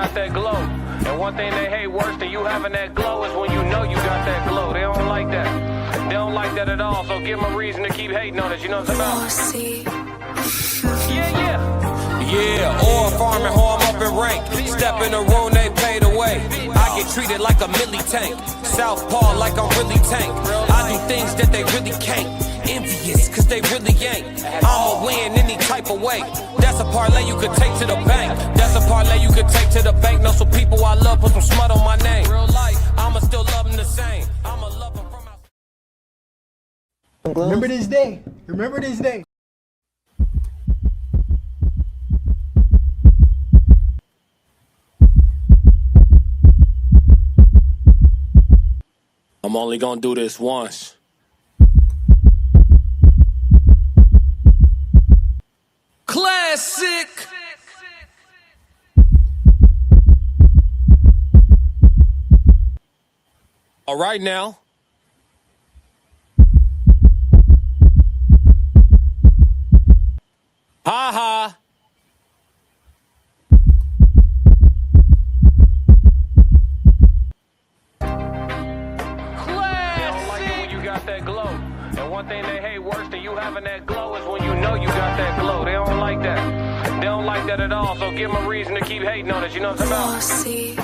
got that glow. And one thing they hate worse than you having that glow is when you know you got that glow. They don't like that. They don't like that at all. So give them a reason to keep hating on us. You know what I'm saying? Yeah, oil farming, how I'm up in rank. Step in the room, they paid away. I get treated like a milli tank. Southpaw like I'm really tank. I do things that they really can't. Envious, cause they really ain't. I'ma win any type of way. That's a parlay you could take to the bank. That's a parlay you could take to the bank. Know some people I love, put some smut on my name. Real life, I'ma still love them the same. I'ma love them from outside. Remember this day. Remember this day. I'm only gonna do this once. Classic. All right now. Ha ha. That glow. And one thing they hate worse than you having that glow is when you know you got that glow. They don't like that. They don't like that at all. So give them a reason to keep hating on us. You know what I'm saying?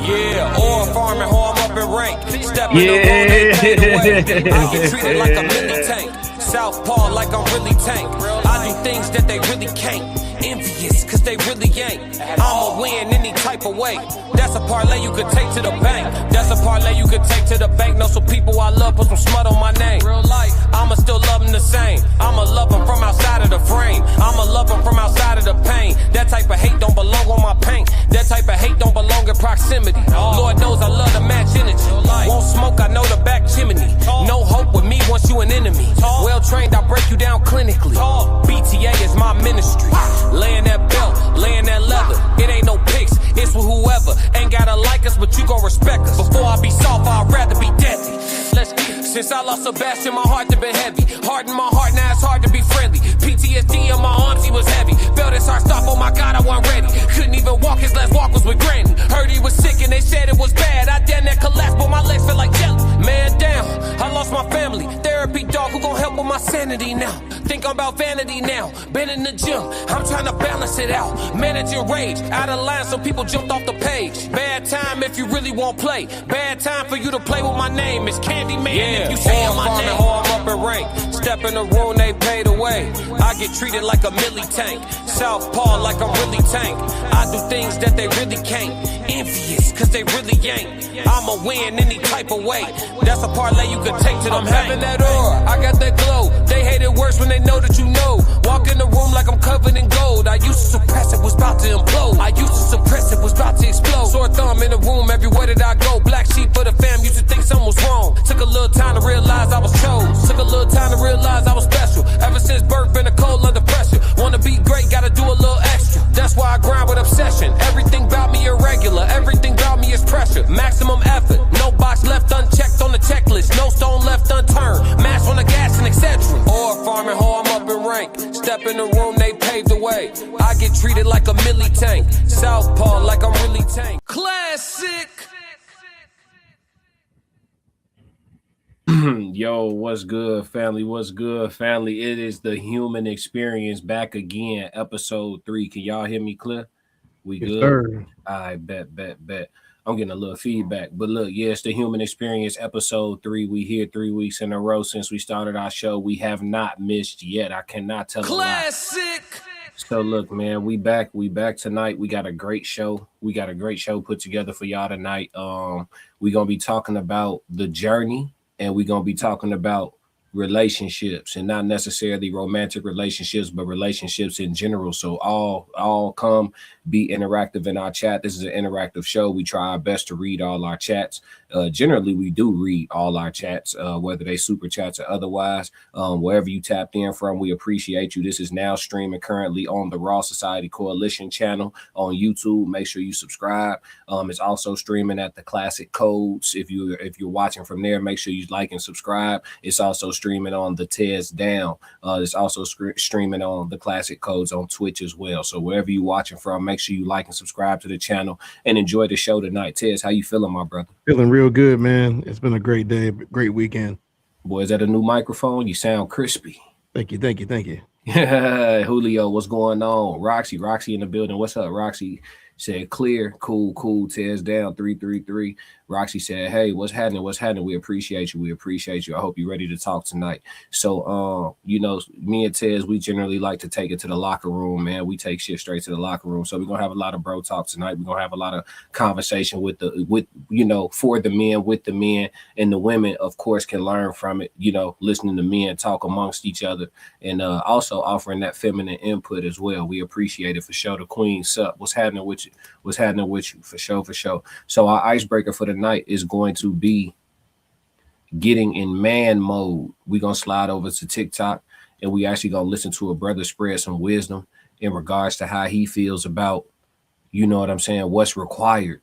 Yeah, oil farming, how I'm up in rank. Step in the room, they paid away. I get treated like a milli tank. Southpaw like I'm really tank. I do things that they really can't. Envious, cause they really ain't. I'ma win any type of way. That's a parlay you could take to the bank. That's a parlay you could take to the bank. Know some people I love, put some smut on my name. Real life, I'ma still love them the same. I'ma love them from outside of the frame. I'ma love them from outside of the pain. That type of hate don't belong on my paint. That type of hate don't belong in proximity. Lord knows I love to match energy. Won't smoke, I know the back chimney. No hope with me once you an enemy. Well trained, I break you down clinically. BTA is my ministry. Laying that belt, laying that leather. It ain't no pics, it's with whoever. Ain't gotta like us, but you gon' respect us. Before I be soft, I'd rather be deadly. Let's get it. Since I lost Sebastian, my heart has been heavy. Hard in my heart, now it's hard to be friendly. PTSD in my arms, he was heavy. Felt his heart stop, oh my God, I wasn't ready. Couldn't even walk, his last walk was with Granny. Heard he was sick and they said it was bad. I damn that collapsed, but my legs felt like jelly. Man down, I lost my family. Therapy dog, who gon' help with my sanity now? Think I'm about vanity now. Been in the gym, I'm trying to balance it out. Managing rage, out of line, so people jumped off the page. Bad time if you really won't play. Bad time for you to play with my name. It's Candyman if you say my name. How I'm up in rank. Step in the room, they paid away. I get treated like a milli tank. Southpaw like I'm really tank. I do things that they really can't. Envious, cause they really ain't. I'ma win any type of way. That's a parlay you could take to them. I'm having that aura, I got that glow. They hate it worse when they know that you know. Walk in the room like I'm covered in gold. I used to suppress it, was about to implode. I used to suppress it, was about to explode. Sore thumb in the room everywhere that I go. Black sheep for the fam, used to think something was wrong. Took a little time to realize I was chose. Took a little time to realize I was special. Ever since birth, been a cold under pressure. Wanna be great, gotta do a little extra. That's why I grind with obsession. Everything about me irregular, everything about me is pressure. Maximum effort, no box left unchecked on the checklist. No stone left unturned, mash on the gas and etc. Or farming, how I'm up in rank. Step in the room, they paved the way. I get treated like a milli tank. Southpaw like I'm really tank. Classic. Yo, what's good, family? What's good, family? It is the human experience back again, episode 3. Can y'all hear me clear? We good? Sir. I bet. I'm getting a little feedback, but look, yes, the human experience, episode 3. We here 3 weeks in a row since we started our show. We have not missed yet. I cannot tell Classic. So look, man, we back tonight. We got a great show. Put together for y'all tonight. We're gonna be talking about the journey, and we're gonna be talking about relationships, and not necessarily romantic relationships, but relationships in general. So all come be interactive in our chat. This is an interactive show. We try our best to read all our chats. Generally, we do read all our chats, whether they super chats or otherwise. Wherever you tapped in from, we appreciate you. This is now streaming currently on the Raw Society Coalition channel on YouTube. Make sure you subscribe. It's also streaming at the Classic Codes. If you're watching from there, make sure you like and subscribe. It's also streaming streaming on the Tezdown. It's also streaming on the Classic Codes on Twitch as well. So wherever you're watching from, make sure you like and subscribe to the channel and enjoy the show tonight. Tez, how you feeling, my brother? Feeling real good, man. It's been a great day, great weekend. Boy, is that a new microphone? You sound crispy. Thank you, thank you, thank you. Julio, what's going on? Roxy in the building. What's up, Roxy? Said clear, cool, Tezdown 333. Roxy said, hey, what's happening? We appreciate you. I hope you're ready to talk tonight. So you know, me and Tez, we generally like to take it to the locker room, man. We take shit straight to the locker room. So we're gonna have a lot of bro talk tonight. We're gonna have a lot of conversation with you know, for the men, with the men, and the women, of course, can learn from it, you know, listening to men talk amongst each other, and also offering that feminine input as well. We appreciate it for sure. The queen sup. What's happening with you? For sure. So our icebreaker for the night is going to be getting in man mode. We're gonna slide over to TikTok, and we actually gonna listen to a brother spread some wisdom in regards to how he feels about, you know what I'm saying, what's required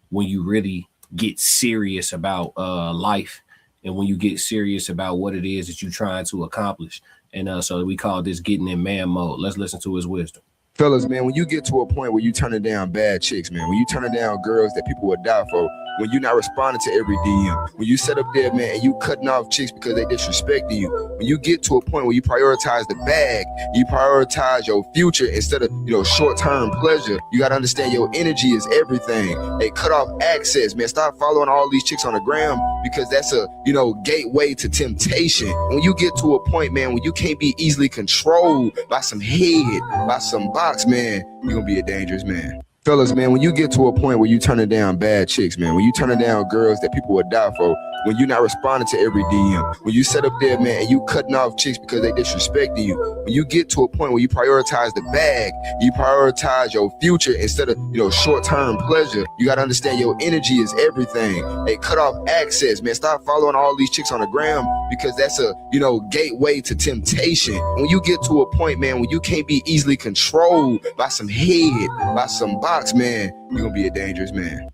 when you really get serious about life, and when you get serious about what it is that you're trying to accomplish. And so we call this getting in man mode. Let's listen to his wisdom. Fellas, man, when you get to a point where you turning down bad chicks, man, when you turning down girls that people would die for, when you're not responding to every DM, when you set up there, man, and you cutting off chicks because they disrespecting you, when you get to a point where you prioritize the bag, you prioritize your future instead of, you know, short-term pleasure, you got to understand your energy is everything. They cut off access, man. Stop following all these chicks on the gram because that's a, you know, gateway to temptation. When you get to a point, man, when you can't be easily controlled by some head, by some box, man, you're going to be a dangerous man. Fellas, man, when you get to a point where you turning down bad chicks, man, when you turning down girls that people would die for, when you're not responding to every DM, when you set up there, man, and you cutting off chicks because they disrespecting you, when you get to a point where you prioritize the bag, you prioritize your future instead of, you know, short-term pleasure, you got to understand your energy is everything. They cut off access, man. Stop following all these chicks on the gram because that's a, you know, gateway to temptation. When you get to a point, man, when you can't be easily controlled by some head, by some box, man, you're going to be a dangerous man.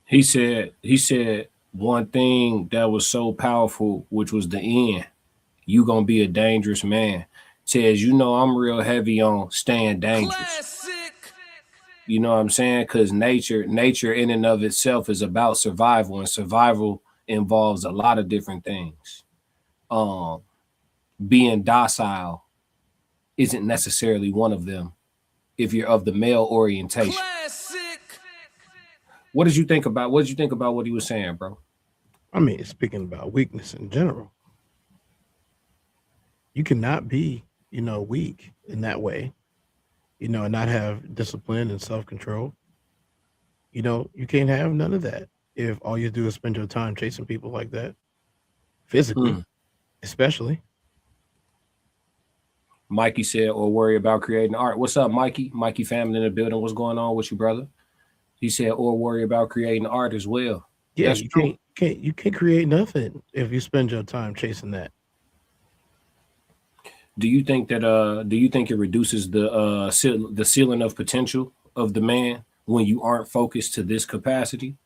He said one thing that was so powerful, which was the end. You gonna be a dangerous man. Tez, you know I'm real heavy on staying dangerous. Classic. You know what I'm saying? Because nature in and of itself is about survival, and survival involves a lot of different things. Being docile isn't necessarily one of them if you're of the male orientation. Classic. What did you think about what he was saying, bro? I mean, speaking about weakness in general, you cannot be, you know, weak in that way, you know, and not have discipline and self-control. You know, you can't have none of that if all you do is spend your time chasing people like that, physically, especially. Mikey said, or worry about creating art. What's up, Mikey? Mikey family in the building. What's going on with you, brother? He said, or worry about creating art as well. Yeah, that's true. You can't create nothing if you spend your time chasing that. Do you think that it reduces the ceiling of potential of the man when you aren't focused to this capacity?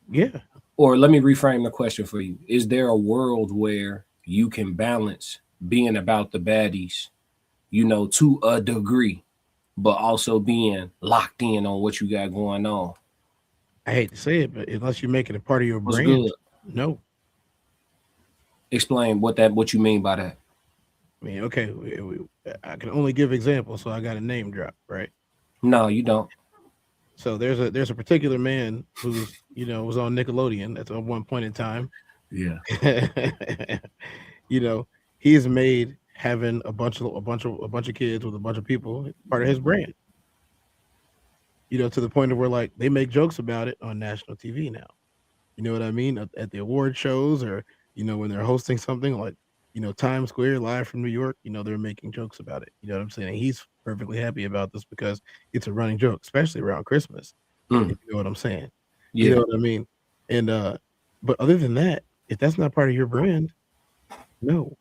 Yeah. Or let me reframe the question for you. Is there a world where you can balance being about the baddies, you know, to a degree, but also being locked in on what you got going on? I hate to say it, but unless you make it a part of your What's brand, good? no. Explain what you mean by that. I mean, okay, I can only give examples, so I got a name drop, right? No, you don't. So there's a particular man who's, you know, was on Nickelodeon at one point in time. Yeah. You know, he's made having a bunch of kids with a bunch of people part of his brand. You know, to the point of where like they make jokes about it on national TV now. You know what I mean? At the award shows, or, you know, when they're hosting something like, you know, Times Square live from New York, you know, they're making jokes about it. You know what I'm saying? And he's perfectly happy about this because it's a running joke, especially around Christmas. If you know what I'm saying? Yeah. You know what I mean? And but other than that, if that's not part of your brand, no,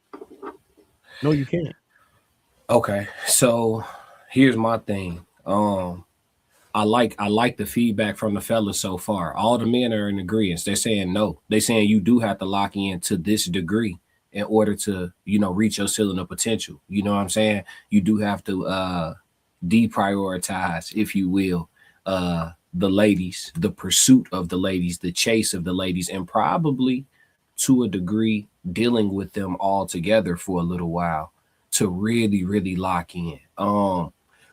you can't. Okay, so here's my thing. I like the feedback from the fellas so far. All the men are in agreement. They're saying no. They're saying you do have to lock in to this degree. in order to, you know, reach your ceiling of potential. You know what I'm saying? You do have to deprioritize, if you will, the ladies, the pursuit of the ladies, the chase of the ladies, and probably to a degree dealing with them all together for a little while to really, really lock in.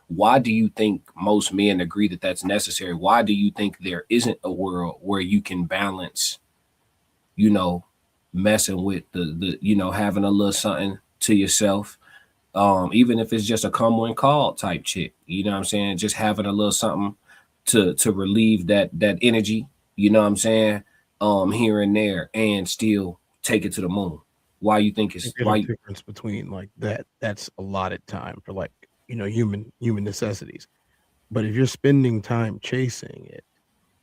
Why do you think most men agree that that's necessary? Why do you think there isn't a world where you can balance, you know, messing with the you know, having a little something to yourself, even if it's just a come when called type chick, you know what I'm saying? Just having a little something to relieve that energy, you know what I'm saying? Here and there, and still take it to the moon. Why you think it's There's why? a difference between like that. That's allotted time for like, you know, human necessities. But if you're spending time chasing it,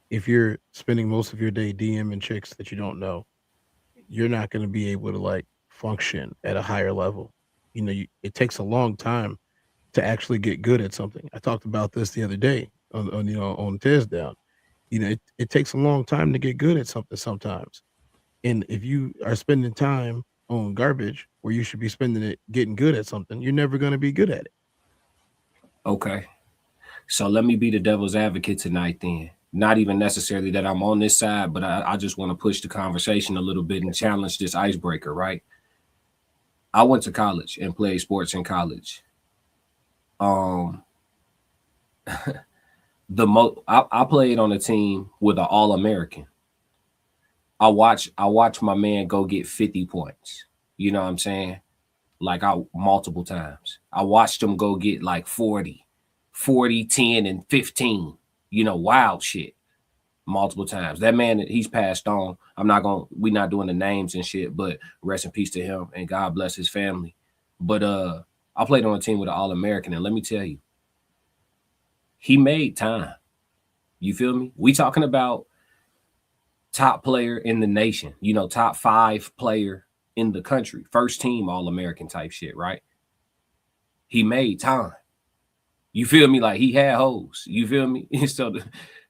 if you're spending most of your day DMing chicks that you don't know, you're not going to be able to like function at a higher level. You know, it takes a long time to actually get good at something. I talked about this the other day on you know, on Tezdown. You know, it takes a long time to get good at something sometimes. And if you are spending time on garbage where you should be spending it getting good at something, you're never going to be good at it. Okay. So let me be the devil's advocate tonight then. Not even necessarily that I'm on this side, but I just want to push the conversation a little bit and challenge this icebreaker, right? I went to college and played sports in college. Um, I played on a team with an All-American. I watch my man go get 50 points. You know what I'm saying? Like multiple times. I watched him go get like 40, 10, and 15. You know, wild shit. Multiple times. That man, he's passed on. We're not doing the names and shit, but rest in peace to him and God bless his family. But I played on a team with an All-American, and let me tell you, he made time. You feel me? We talking about top player in the nation, you know, top 5 player in the country, first team All-American type shit, right? He made time. You feel me? Like he had hoes. You feel me?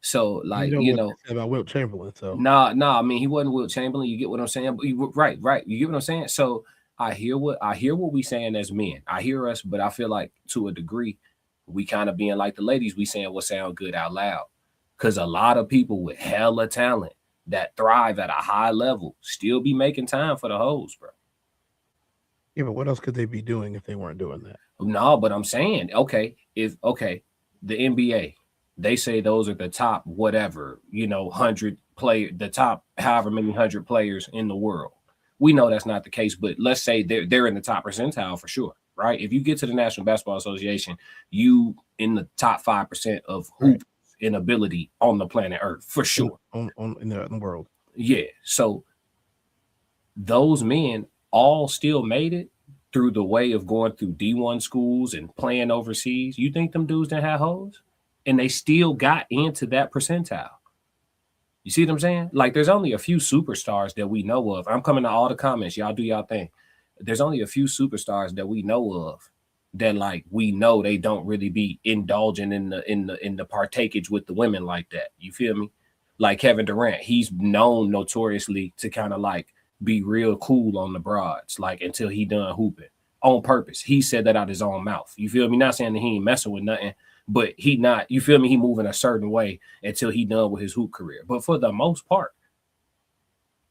So like, you know about Wilt Chamberlain. So nah, I mean, he wasn't Wilt Chamberlain. You get what I'm saying? But right. You get what I'm saying? So I hear what we saying as men. I hear us, but I feel like to a degree, we kind of being like the ladies, we saying what sound good out loud. Cause a lot of people with hella talent that thrive at a high level still be making time for the hoes, bro. yeah, but what else could they be doing if they weren't doing that? No, but I'm saying, the NBA, they say those are the top whatever, you know, 100 player, the top however many 100 players in the world. We know that's not the case, but let's say they're in the top percentile for sure, right? If you get to the National Basketball Association, you in the top 5% of hoop in ability on the planet Earth for sure. In the world. Yeah. So those men all still made it through the way of going through D1 schools and playing overseas. You think them dudes didn't have hoes? And they still got into that percentile. You see what I'm saying? Like, there's only a few superstars that we know of. I'm coming to all the comments. Y'all do y'all thing. There's only a few superstars that we know of that, like, we know they don't really be indulging in the partakage with the women like that. You feel me? Like Kevin Durant, he's known notoriously to kind of like be real cool on the broads, like until he done hooping on purpose. He said that out his own mouth. You feel me? Not saying that he ain't messing with nothing, but he not, you feel me? He moving a certain way until he done with his hoop career. But for the most part,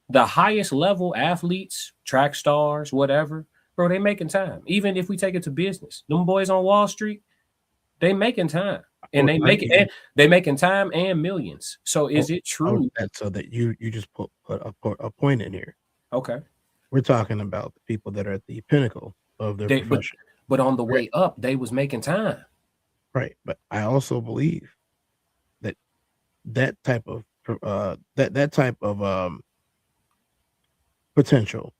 the highest level athletes, track stars, whatever, bro, they making time. Even if we take it to business, them boys on Wall Street, they making time. And they making time and millions. So is it true? So that you just put a point in here. Okay. We're talking about the people that are at the pinnacle of their profession. But on the way up, they was making time. Right. But I also believe that type of potential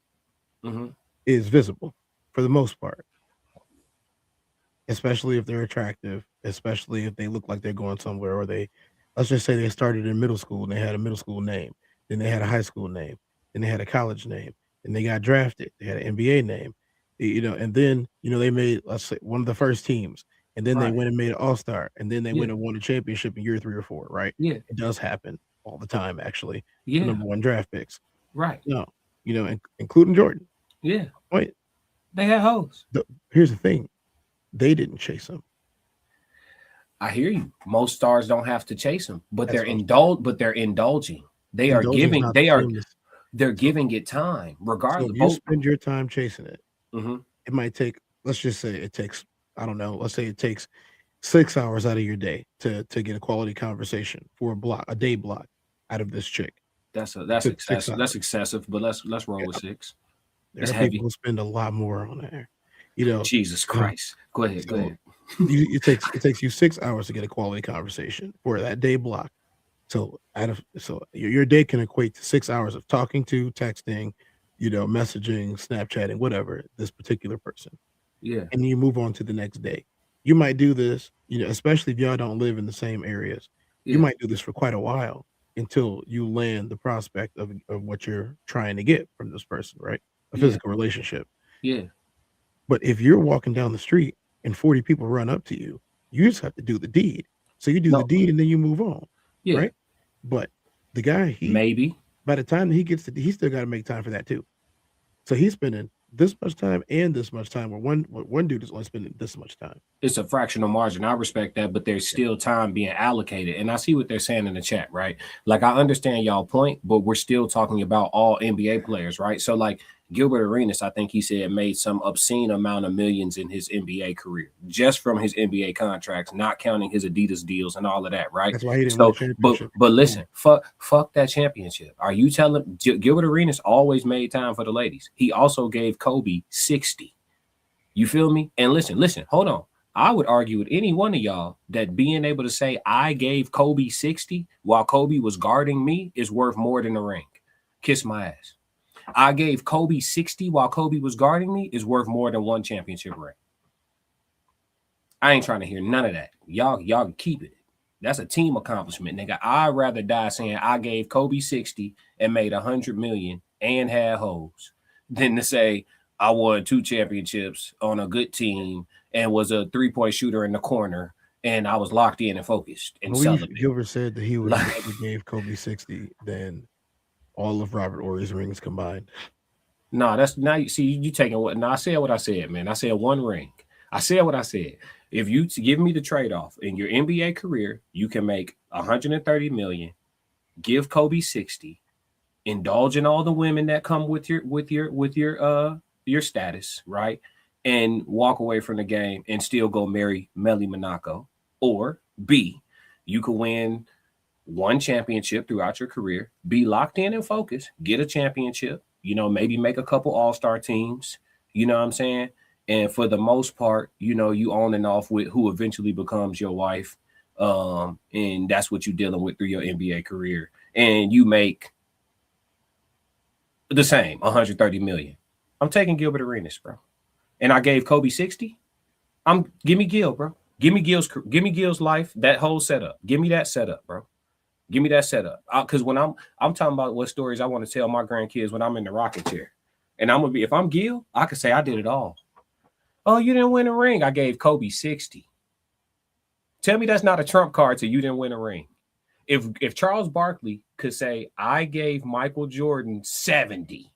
is visible for the most part. Especially if they're attractive, especially if they look like they're going somewhere, or let's just say they started in middle school and they had a middle school name, then they had a high school name, then they had a college name, and they got drafted, they had an NBA name, you know, and then, you know, they made, let's say, one of the first teams, and then they went and made an all-star, and then they went and won a championship in year 3 or 4, right? Yeah. It does happen all the time, actually. Yeah. The number 1 draft picks. Right. No, you know, including Jordan. Yeah. Wait, They had hoes. here's the thing. They didn't chase them. I hear you. Most stars don't have to chase them, but That's they're what they're indulging. They are Indulging is giving not they the are same as. they're So, giving it time so regardless. if you spend your time chasing it, Mhm. it might take. Let's just say it takes. I don't know. Let's say it takes 6 hours out of your day to get a quality conversation for a day block out of this chick. That's It took 6 excessive. That's hours. excessive, but let's roll Yeah, with 6. there It's are people heavy. who spend a lot more on there. You know, Jesus so Christ. Go ahead. Go so ahead. it takes you 6 hours to get a quality conversation for that day block. So your day can equate to 6 hours of talking to, texting, messaging, Snapchatting, whatever, this particular person. Yeah. And you move on to the next day. You might do this, especially if y'all don't live in the same areas. You Yeah. might do this for quite a while until you land the prospect of what you're trying to get from this person, right? A Yeah. physical relationship. Yeah. But if you're walking down the street and 40 people run up to you, you just have to do the deed. So you do the No. deed and then you move on, Yeah. right? But the guy, Maybe. by the time that he gets to, he still got to make time for that too. So he's spending this much time and this much time, where one dude is only spending this much time. It's a fractional margin. I respect that, but there's still time being allocated. And I see what they're saying in the chat, right? Like, I understand y'all point, but we're still talking about all NBA players, right? So, like, Gilbert Arenas, I think he said, made some obscene amount of millions in his NBA career, just from his NBA contracts, not counting his Adidas deals and all of that, right? That's why he didn't win a So, championship. but listen, fuck that championship. Are you telling Gilbert Arenas always made time for the ladies? He also gave Kobe 60. You feel me? And listen, hold on. I would argue with any one of y'all that being able to say I gave Kobe 60 while Kobe was guarding me is worth more than a ring. Kiss my ass. I gave Kobe 60 while Kobe was guarding me is worth more than one championship ring. I ain't trying to hear none of that. Y'all keep it. That's a team accomplishment, nigga. I'd rather die saying I gave Kobe 60 and made 100 million and had hoes than to say I won 2 championships on a good team and was a 3-point shooter in the corner and I was locked in and focused and celibate. Gilbert said that he would have rather gave Kobe 60 than all of Robert Horry's rings combined. No, that's now you see you taking what? No, I said what I said, man. I said one ring. I said what I said. If you give me the trade-off in your NBA career, you can make 130 million, give Kobe 60, indulge in all the women that come with your status, right? And walk away from the game and still go marry Melly Monaco. Or B, you could win one championship throughout your career, be locked in and focused, get a championship, maybe make a couple all-star teams, you know what I'm saying? And for the most part, you on and off with who eventually becomes your wife. And that's what you're dealing with through your NBA career. And you make the same, 130 million. I'm taking Gilbert Arenas, bro. And I gave Kobe 60. Give me Gil, bro. Give me Gil's life, that whole setup. Give me that setup, bro. Give me that setup. Because when I'm talking about what stories I want to tell my grandkids when I'm in the rocket chair. And I'm gonna be, if I'm Gil, I could say I did it all. Oh, you didn't win a ring. I gave Kobe 60. Tell me that's not a trump card till you didn't win a ring. If Charles Barkley could say, I gave Michael Jordan 70,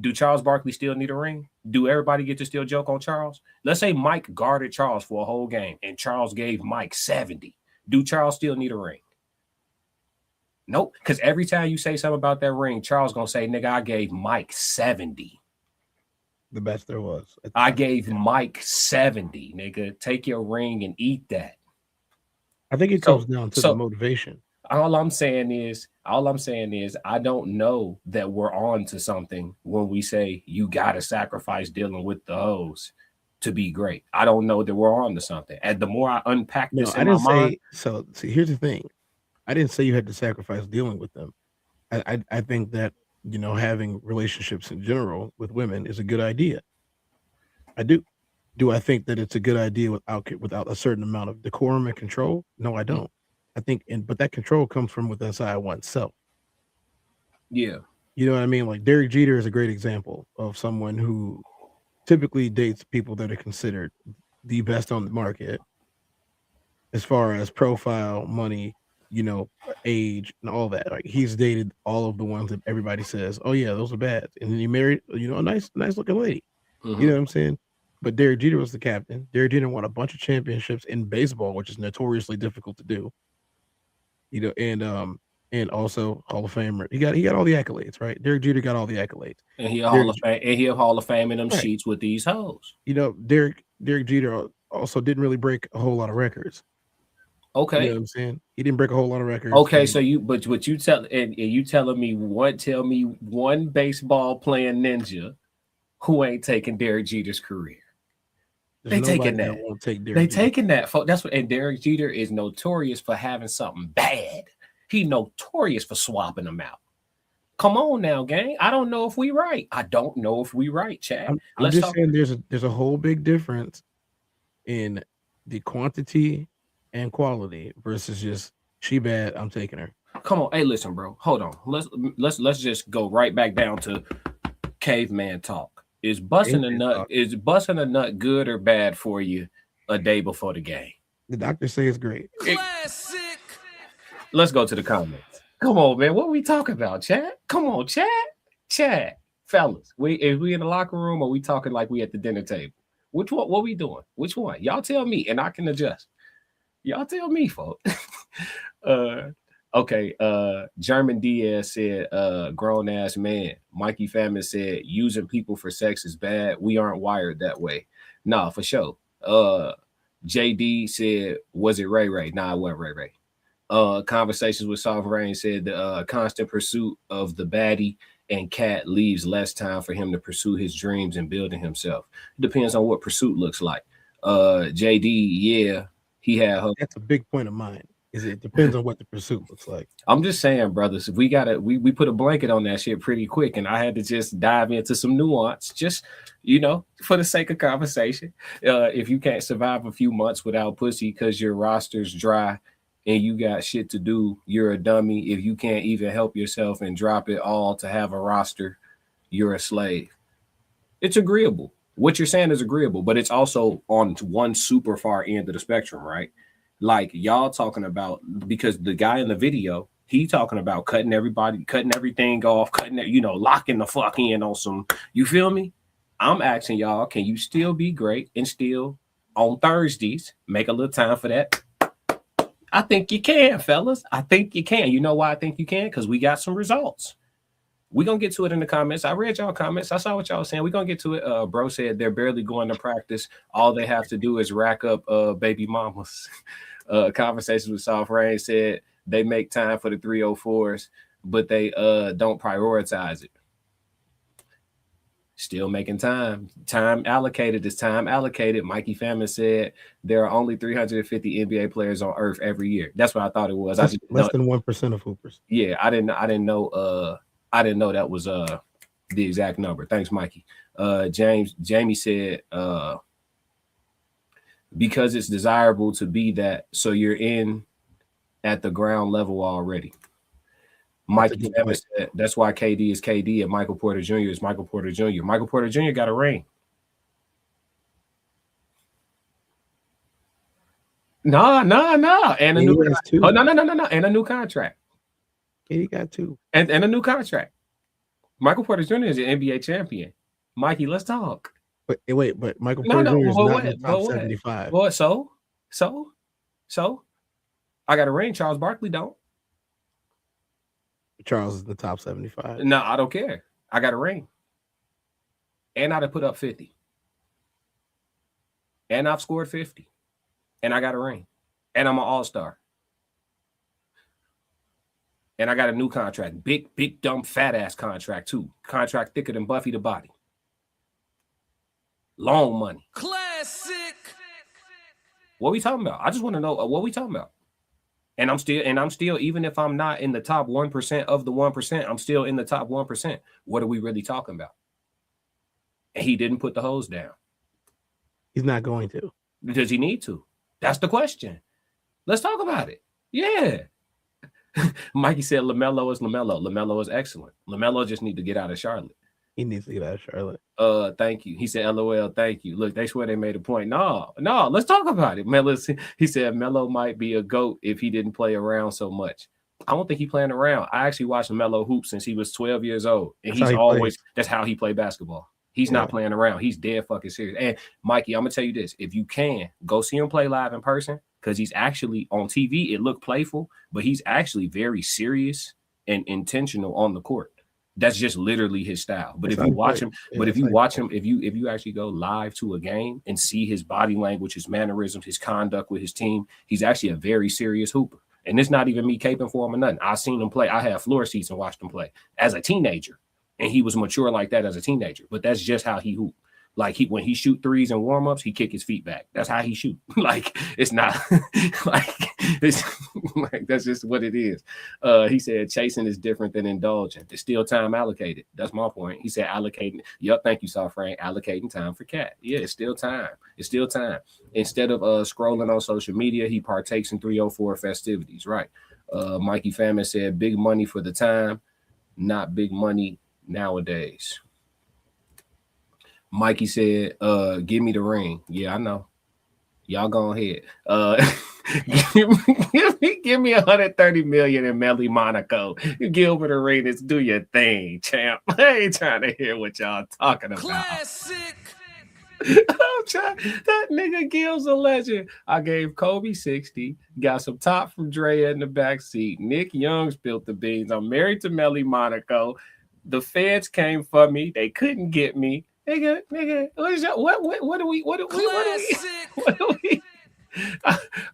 do Charles Barkley still need a ring? Do everybody get to still joke on Charles? Let's say Mike guarded Charles for a whole game and Charles gave Mike 70. Do Charles still need a ring? Nope. Because every time you say something about that ring, Charles going to say, nigga, I gave Mike 70. The best there was. I gave Mike 70, nigga. Take your ring and eat that. I think it comes down to the motivation. All I'm saying is, I don't know that we're on to something when we say you got to sacrifice dealing with the hoes to be great. I don't know that we're on to something. And the more I unpack this in my mind. So, see, here's the thing. I didn't say you had to sacrifice dealing with them. I think that, having relationships in general with women is a good idea. I do. Do I think that it's a good idea without a certain amount of decorum and control? No, I don't. I think, but that control comes from within inside oneself. Yeah. You know what I mean? Like Derek Jeter is a great example of someone who typically dates people that are considered the best on the market as far as profile, money, age and all that. Like he's dated all of the ones that everybody says, "Oh yeah, those are bad," and then he married, a nice looking lady. Mhm. You know what I'm saying? But Derek Jeter was the captain. Derek Jeter won a bunch of championships in baseball, which is notoriously difficult to do. And also Hall of Famer. He got all the accolades, right? Derek Jeter got all the accolades. And he a Hall of Fame, and he a Hall of Fame in them Right. sheets with these hoes. Derek Jeter also didn't really break a whole lot of records. Okay. You know what I'm saying? He didn't break a whole lot of records. Okay, so what you tell and you telling me tell me one baseball playing ninja who ain't taking Derek Jeter's career. They taking that. Won't take Derek They Jeter. taking that. That's what. And Derek Jeter is notorious for having something bad. He notorious for swapping them out. Come on now, gang. I don't know if we right. I don't know if we right, Chad. I'm just saying there's a whole big difference in the quantity and quality versus just she bad, I'm taking her. Come on. Hey, listen, bro. Hold on. Let's just go right back down to caveman talk. Is busting a nut good or bad for you a day before the game? The doctors say it's great. Classic. Let's go to the comments. Come on, man. What are we talking about, Chad? Come on, Chad. Fellas, if we in the locker room or we talking like we at the dinner table? Which one? What we doing? Which one? Y'all tell me and I can adjust. Y'all tell me, folks. Okay, German Diaz said, grown ass man. Mikey Famine said, using people for sex is bad. We aren't wired that way. Nah, for sure. JD said, was it Ray Ray? Nah, it wasn't Ray Ray. Conversations with Soft Rain said the constant pursuit of the baddie and cat leaves less time for him to pursue his dreams and building himself. It depends on what pursuit looks like. JD, yeah, he had her. That's a big point of mine. It depends on what the pursuit looks like. I'm just saying, brothers, if we put a blanket on that shit pretty quick, and I had to just dive into some nuance, just for the sake of conversation. If you can't survive a few months without pussy because your roster's dry and you got shit to do, you're a dummy. If you can't even help yourself and drop it all to have a roster, you're a slave. It's agreeable. What you're saying is agreeable, but it's also on one super far end of the spectrum, right? Like y'all talking about, because the guy in the video, he talking about cutting everything off, locking the fuck in on some, you feel me? I'm asking y'all, can you still be great and still on Thursdays make a little time for that? I think you can, fellas. I think you can. You know why I think you can? Because we got some results. We're going to get to it in the comments. I read y'all comments. I saw what y'all was saying. We're going to get to it. Bro said they're barely going to practice. All they have to do is rack up baby mamas. Conversations with Soft Rain said they make time for the 304s, but they don't prioritize it. Still making time. Time allocated is time allocated. Mikey Famine said there are only 350 NBA players on Earth every year. That's what I thought it was. Less than 1% of hoopers. Yeah, I didn't know that was the exact number. Thanks, Mikey. Jamie said because it's desirable to be that, so you're in at the ground level already. Mikey Famine said that's why KD is KD and Michael Porter Jr. is Michael Porter Jr. Michael Porter Jr. got a ring. No. And a new and a new contract. KD got two. And a new contract. Michael Porter Jr. is an NBA champion. Mikey, let's talk. But Michael Porter Jr. is not in the top 75. What? So I got a ring. Charles Barkley don't. Charles is in the top 75. No, I don't care. I got a ring. And I'd have put up 50. And I've scored 50. And I got a ring. And I'm an all-star. And I got a new contract. Big, dumb, fat-ass contract, too. Contract thicker than Buffy the Body. Long money. Classic. What we talking about? I just want to know what we talking about. And I'm still, even if I'm not in the top 1% of the 1%, I'm still in the top 1%. What are we really talking about? And he didn't put the hose down. He's not going to. Does he need to? That's the question. Let's talk about it. Yeah. Mikey said LaMelo is LaMelo. LaMelo is excellent. LaMelo just need to get out of Charlotte. He needs to get out of Charlotte. Thank you. He said, LOL, thank you. Look, they swear they made a point. No, let's talk about it. He said Melo might be a GOAT if he didn't play around so much. I don't think he playing around. I actually watched Melo hoop since he was 12 years old. And that's how he played basketball. He's not playing around. He's dead fucking serious. And Mikey, I'm gonna tell you this: if you can go see him play live in person, because he's actually on TV, it looked playful, but he's actually very serious and intentional on the court. That's just literally his style. But if you watch him, if you actually go live to a game and see his body language, his mannerisms, his conduct with his team, he's actually a very serious hooper. And it's not even me caping for him or nothing. I've seen him play. I had floor seats and watched him play as a teenager. And he was mature like that as a teenager. But that's just how he hoop. Like when he shoot threes and warm-ups, he kick his feet back. That's how he shoot. Like it's not like it's like that's just what it is. He said chasing is different than indulging. It's still time allocated. That's my point. He said allocating. Yep, thank you, Soft Frank. Allocating time for Cat. Yeah, it's still time. It's still time. Instead of scrolling on social media, he partakes in 304 festivities. Right. Mikey Famine said big money for the time, not big money nowadays. Mikey said, give me the ring. Yeah, I know. Y'all go ahead. Give me 130 million in Melly Monaco. You Gilbert Arenas, do your thing, champ. I ain't trying to hear what y'all talking about. Classic. That nigga Gil's a legend. I gave Kobe 60. Got some top from Drea in the back seat. Nick Young spilled the beans. I'm married to Melly Monaco. The feds came for me. They couldn't get me. Nigga, what is that? What do we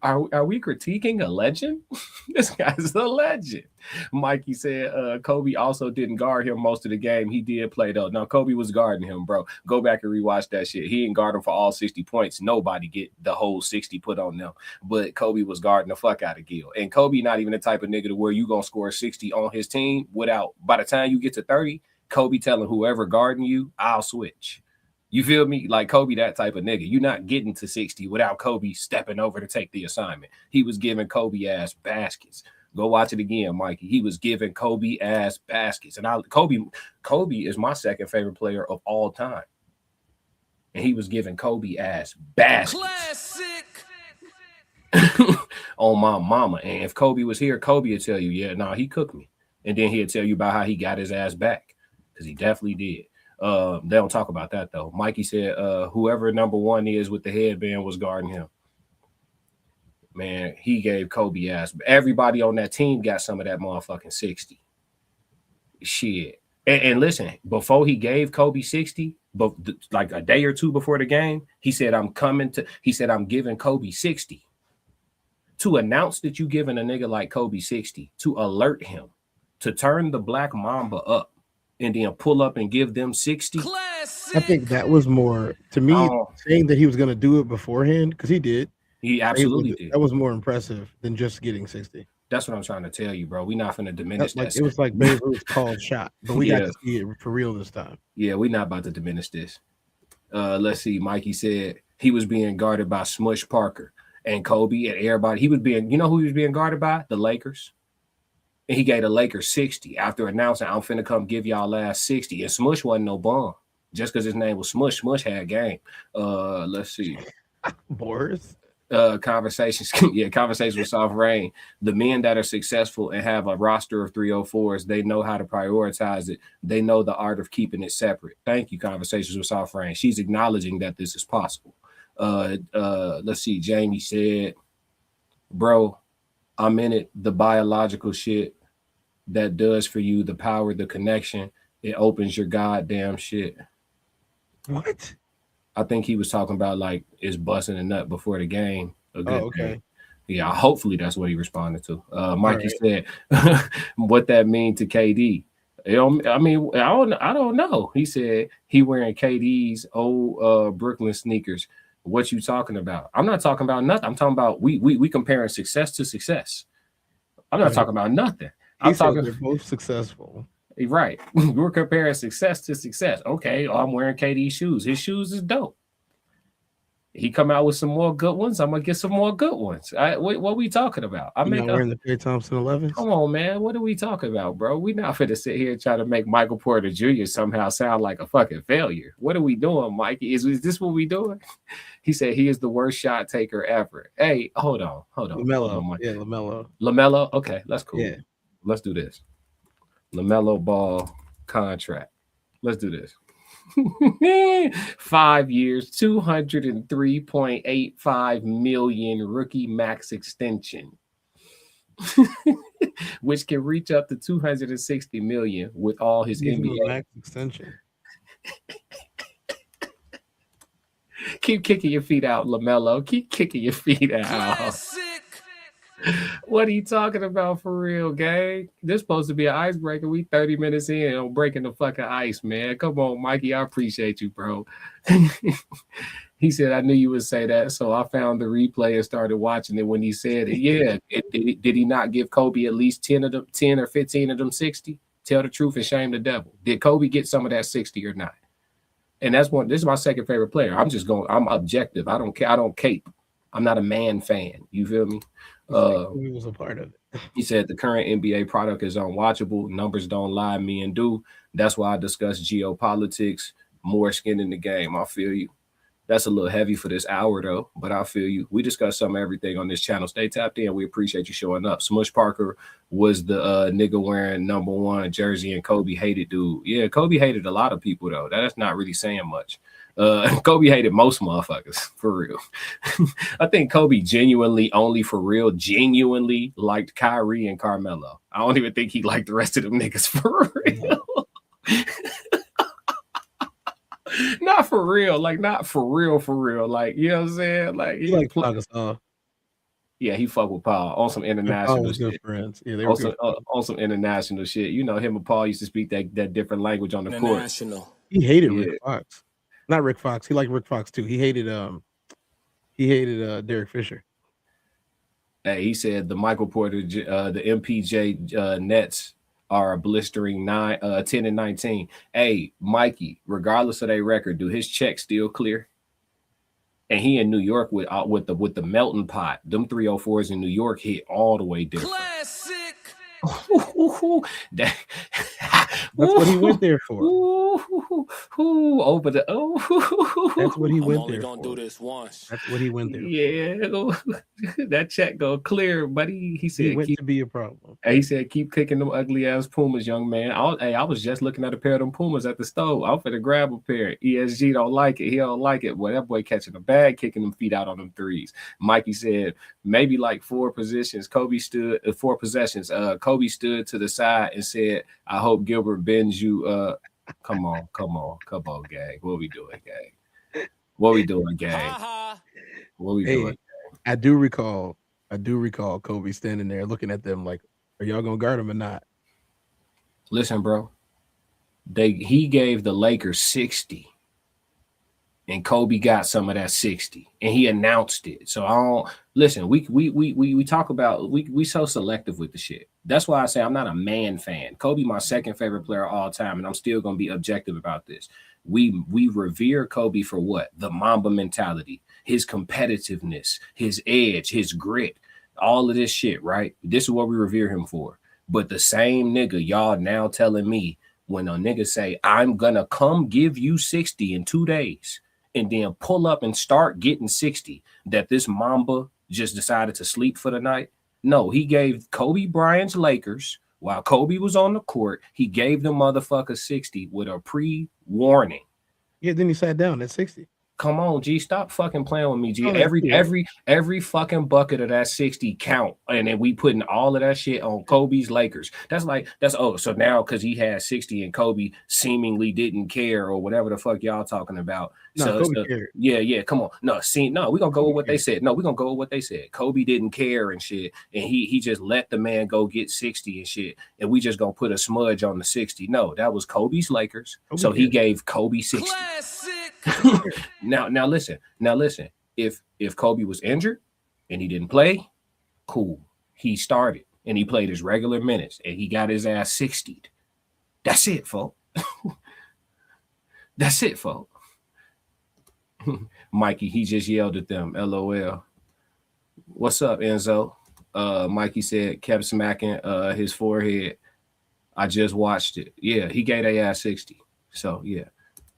are we critiquing a legend? This guy's a legend. Mikey said Kobe also didn't guard him most of the game. He did play though. Now Kobe was guarding him, bro. Go back and rewatch that shit. He didn't guard him for all 60 points. Nobody get the whole 60 put on them. But Kobe was guarding the fuck out of Gil. And Kobe not even the type of nigga to where you gonna score 60 on his team without by the time you get to 30. Kobe telling whoever guarding you, I'll switch. You feel me? Like Kobe, that type of nigga. You're not getting to 60 without Kobe stepping over to take the assignment. He was giving Kobe ass baskets. Go watch it again, Mikey. He was giving Kobe ass baskets. And Kobe is my second favorite player of all time. And he was giving Kobe ass baskets. Classic. On my mama. And if Kobe was here, Kobe would tell you, yeah, no, he cooked me. And then he'd tell you about how he got his ass back. Because he definitely did. They don't talk about that though. Mikey said whoever number one is with the headband was guarding him. Man, he gave Kobe ass. Everybody on that team got some of that motherfucking 60. Shit. And listen, before he gave Kobe 60, but like a day or two before the game, he said, I'm giving Kobe 60. To announce that you giving a nigga like Kobe 60, to alert him, to turn the Black Mamba up, and then pull up and give them 60. Classic. I think that was more to me saying that he was going to do it beforehand because he did. He absolutely did. That was more impressive than just getting 60. That's what I'm trying to tell you, bro. We're not going to diminish that. It was like Babe Ruth's called shot, but we got to see it for real this time. Yeah, we're not about to diminish this. Let's see. Mikey said he was being guarded by Smush Parker and Kobe and everybody. He was being, you know who he was being guarded by? The Lakers. And he gave the Lakers 60 after announcing, I'm finna come give y'all last 60. And Smush wasn't no bum. Just because his name was Smush, Smush had game. Let's see. Boris. Conversations with Soft Rain. The men that are successful and have a roster of 304s, they know how to prioritize it. They know the art of keeping it separate. Thank you, Conversations with Soft Rain. She's acknowledging that this is possible. Let's see. Jamie said, bro, I'm in it. The biological shit that does for you, the power, the connection, it opens your goddamn shit. What? I think he was talking about like it's busting a nut before the game. Okay. Yeah, hopefully that's what he responded to. Mikey said, what that mean to KD? I don't know. He said he wearing KD's old Brooklyn sneakers. What you talking about? I'm not talking about nothing. I'm talking about we comparing success to success. I'm not talking about nothing. I'm talking they're both successful. Right. We're comparing success to success. Okay, I'm wearing KD's shoes. His shoes is dope. He come out with some more good ones. I'm gonna get some more good ones. What we talking about? You're not wearing the Clay Thompson 11s? Come on, man. What are we talking about, bro? We not finna sit here and try to make Michael Porter Jr. somehow sound like a fucking failure. What are we doing, Mikey? Is this what we doing? He said he is the worst shot taker ever. Hey, hold on. LaMelo. Yeah, LaMelo. LaMelo. Okay, that's cool. Yeah. Let's do this. LaMelo Ball contract. Let's do this. 5 years, $203.85 million rookie max extension, which can reach up to $260 million with all his NBA max extension. Keep kicking your feet out, LaMelo. Keep kicking your feet out. Classic. What are you talking about for real, gang? This supposed to be an icebreaker. We 30 minutes in on breaking the fucking ice, man. Come on, Mikey. I appreciate you, bro. He said, I knew you would say that. So I found the replay and started watching it when he said it. Yeah. Did he not give Kobe at least 10 or 15 of them 60? Tell the truth and shame the devil. Did Kobe get some of that 60 or not? And this is my second favorite player. I'm objective. I don't care. I don't cape. I'm not a man fan. You feel me? He was a part of it. He said the current NBA product is unwatchable. Numbers don't lie, me and do. That's why I discuss geopolitics, more skin in the game. I feel you. That's a little heavy for this hour, though, but I feel you. We discuss some of everything on this channel. Stay tapped in. We appreciate you showing up. Smush Parker was the nigga wearing number 1 jersey, and Kobe hated dude. Yeah, Kobe hated a lot of people, though. That's not really saying much. Kobe hated most motherfuckers, for real. I think Kobe genuinely liked Kyrie and Carmelo. I don't even think he liked the rest of them niggas, for real. Not for real, like not for real. Like, you know what I'm saying? Like, he like Gasol. Yeah, he fucked with Paul on some international shit. Good friends. Yeah, they were on some international shit. You know, him and Paul used to speak that different language on the court. He hated Rick Fox. Not Rick Fox. He liked Rick Fox too. He hated Derek Fisher. Hey, he said the Michael Porter, the MPJ Nets are a blistering 10-19. Hey, Mikey, regardless of their record, do his check still clear? And he in New York with the melting pot. Them 304s in New York hit all the way different. Classic. That's what he went there for. Over the That's what he went there for. Do this once. That's what he went there. Yeah, that check go clear, buddy. He said he went to be a problem. He said keep kicking them ugly ass Pumas, young man. I was just looking at a pair of them Pumas at the stove. I'm finna grab a pair. ESG don't like it. He don't like it. Boy, that boy catching a bag, kicking them feet out on them threes. Mikey said maybe like 4 possessions. Kobe stood to the side and said, I hope Gilbert bends you. Come on, gang. What we doing, gang? What we doing, gang? I do recall Kobe standing there looking at them like, are y'all gonna guard him or not? Listen, bro. He gave the Lakers 60. And Kobe got some of that 60, and he announced it. So I don't listen. We talk about we so selective with the shit. That's why I say I'm not a man fan. Kobe, my second favorite player of all time, and I'm still gonna be objective about this. We revere Kobe for what? The Mamba mentality, his competitiveness, his edge, his grit, all of this shit. Right? This is what we revere him for. But the same nigga y'all now telling me when a nigga say I'm gonna come give you 60 in 2 days. And then pull up and start getting 60, that this Mamba just decided to sleep for the night. No, he gave Kobe Bryant's Lakers, while Kobe was on the court, he gave the motherfucker 60 with a pre-warning. Yeah, then he sat down at 60. Come on, G, stop fucking playing with me, G. Every fucking bucket of that 60 count, and then we putting all of that shit on Kobe's Lakers. So now because he had 60 and Kobe seemingly didn't care or whatever the fuck y'all talking about. Kobe cared. Yeah, come on. We're gonna go with what they said. No, we're gonna go with what they said. Kobe didn't care and shit, and he just let the man go get 60 and shit, and we just gonna put a smudge on the 60. No, that was Kobe's Lakers. He gave Kobe 60. Classic. Now listen. If Kobe was injured and he didn't play, cool. He started and he played his regular minutes and he got his ass 60'd. That's it, folks. Mikey, he just yelled at them. LOL. What's up, Enzo? Mikey said kept smacking his forehead. I just watched it. Yeah, he gave their ass 60. So yeah.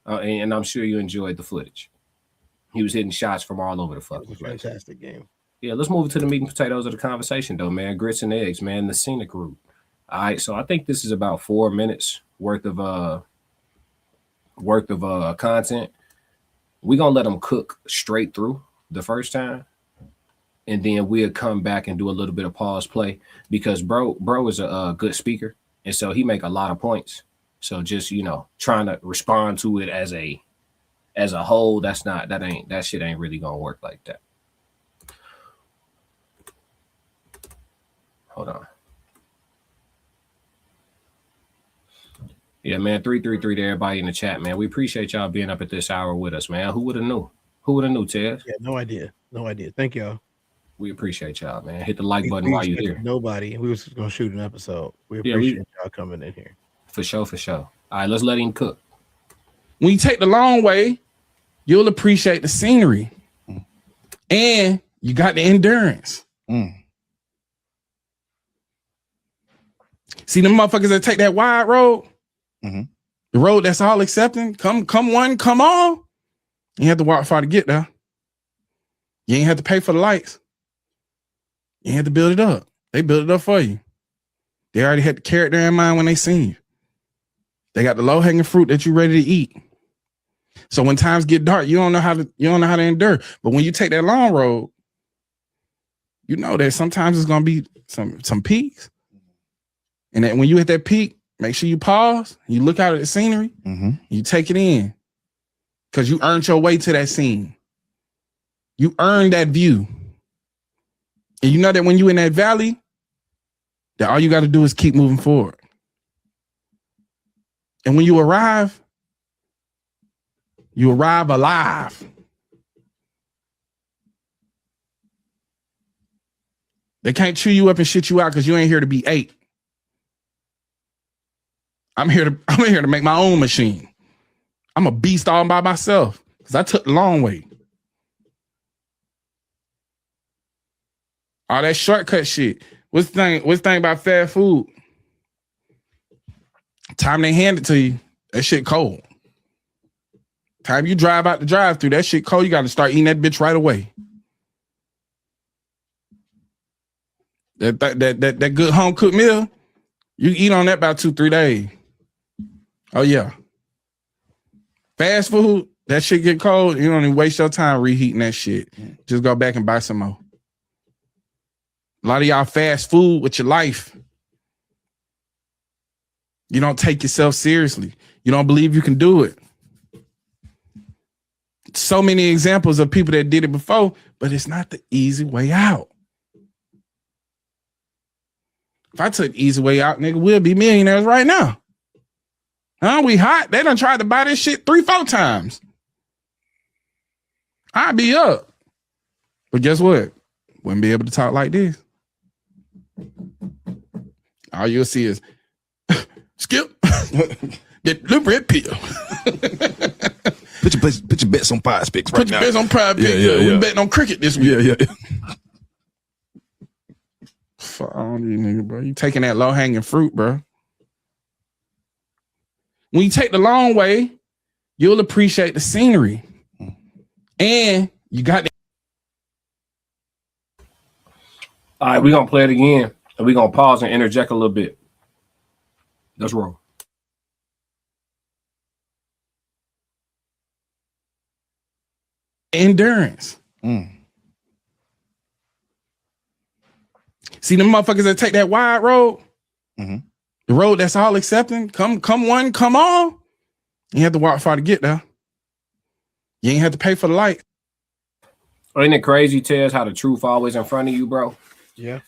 And I'm sure you enjoyed the footage. He was hitting shots from all over the fucking place. Fantastic game. Yeah, let's move to the meat and potatoes of the conversation, though, man. Grits and eggs, man. The scenic route. All right, so I think this is about 4 minutes worth of content. We're gonna let them cook straight through the first time, and then we'll come back and do a little bit of pause play because bro is a good speaker, and so he make a lot of points. So just trying to respond to it as a whole, that shit ain't really gonna work like that. Hold on. Yeah, man, 333 to everybody in the chat, man. We appreciate y'all being up at this hour with us, man. Who would have knew? Ted? Yeah, no idea. Thank y'all. We appreciate y'all, man. Hit the like button while you're here. Nobody. We was gonna shoot an episode. We appreciate y'all coming in here. For sure. All right, let's let him cook. When you take the long way, you'll appreciate the scenery. And you got the endurance. See them motherfuckers that take that wide road? The road that's all accepting. Come one, come all. You have to walk far to get there. You ain't have to pay for the lights. You ain't have to build it up. They built it up for you. They already had the character in mind when they seen you. They got the low-hanging fruit that you're ready to eat. So when times get dark, you don't know how to endure. But when you take that long road, you know that sometimes it's gonna be some peaks. And that when you hit that peak, make sure you pause, you look out at the scenery, you take it in. Because you earned your way to that scene. You earned that view. And you know that when you in that valley, that all you got to do is keep moving forward. And when you arrive alive. They can't chew you up and shit you out because you ain't here to be ate. I'm here to make my own machine. I'm a beast all by myself because I took the long way. All that shortcut shit. What's the thing about fast food? Time they hand it to you, that shit cold. Time you drive out the drive-thru, that shit cold. You got to start eating that bitch right away. That good home cooked meal, you eat on that about 2-3 days. Oh yeah. Fast food, that shit get cold. You don't even waste your time reheating that shit. Just go back and buy some more. A lot of y'all fast food with your life. You don't take yourself seriously. You don't believe you can do it. So many examples of people that did it before, but it's not the easy way out. If I took the easy way out, nigga, we'll be millionaires right now. Huh? We hot. They done tried to buy this shit 3-4 times. I'd be up. But guess what? Wouldn't be able to talk like this. All you'll see is Skip. Get the red pill. Put your bets on Prize Picks right now. Put your bets on Prize Picks. Yeah. We betting on cricket this week. Yeah. Fuck on you, nigga, bro. You taking that low-hanging fruit, bro. When you take the long way, you'll appreciate the scenery. And you got All right, we're going to play it again, and we're going to pause and interject a little bit. Let's roll. endurance. See them motherfuckers that take that wide road, the road that's all accepting. Come one, come all. You have to walk far to get there. You ain't have to pay for the light. Ain't it crazy, Tez, how the truth always in front of you, bro? Yeah.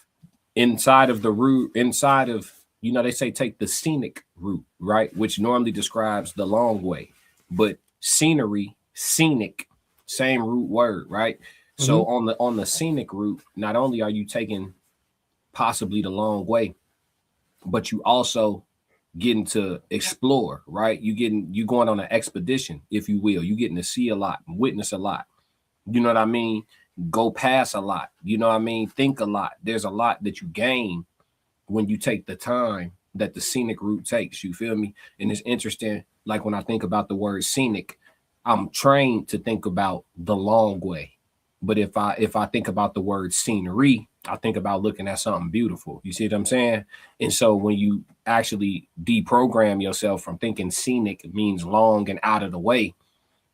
Inside of the route, inside of, they say take the scenic route, right? Which normally describes the long way. But scenery, scenic, same root word, right? So on the scenic route, not only are you taking possibly the long way, but you also getting to explore, right? You going on an expedition, if you will. You getting to see a lot, witness a lot. You know what I mean? Go past a lot. You know what I mean? Think a lot. There's a lot that you gain when you take the time that the scenic route takes. You feel me? And it's interesting. Like when I think about the word scenic, I'm trained to think about the long way. But if I think about the word scenery, I think about looking at something beautiful. You see what I'm saying? And so when you actually deprogram yourself from thinking scenic means long and out of the way,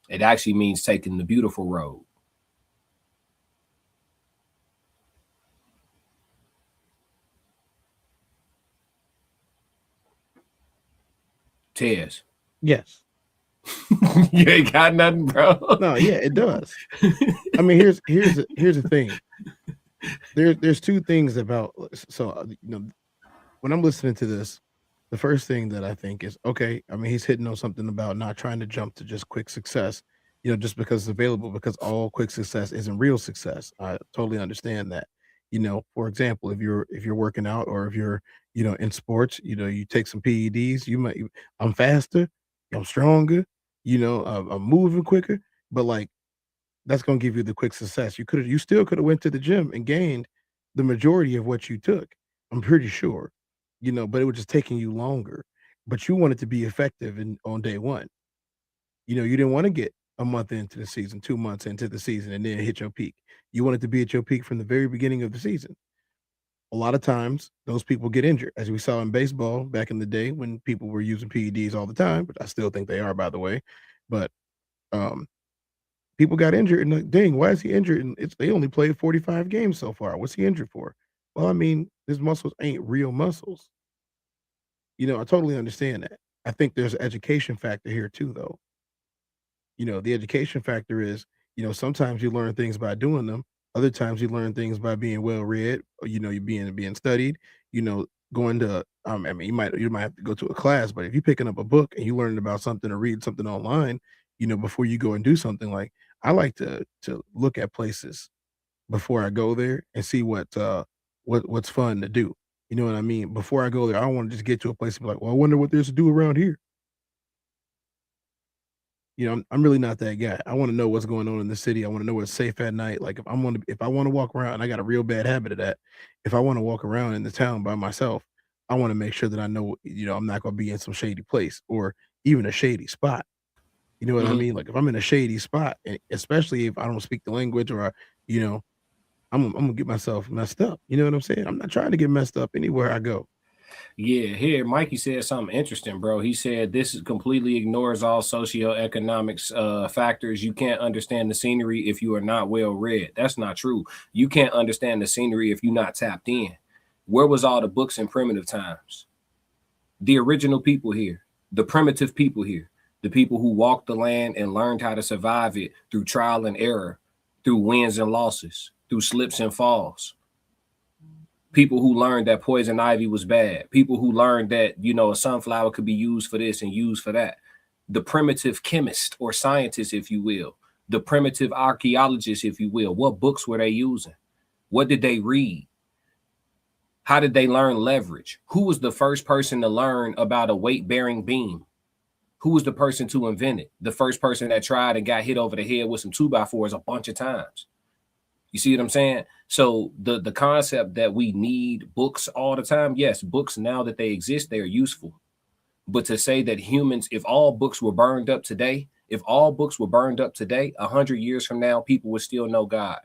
it actually means taking the beautiful road. Tez. Yes. You ain't got nothing, bro. No, yeah, it does. I mean, here's the thing. There's two things about, so when I'm listening to this, the first thing that I think is, okay, I mean, he's hitting on something about not trying to jump to just quick success, just because it's available, because all quick success isn't real success. I totally understand that. For example, if you're working out, or if you're, in sports, you take some PEDs, I'm faster, I'm stronger, I'm moving quicker, but like, that's going to give you the quick success. You still could have went to the gym and gained the majority of what you took. I'm pretty sure, but it was just taking you longer. But you wanted to be effective on day one. You didn't want to get a month into the season, 2 months into the season, and then hit your peak. You wanted to be at your peak from the very beginning of the season. A lot of times, those people get injured, as we saw in baseball back in the day when people were using PEDs all the time. But I still think they are, by the way. But people got injured, and like, dang, why is he injured? And they only played 45 games so far. What's he injured for? Well, I mean, his muscles ain't real muscles. I totally understand that. I think there's an education factor here too, though. The education factor is, sometimes you learn things by doing them. Other times you learn things by being well read, or, you being studied, going to, I mean, you might have to go to a class, but if you're picking up a book and you learning about something or read something online, before you go and do something, like, I like to look at places before I go there and see what's fun to do. You know what I mean? Before I go there, I don't want to just get to a place and be like, well, I wonder what there's to do around here. I'm really not that guy. I want to know what's going on in the city. I want to know what's safe at night. Like, if I want to walk around, and I got a real bad habit of that. If I want to walk around in the town by myself, I want to make sure that I know, I'm not going to be in some shady place or even a shady spot. You know what I mean? Like, if I'm in a shady spot, and especially if I don't speak the language, or I'm gonna get myself messed up. You know what I'm saying? I'm not trying to get messed up anywhere I go. Yeah, here Mikey said something interesting, bro. He said this completely ignores all socioeconomics factors. You can't understand the scenery if you are not well read. That's not true. You can't understand the scenery if you're not tapped in. Where was all the books in primitive times? The original people here, the primitive people here, the people who walked the land and learned how to survive it through trial and error, through wins and losses, through slips and falls. People who learned that poison ivy was bad. People who learned that, a sunflower could be used for this and used for that. The primitive chemist or scientist, if you will. The primitive archaeologist, if you will. What books were they using? What did they read? How did they learn leverage? Who was the first person to learn about a weight-bearing beam? Who was the person to invent it? The first person that tried and got hit over the head with some 2x4s a bunch of times. You see what I'm saying? So the concept that we need books all the time, yes, books, now that they exist, they are useful. But to say that humans, if all books were burned up today, 100 years from now, people would still know God.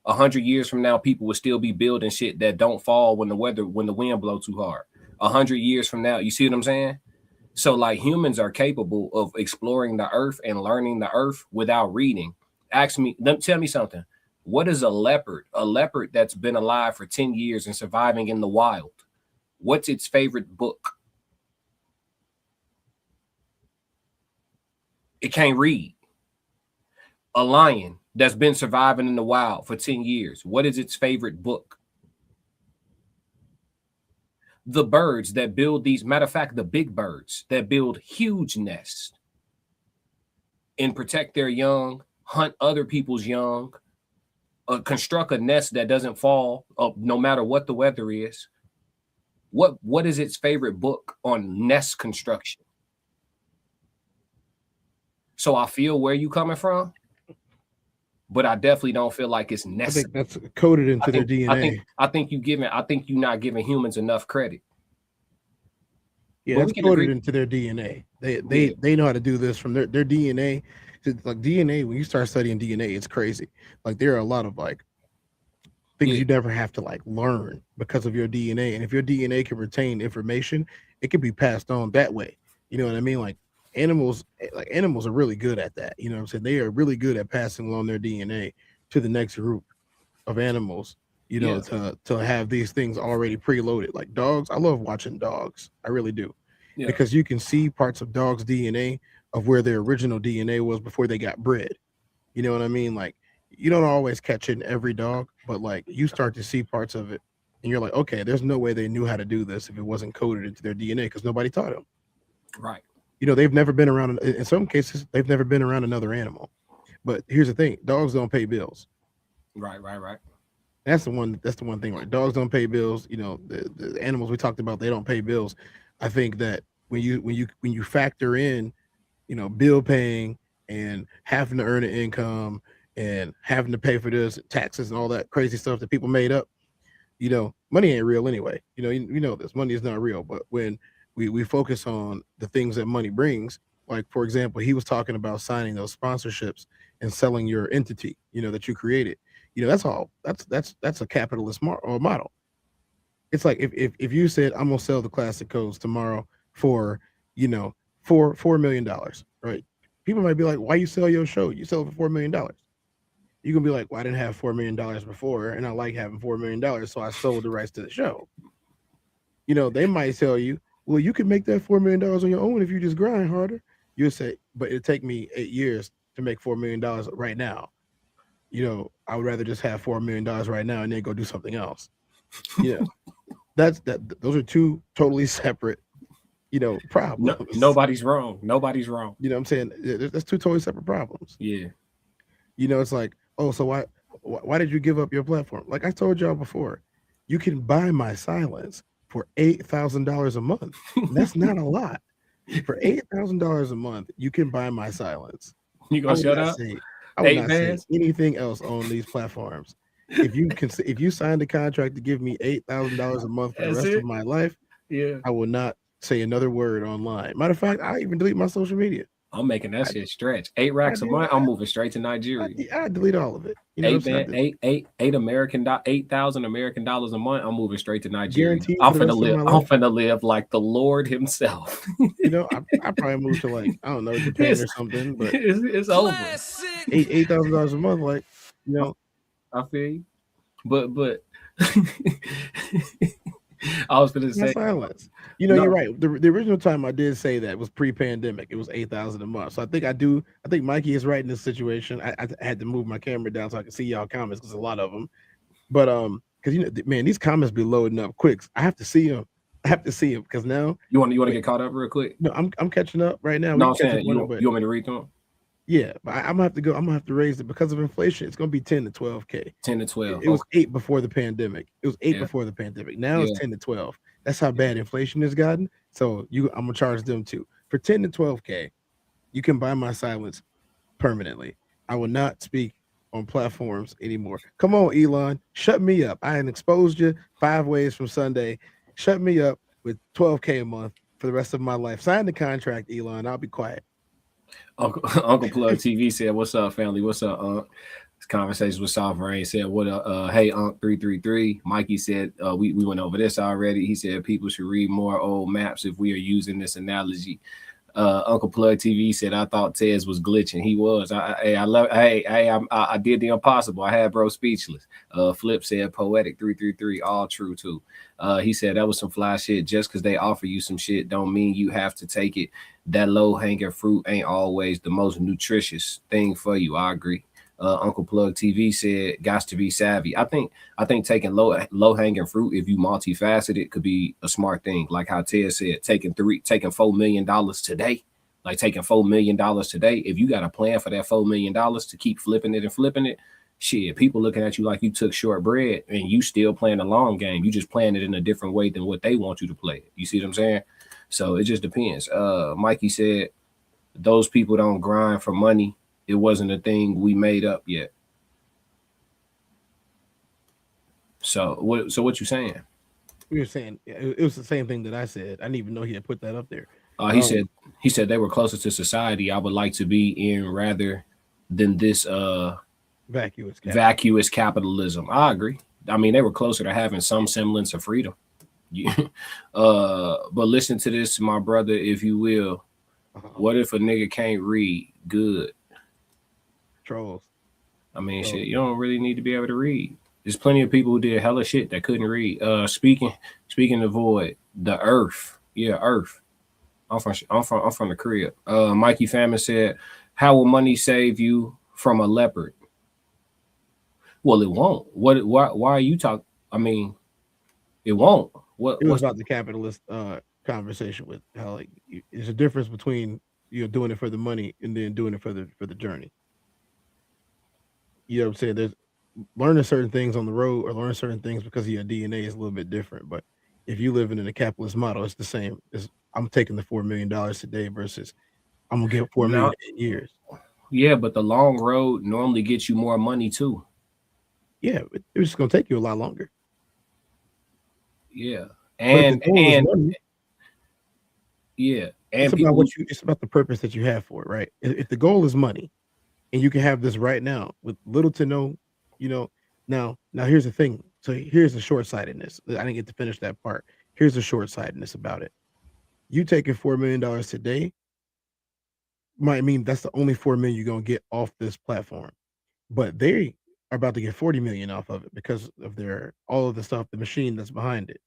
100 years from now, people would still be building shit that don't fall when the wind blow too hard. 100 years from now, you see what I'm saying? So like, humans are capable of exploring the earth and learning the earth without reading. Tell me something. What is a leopard? A leopard that's been alive for 10 years and surviving in the wild. What's its favorite book? It can't read. A lion that's been surviving in the wild for 10 years. What is its favorite book? The birds that build these, matter of fact, the big birds that build huge nests and protect their young, hunt other people's young, construct a nest that doesn't fall no matter what the weather is. What is its favorite book on nest construction? So I feel where you coming from, but I definitely don't feel like it's necessary. I think that's coded into their DNA. I think you're not giving humans enough credit. Yeah, that's coded into their DNA. They know how to do this from their DNA. Like DNA, when you start studying DNA, it's crazy. Like there are a lot of like things you never have to like learn because of your DNA. And if your DNA can retain information, it can be passed on that way. You know what I mean? Like animals are really good at that. You know what I'm saying? They are really good at passing on their DNA to the next group of animals, you know, to have these things already preloaded. Like dogs, I love watching dogs. I really do. Yeah. Because you can see parts of dogs' DNA of where their original DNA was before they got bred. You know what I mean? Like you don't always catch it in every dog, but like you start to see parts of it and you're like, okay, there's no way they knew how to do this if it wasn't coded into their DNA because nobody taught them. Right. You know, they've never been around, in some cases, they've never been around another animal. But here's the thing, dogs don't pay bills. Right. That's the one thing, right? Dogs don't pay bills. You know, the animals we talked about, they don't pay bills. I think that when you factor in, you know, bill paying and having to earn an income and having to pay for this, taxes and all that crazy stuff that people made up, you know, money ain't real anyway. You know, you know this, money is not real. But when we focus on the things that money brings, like for example, he was talking about signing those sponsorships and selling your entity, you know, that you created. You know, that's a capitalist model. It's like if you said I'm gonna sell the Classic Codes tomorrow for, you know, $4 million, right? People might be like, why you sell your show? You sell it for $4 million. You're gonna be like, well, I didn't have $4 million before, and I like having $4 million, so I sold the rights to the show. You know, they might tell you, well, you can make that $4 million on your own if you just grind harder. You'll say, but it'd take me 8 years to make $4 million right now. You know, I would rather just have $4 million right now and then go do something else. Yeah, those are two totally separate, you know, problems. Nobody's wrong. You know what I'm saying? That's two totally separate problems. Yeah. You know, it's like, oh, so why did you give up your platform? Like I told y'all before, you can buy my silence for $8,000 a month. That's not a lot. For $8,000 a month, you can buy my silence. You gonna shut up? I would not say anything else on these platforms. If you signed a contract to give me $8,000 a month for the rest of my life, I will not say another word online. Matter of fact, I even delete my social media. I'm making that shit stretch. 8 racks a month. I'm moving straight to Nigeria. I delete all of it. You know $8,000 American dollars a month. I'm moving straight to Nigeria. I'm finna live like the Lord himself. You know, I probably move to like, I don't know, Japan or something, but it's over. $8,000 a month, like, you know. I feel you. But I was gonna say silence. You know, you're right. The original time I did say that was pre-pandemic. It was $8,000 a month. So I think Mikey is right in this situation. I had to move my camera down so I can see y'all comments because a lot of them. But because you know, man, these comments be loading up quick. I have to see them. Because now you want to get caught up real quick. No, I'm catching up right now. No, I'm saying you want me to read them? Yeah, but I'm gonna have to go. I'm gonna have to raise it because of inflation. It's gonna be 10 to 12K. 10 to 12. It was 8 before the pandemic. Before the pandemic. Now it's 10 to 12. That's how bad inflation has gotten. So I'm gonna charge them too. For 10 to 12K, you can buy my silence permanently. I will not speak on platforms anymore. Come on, Elon, shut me up. I had exposed you 5 ways from Sunday. Shut me up with 12K a month for the rest of my life. Sign the contract, Elon. I'll be quiet. Uncle Plug TV said, "What's up, family? What's up, Unc?" This conversation with Sovereign said, "What up? Hey, Unc 333." Mikey said, "We went over this already." He said, "People should read more old maps if we are using this analogy." Uncle Plug TV said, "I thought Tez was glitching. He was. I did the impossible. I had bro speechless." Flip said, "Poetic 333, all true too." He said, "That was some fly shit. Just because they offer you some shit don't mean you have to take it. That low-hanging fruit ain't always the most nutritious thing for you." I agree. Uncle Plug TV said, "Got to be savvy." I think taking low-hanging fruit, if you multifaceted, could be a smart thing. Like how Ted said, taking $4 million today, like taking $4 million today. If you got a plan for that $4 million to keep flipping it, shit, people looking at you like you took short bread and you still playing the long game. You just playing it in a different way than what they want you to play it. You see what I'm saying? So it just depends. Mikey said those people don't grind for money. It wasn't a thing we made up yet. So what you saying? We were saying it was the same thing that I said. I didn't even know he had put that up there. He said they were closer to society. I would like to be in rather than this vacuous capitalism. I agree. I mean, they were closer to having some semblance of freedom. But listen to this, my brother, if you will. What if a nigga can't read? Good. Trolls. I mean, shit, you don't really need to be able to read. There's plenty of people who did hella shit that couldn't read. Speaking of void, the earth. Yeah, earth. I'm from the crib. Mikey Famine said, how will money save you from a leopard? Well, it won't. Why are you talking? I mean, it won't. It was about the capitalist conversation with how like there's a difference between doing it for the money and then doing it for the journey. You know what I'm saying? There's learning certain things on the road or learning certain things because of your DNA is a little bit different. But if you living in a capitalist model, it's the same. I'm taking the $4 million today versus I'm gonna get $4 million in years. Yeah, but the long road normally gets you more money too. Yeah, it's just gonna take you a lot longer. Yeah, and it's about it's about the purpose that you have for it, right? If the goal is money, and you can have this right now with little to no, Now here's the thing. So here's the short-sightedness. I didn't get to finish that part. Here's the short-sightedness about it. You taking $4 million today might mean that's the only $4 million you're gonna get off this platform, but they are about to get 40 million off of it because of all of the stuff, the machine that's behind it.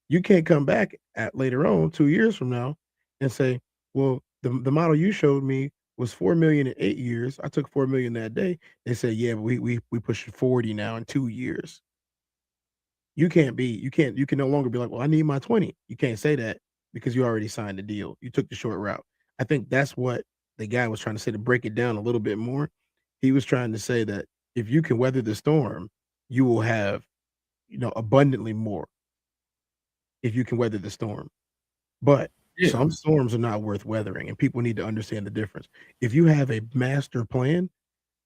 You can't come back at later on 2 years from now and say, well, the model you showed me was 4 million in 8 years. I took 4 million that day. They say, yeah, but we push 40 now in 2 years. You can no longer be like, well, I need my 20. You can't say that because you already signed the deal. You took the short route. I think that's what the guy was trying to say, to break it down a little bit more. He was trying to say that if you can weather the storm, you will have, abundantly more if you can weather the storm. But some storms are not worth weathering, and people need to understand the difference. If you have a master plan,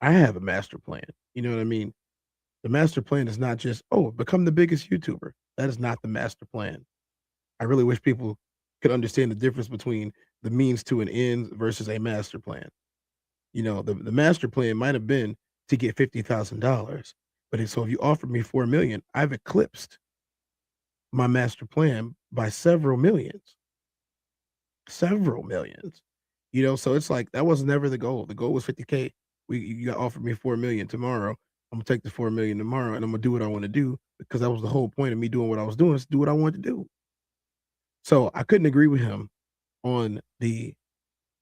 I have a master plan. You know what I mean? The master plan is not just, become the biggest YouTuber. That is not the master plan. I really wish people could understand the difference between the means to an end versus a master plan. The master plan might have been to get $50,000, but so if you offered me 4 million, I've eclipsed my master plan by several millions. So it's like that was never the goal. The goal was 50K. You got offered me 4 million tomorrow. I'm gonna take the 4 million tomorrow and I'm gonna do what I want to do, because that was the whole point of me doing what I was doing, is do what I wanted to do. So I couldn't agree with him on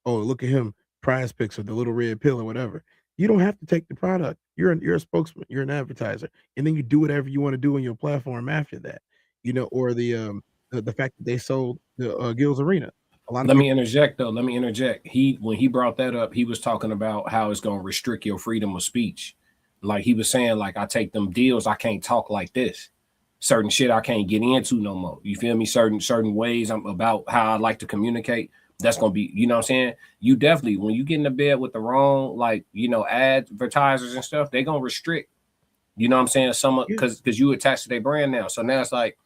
look at him, Prize Picks or the little red pill or whatever. You don't have to take the product. You're a spokesman, you're an advertiser, and then you do whatever you want to do on your platform after that. Or the fact that they sold the Gills Arena. Let me interject. When he brought that up, he was talking about how it's going to restrict your freedom of speech. Like he was saying, like, I take them deals, I can't talk like this. Certain shit I can't get into no more. You feel me? Certain ways I'm about how I like to communicate. That's going to be, you know what I'm saying? You definitely, when you get in the bed with the wrong, advertisers and stuff, they're going to restrict, you know what I'm saying? Because you attached to their brand now. So now it's like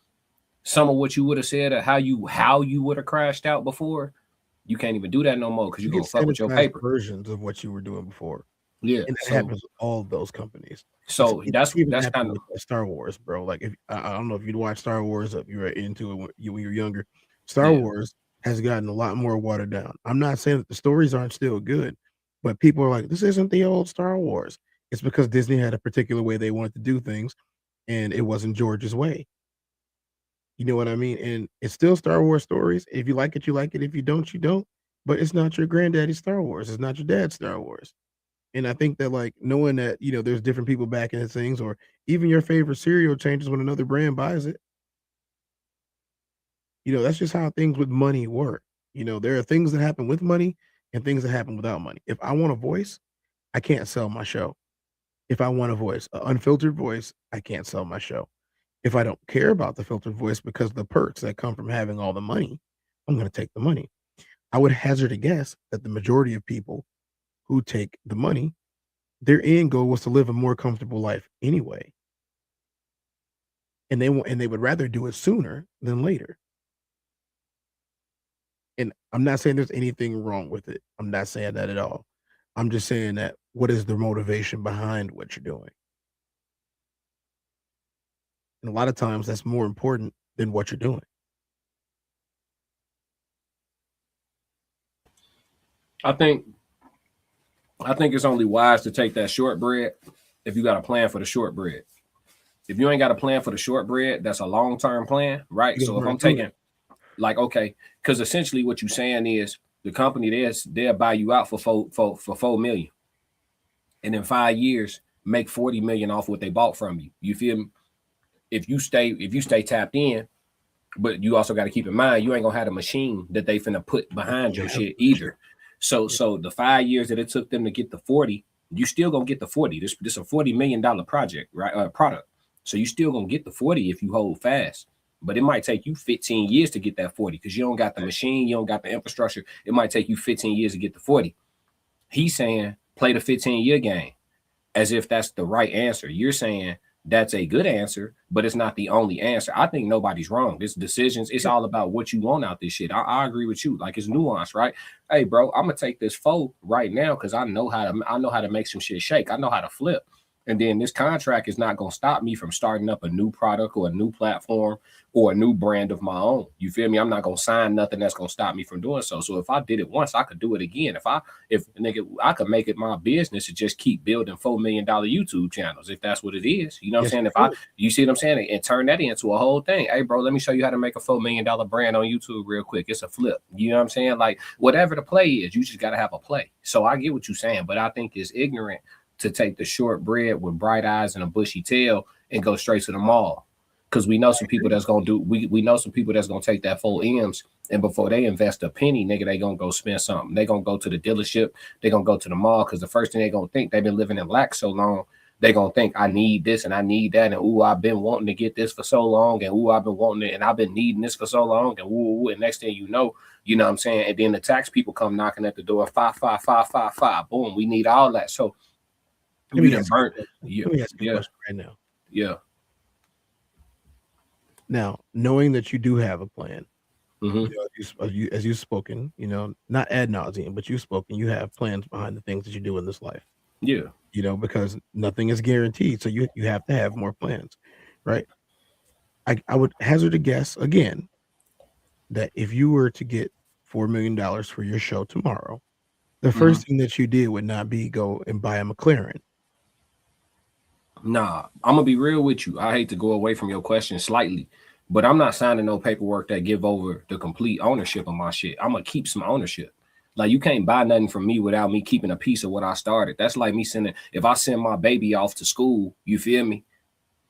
some of what you would have said or how you would have crashed out before, you can't even do that no more because you're going to fuck with your paper. Versions of what you were doing before. Yeah. And that happens with all of those companies. So that's kind of Star Wars, bro. Like, if I don't know if you'd watch Star Wars, if you were into it when you were younger. Star Wars has gotten a lot more watered down. I'm not saying that the stories aren't still good, but people are like, this isn't the old Star Wars. It's because Disney had a particular way they wanted to do things, and it wasn't George's way. You know what I mean? And it's still Star Wars stories. If you like it, you like it. If you don't, you don't. But it's not your granddaddy's Star Wars. It's not your dad's Star Wars. And I think that, like, knowing that, there's different people backing the things, or even your favorite cereal changes when another brand buys it. That's just how things with money work. There are things that happen with money and things that happen without money. If I want a voice, I can't sell my show. If I want a voice, an unfiltered voice, I can't sell my show. If I don't care about the filtered voice because of the perks that come from having all the money, I'm going to take the money. I would hazard a guess that the majority of people who take the money, their end goal was to live a more comfortable life anyway. And they would rather do it sooner than later. And I'm not saying there's anything wrong with it. I'm not saying that at all. I'm just saying that what is the motivation behind what you're doing? And a lot of times that's more important than what you're doing. I think it's only wise to take that shortbread if you got a plan for the shortbread. If you ain't got a plan for the shortbread, that's a long-term plan, right? So if I'm taking, like, okay, because essentially what you're saying is the company they'll buy you out for $4 million, and in 5 years make $40 million off what they bought from you. You feel me? If you stay tapped in, but you also got to keep in mind you ain't gonna have the machine that they finna put behind your shit either. So the 5 years that it took them to get the 40, you still gonna get the 40. This is a $40 million project, right? Product. So you still gonna get the 40 if you hold fast. But it might take you 15 years to get that 40 because you don't got the machine, you don't got the infrastructure. It might take you 15 years to get the 40. He's saying play the 15-year game as if that's the right answer. You're saying that's a good answer, but it's not the only answer. I think nobody's wrong. This decisions, it's all about what you want out this shit. I agree with you. Like, it's nuance, right? Hey, bro, I'm gonna take this 4 right now because I know how to make some shit shake. I know how to flip. And then this contract is not going to stop me from starting up a new product or a new platform or a new brand of my own. You feel me? I'm not going to sign nothing that's going to stop me from doing so. So if I did it once, I could do it again. If I could make it my business to just keep building $4 million YouTube channels, if that's what it is. You know what I'm saying? You see what I'm saying? And turn that into a whole thing. Hey, bro, let me show you how to make a $4 million brand on YouTube real quick. It's a flip. You know what I'm saying? Like, whatever the play is, you just got to have a play. So I get what you're saying, but I think it's ignorant to take the short bread with bright eyes and a bushy tail and go straight to the mall. Because we know some people that's going to do, we know some people that's going to take that 4 M's, and before they invest a penny, nigga, they going to go spend something. They going to go to the dealership. They going to go to the mall because the first thing they going to think, they've been living in lack so long, they going to think, I need this and I need that. And, ooh, I've been wanting to get this for so long. And, ooh, I've been wanting it. And I've been needing this for so long. And, ooh, and next thing you know what I'm saying? And then the tax people come knocking at the door, 5, 5, 5, 5, 5. Boom, we need all that. So, Let me ask you a question right now. Yeah. Now, knowing that you do have a plan, as you've spoken, not ad nauseum, but you've spoken, you have plans behind the things that you do in this life. Yeah. Because nothing is guaranteed. So you have to have more plans, right? I would hazard a guess again that if you were to get $4 million for your show tomorrow, the first thing that you did would not be go and buy a McLaren. Nah, I'm gonna be real with you. I hate to go away from your question slightly, but I'm not signing no paperwork that give over the complete ownership of my shit. I'm gonna keep some ownership. Like, you can't buy nothing from me without me keeping a piece of what I started. That's like me if I send my baby off to school, you feel me?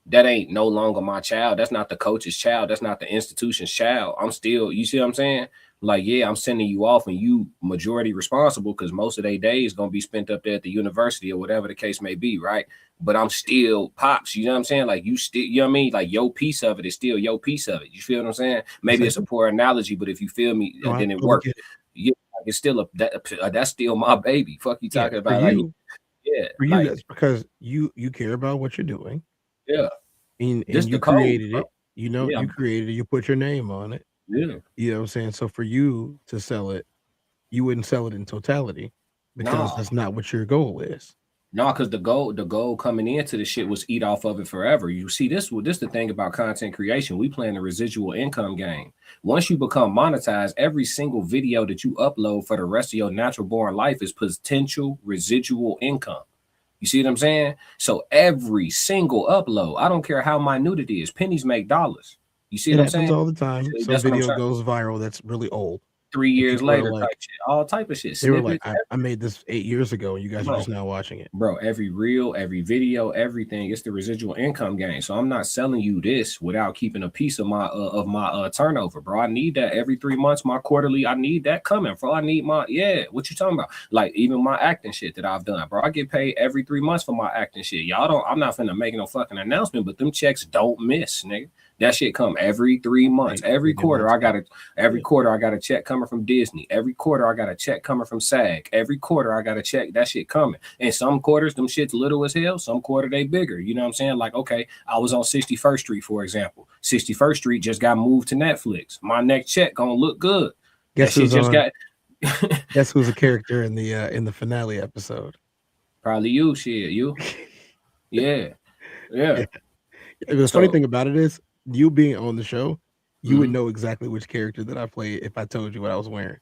That ain't no longer my child. That's not the coach's child. That's not the institution's child. I'm still, you see what I'm saying? Like, yeah, I'm sending you off and you majority responsible because most of their days going to be spent up there at the university or whatever the case may be, right? But I'm still pops, you know what I'm saying? Like, you still, you know what I mean? Like, your piece of it is still your piece of it. You feel what I'm saying? Maybe it's a poor analogy, but if you feel me, then it works. Yeah, it's still that's still my baby. Fuck you talking about? For you, like, that's because you care about what you're doing. Yeah. And you created it. You created it, you put your name on it. Yeah. You know what I'm saying? So for you to sell it, you wouldn't sell it in totality because that's not what your goal is. No, because the goal coming into the shit was eat off of it forever. You see, this the thing about content creation. We playing a residual income game. Once you become monetized, every single video that you upload for the rest of your natural born life is potential residual income. You see what I'm saying? So every single upload, I don't care how minute it is, pennies make dollars. You see what I'm saying? All the time. So video goes viral that's really old. 3 years people are later, like, type shit, all type of shit. they were like, Snippets, I made this 8 years ago, and you guys are Bro. just now watching it. bro, every reel, every video, everything. It's the residual income game. So I'm not selling you this without keeping a piece of my turnover, bro. I need that every 3 months. My quarterly, I need that coming, bro. I need my What you talking about? Like even my acting shit that I've done, bro. I get paid every 3 months for my acting shit. Y'all don't. I'm not finna make no fucking announcement, but them checks don't miss, nigga. That shit come every 3 months. Every quarter, I got a check coming from Disney. Every quarter, I got a check coming from SAG. Every quarter, I got a check. That shit coming. And some quarters, them shit's little as hell. Some quarter, they bigger. You know what I'm saying? Like, okay, I was on 61st Street, for example. 61st Street just got moved to Netflix. My next check gonna look good. Guess that shit just got. Guess who's a character in the finale episode? Probably you, shit. You. Yeah. The funny thing about it is, you being on the show, you would know exactly which character that I played if I told you what I was wearing.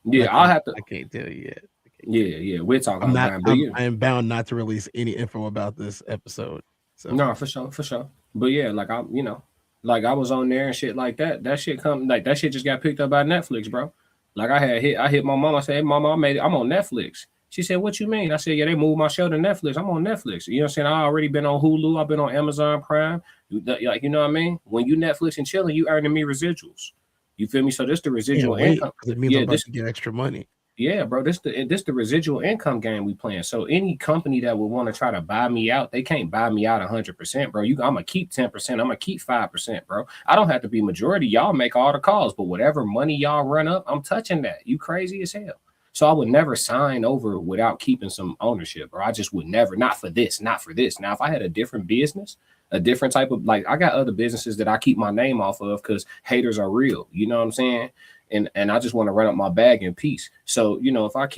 Yeah, I'll have to. I can't tell you yet. Yeah, we're talking about that. I am bound not to release any info about this episode. So no, for sure. But yeah, like I was on there and shit like that. That shit that shit just got picked up by Netflix, bro. Like I hit my mom. I said, hey, mama, I'm on Netflix. She said, what you mean? I said, yeah, they moved my show to Netflix. I'm on Netflix. You know what I'm saying? I already been on Hulu. I've been on Amazon Prime. Like, you know what I mean? When you Netflix and chilling, you earning me residuals. You feel me? So this the residual income. Because it means I'm about to get extra money. Yeah, bro. This the residual income game we playing. So any company that would want to try to buy me out, they can't buy me out 100%, bro. I'm gonna keep 10%. I'm gonna keep 5%, bro. I don't have to be majority. Y'all make all the calls, but whatever money y'all run up, I'm touching that. You crazy as hell. So I would never sign over without keeping some ownership, or I just would never. Not for this. Now, if I had a different business, a different type of, like, I got other businesses that I keep my name off of because haters are real. You know what I'm saying? And I just want to run up my bag in peace. So, you know, if I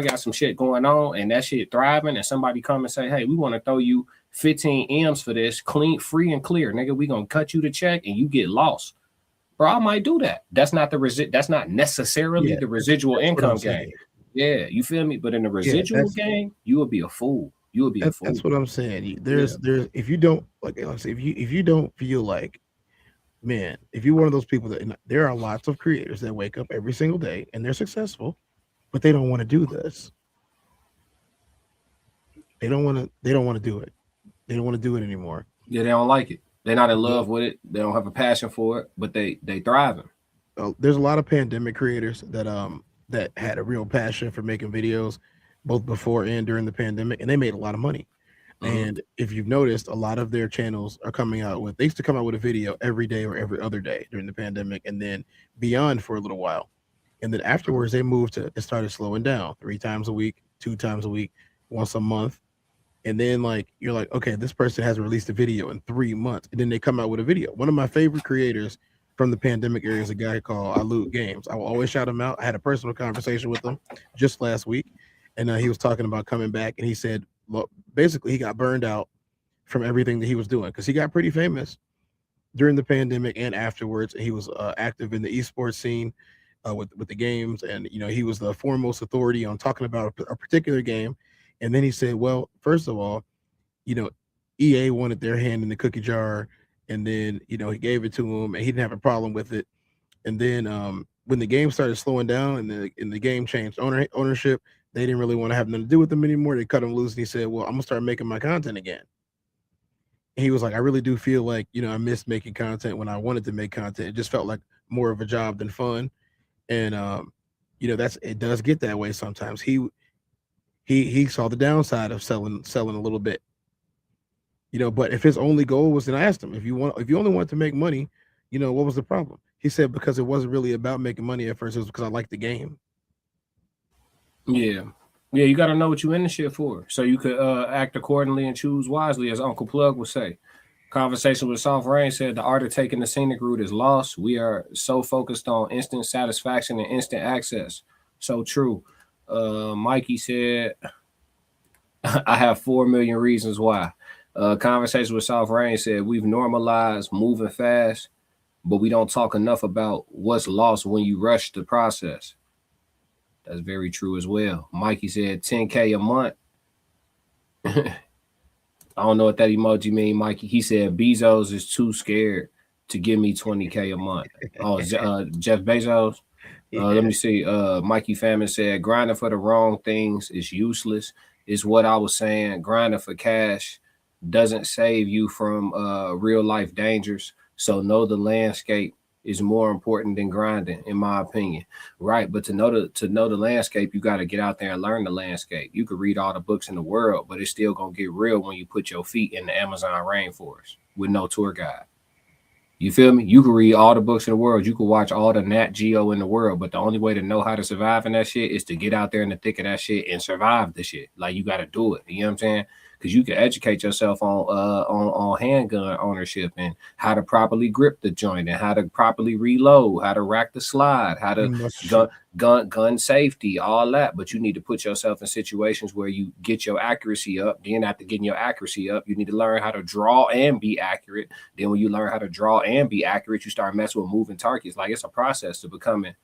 got some shit going on and that shit thriving and somebody come and say, hey, we want to throw you 15 M's for this, clean, free and clear, nigga, we gonna cut you the check and you get lost. Bro, I might do that. That's not that's not necessarily the residual income game. Yeah, you feel me? But in the residual game, you would be a fool. You would be a fool. That's what I'm saying. There's if you don't like I say, if you don't feel like, man, if you're one of those people that, there are lots of creators that wake up every single day and they're successful, but they don't want to do this. They don't want to do it. They don't want to do it anymore. Yeah, they don't like it. They're not in love with it. They don't have a passion for it, but they thriving. There's a lot of pandemic creators that had a real passion for making videos, both before and during the pandemic, and they made a lot of money. And if you've noticed, a lot of their channels are coming out with, they used to come out with a video every day or every other day during the pandemic, and then beyond for a little while. And then afterwards, they moved to, it started slowing down 3 times a week, 2 times a week, once a month. And then, like, you're like, okay, this person hasn't released a video in 3 months. And then they come out with a video. One of my favorite creators from the pandemic era is a guy called I Loot Games. I will always shout him out. I had a personal conversation with him just last week. And he was talking about coming back. And he said, well, basically, he got burned out from everything that he was doing because he got pretty famous during the pandemic and afterwards. He was active in the esports scene with the games. And, you know, he was the foremost authority on talking about a particular game. And then he said, well, first of all, you know, EA wanted their hand in the cookie jar. And then, you know, he gave it to him and he didn't have a problem with it. And then when the game started slowing down and the game changed ownership, they didn't really want to have nothing to do with them anymore. They cut him loose and he said, well, I'm going to start making my content again. And he was like, I really do feel like, you know, I missed making content when I wanted to make content. It just felt like more of a job than fun. And, you know, it does get that way sometimes. He saw the downside of selling a little bit, you know, but if his only goal was, and I asked him, if you only wanted to make money, you know, what was the problem? He said, because it wasn't really about making money at first, it was because I liked the game. Yeah, you got to know what you in the shit for, so you could act accordingly and choose wisely, as Uncle Plug would say. Conversation with Soft Rain said the art of taking the scenic route is lost. We are so focused on instant satisfaction and instant access. So true. Mikey said, I have 4 million reasons why. Conversation with Soft Rain said, we've normalized moving fast, but we don't talk enough about what's lost when you rush the process. That's very true as well. Mikey said 10K a month. I don't know what that emoji mean, Mikey. He said Bezos is too scared to give me 20K a month. Oh, Jeff Bezos. Let me see. Mikey Famine said, grinding for the wrong things is useless. Is what I was saying. Grinding for cash doesn't save you from real life dangers. So know the landscape is more important than grinding, in my opinion. Right. But to know the landscape, you got to get out there and learn the landscape. You could read all the books in the world, but it's still gonna get real when you put your feet in the Amazon rainforest with no tour guide. You feel me? You can read all the books in the world. You can watch all the Nat Geo in the world. But the only way to know how to survive in that shit is to get out there in the thick of that shit and survive the shit. Like, you got to do it. You know what I'm saying? Because you can educate yourself on handgun ownership and how to properly grip the joint and how to properly reload, how to rack the slide, how to gun safety, all that. But you need to put yourself in situations where you get your accuracy up. Then after getting your accuracy up, you need to learn how to draw and be accurate. Then when you learn how to draw and be accurate, you start messing with moving targets. Like, it's a process to becoming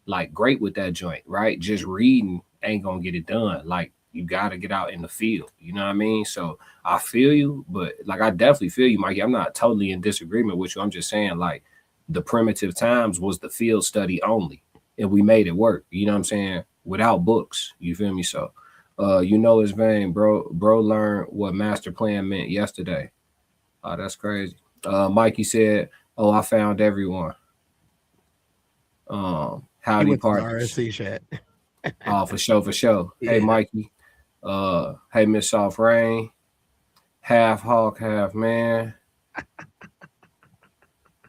like great with that joint, right? Just reading ain't gonna get it done. Like, you got to get out in the field. You know what I mean? So I feel you, but like, I definitely feel you, Mikey. I'm not totally in disagreement with you. I'm just saying, like, the primitive times was the field study only, and we made it work. You know what I'm saying? Without books. You feel me? So, you know, it's vain, bro. Bro learned what master plan meant yesterday. Oh, that's crazy. Mikey said, "Oh, I found everyone." Howdy partners. RSC chat. Oh, for sure. Yeah. Hey, Mikey. Hey, Miss Soft Rain, half hawk, half man.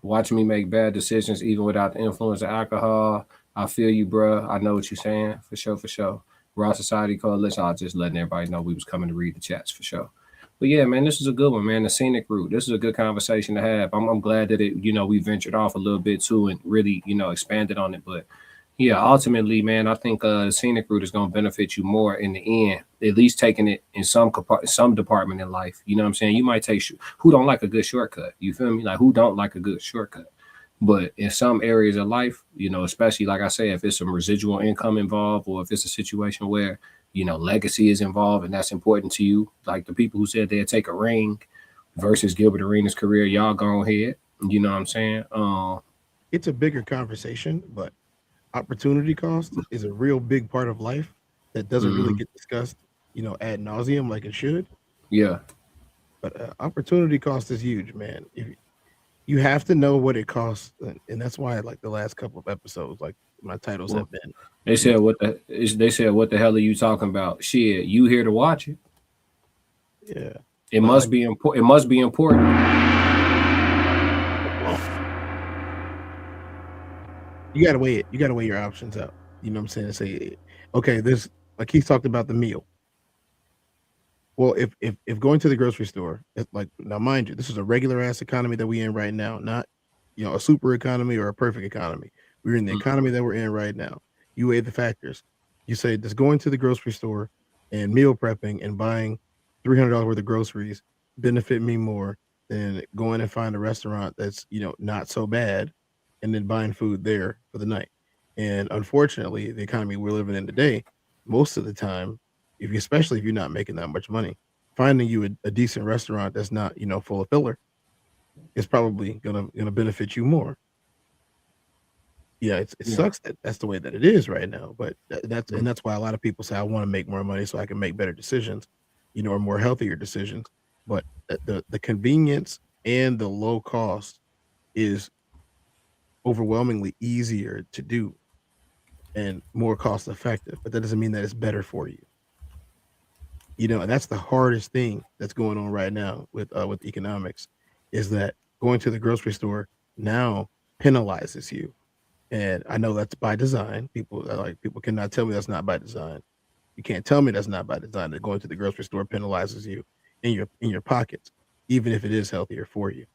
Watch me make bad decisions even without the influence of alcohol. I feel you, bro. I know what you're saying. For sure. Raw Society Coalition. I was just letting everybody know we was coming to read the chats, for sure. But yeah, man, this is a good one, man. The scenic route. This is a good conversation to have. I'm glad that it, you know, we ventured off a little bit too and really, you know, expanded on it. But yeah, ultimately, man, I think the scenic route is going to benefit you more in the end, at least taking it in some department in life. You know what I'm saying? You might take, who don't like a good shortcut? You feel me? Like, who don't like a good shortcut? But in some areas of life, you know, especially like I say, if it's some residual income involved, or if it's a situation where, you know, legacy is involved and that's important to you, like the people who said they'd take a ring versus Gilbert Arenas' career, y'all go ahead. You know what I'm saying? It's a bigger conversation, but opportunity cost is a real big part of life that doesn't really get discussed, you know, ad nauseum like it should. Yeah. But opportunity cost is huge, man. You have to know what it costs, and that's why, like, the last couple of episodes, like my titles have been. They said, "What the hell are you talking about?" Shit, you here to watch it? Yeah. It must be important. It must be important. You gotta weigh it. You gotta weigh your options out. You know what I'm saying? Say, okay, this, like he's talked about the meal. Well, if going to the grocery store, like, now mind you, this is a regular ass economy that we in right now, not, you know, a super economy or a perfect economy. We're in the economy that we're in right now. You weigh the factors. You say, does going to the grocery store and meal prepping and buying $300 worth of groceries benefit me more than going and find a restaurant that's, you know, not so bad and then buying food there for the night? And unfortunately, the economy we're living in today, most of the time, especially if you're not making that much money, finding you a decent restaurant that's not, you know, full of filler is probably gonna benefit you more. Yeah, it sucks that that's the way that it is right now, but that's why a lot of people say, I want to make more money so I can make better decisions, you know, or more healthier decisions. But the convenience and the low cost is overwhelmingly easier to do and more cost effective, but that doesn't mean that it's better for you. You know, and that's the hardest thing that's going on right now with economics, is that going to the grocery store now penalizes you. And I know that's by design. People cannot tell me that's not by design. You can't tell me that's not by design, that going to the grocery store penalizes you in your pockets, even if it is healthier for you.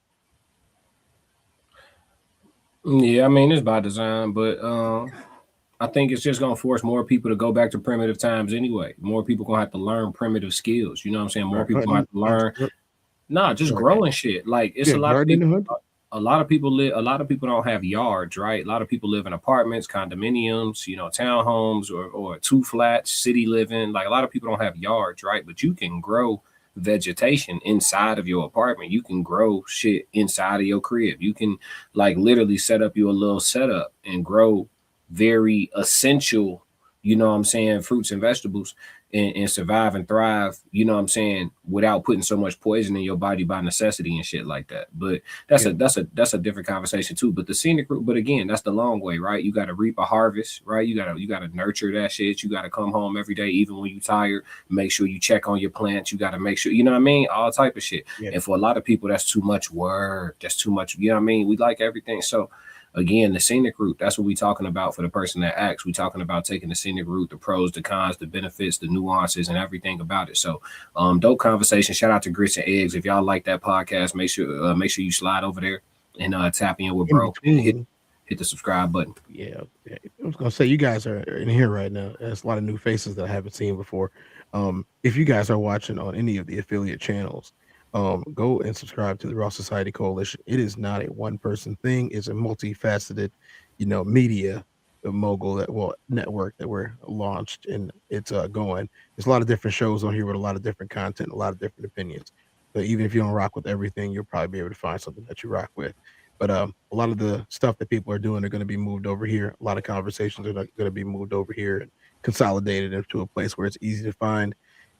Yeah, I mean, it's by design, but I think it's just gonna force more people to go back to primitive times anyway. More people gonna have to learn primitive skills. You know what I'm saying? More people gonna have to learn. Just growing shit. Like, it's a lot of people. A lot of people don't have yards, right? A lot of people live in apartments, condominiums, you know, townhomes, or two flats, city living. Like, a lot of people don't have yards, right? But you can grow vegetation inside of your apartment. You can grow shit inside of your crib. You can like literally set up you a little setup and grow very essential, you know what I'm saying, fruits and vegetables and survive and thrive, you know what I'm saying, without putting so much poison in your body by necessity and shit like that. But that's a different conversation too. But the scenic route, but again, that's the long way, right? You got to reap a harvest, right? You gotta nurture that shit. You got to come home every day, even when you tired. Make sure you check on your plants. You got to make sure, you know what I mean, all type of shit. Yeah. And for a lot of people, that's too much work. That's too much. You know what I mean? We like everything. So again, the scenic route, that's what we're talking about for the person that asks. We're talking about taking the scenic route, the pros, the cons, the benefits, the nuances, and everything about it. So dope conversation. Shout out to Grits and Eggs. If y'all like that podcast, make sure you slide over there and tap in with bro. And hit the subscribe button. Yeah. I was gonna say, you guys are in here right now. There's a lot of new faces that I haven't seen before. If you guys are watching on any of the affiliate channels, go and subscribe to the Raw Society Coalition. It is not a one-person thing. It's a multifaceted, media mogul network that we're launched, and it's going. There's a lot of different shows on here with a lot of different content, a lot of different opinions. But even if you don't rock with everything, you'll probably be able to find something that you rock with. But a lot of the stuff that people are doing are going to be moved over here. A lot of conversations are going to be moved over here and consolidated into a place where it's easy to find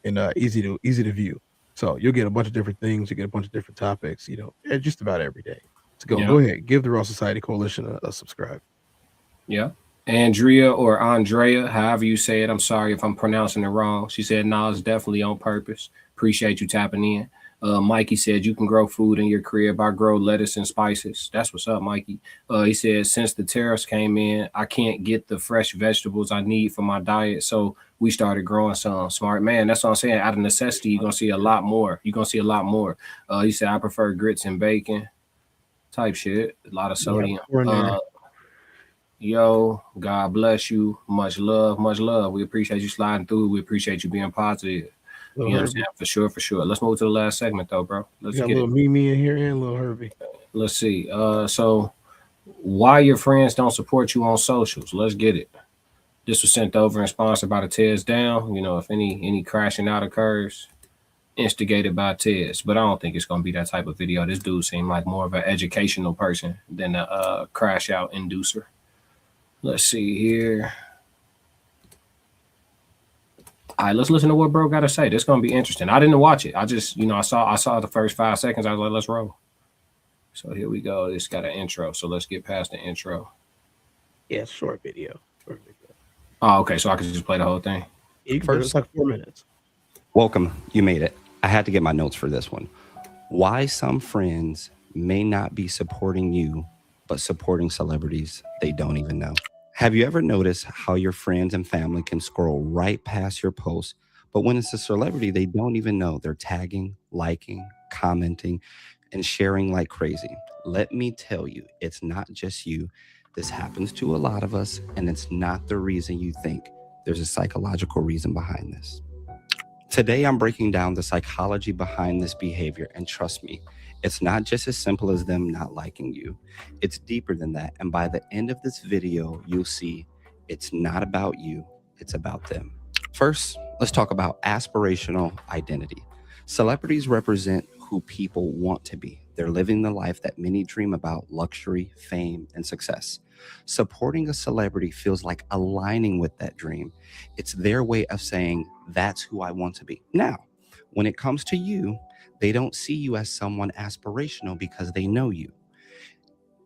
and easy to view. So you'll get a bunch of different things. You get a bunch of different topics, just about every day. So go ahead, give the Raw Society Coalition a subscribe. Yeah. Andrea or Andrea, however you say it. I'm sorry if I'm pronouncing it wrong. She said, no, it's definitely on purpose. Appreciate you tapping in. Mikey said, you can grow food in your crib. I grow lettuce and spices. That's what's up, Mikey. He said, since the tariffs came in, I can't get the fresh vegetables I need for my diet. So we started growing some. Smart man. That's what I'm saying. Out of necessity, you're going to see a lot more. He said, I prefer grits and bacon type shit. A lot of sodium. Yo, God bless you. Much love, much love. We appreciate you sliding through. We appreciate you being positive. You know what I'm saying? For sure. Let's move to the last segment, though, bro. Let's get a little Mimi in here and a little Herbie. Let's see. So why your friends don't support you on socials? Let's get it. This was sent over and sponsored by the Tezdown. If any crashing out occurs, instigated by Tez. But I don't think it's gonna be that type of video. This dude seemed like more of an educational person than a crash out inducer. Let's see here. All right, let's listen to what bro got to say. This is gonna be interesting. I didn't watch it. I just, I saw the first 5 seconds. I was like, let's roll. So here we go. It's got an intro. So let's get past the intro. Yeah, short video. Oh, okay. So I can just play the whole thing. It's like 4 minutes. Welcome. You made it. I had to get my notes for this one. Why some friends may not be supporting you, but supporting celebrities they don't even know. Have you ever noticed how your friends and family can scroll right past your posts, but when it's a celebrity they don't even know, they're tagging, liking, commenting, and sharing like crazy? Let me tell you, it's not just you. This happens to a lot of us, and it's not the reason you think. There's a psychological reason behind this. Today, I'm breaking down the psychology behind this behavior, and trust me, it's not just as simple as them not liking you. It's deeper than that, and by the end of this video, you'll see it's not about you, it's about them. First, let's talk about aspirational identity. Celebrities represent who people want to be. They're living the life that many dream about: luxury, fame, and success. Supporting a celebrity feels like aligning with that dream. It's their way of saying, that's who I want to be. Now, when it comes to you, they don't see you as someone aspirational because they know you.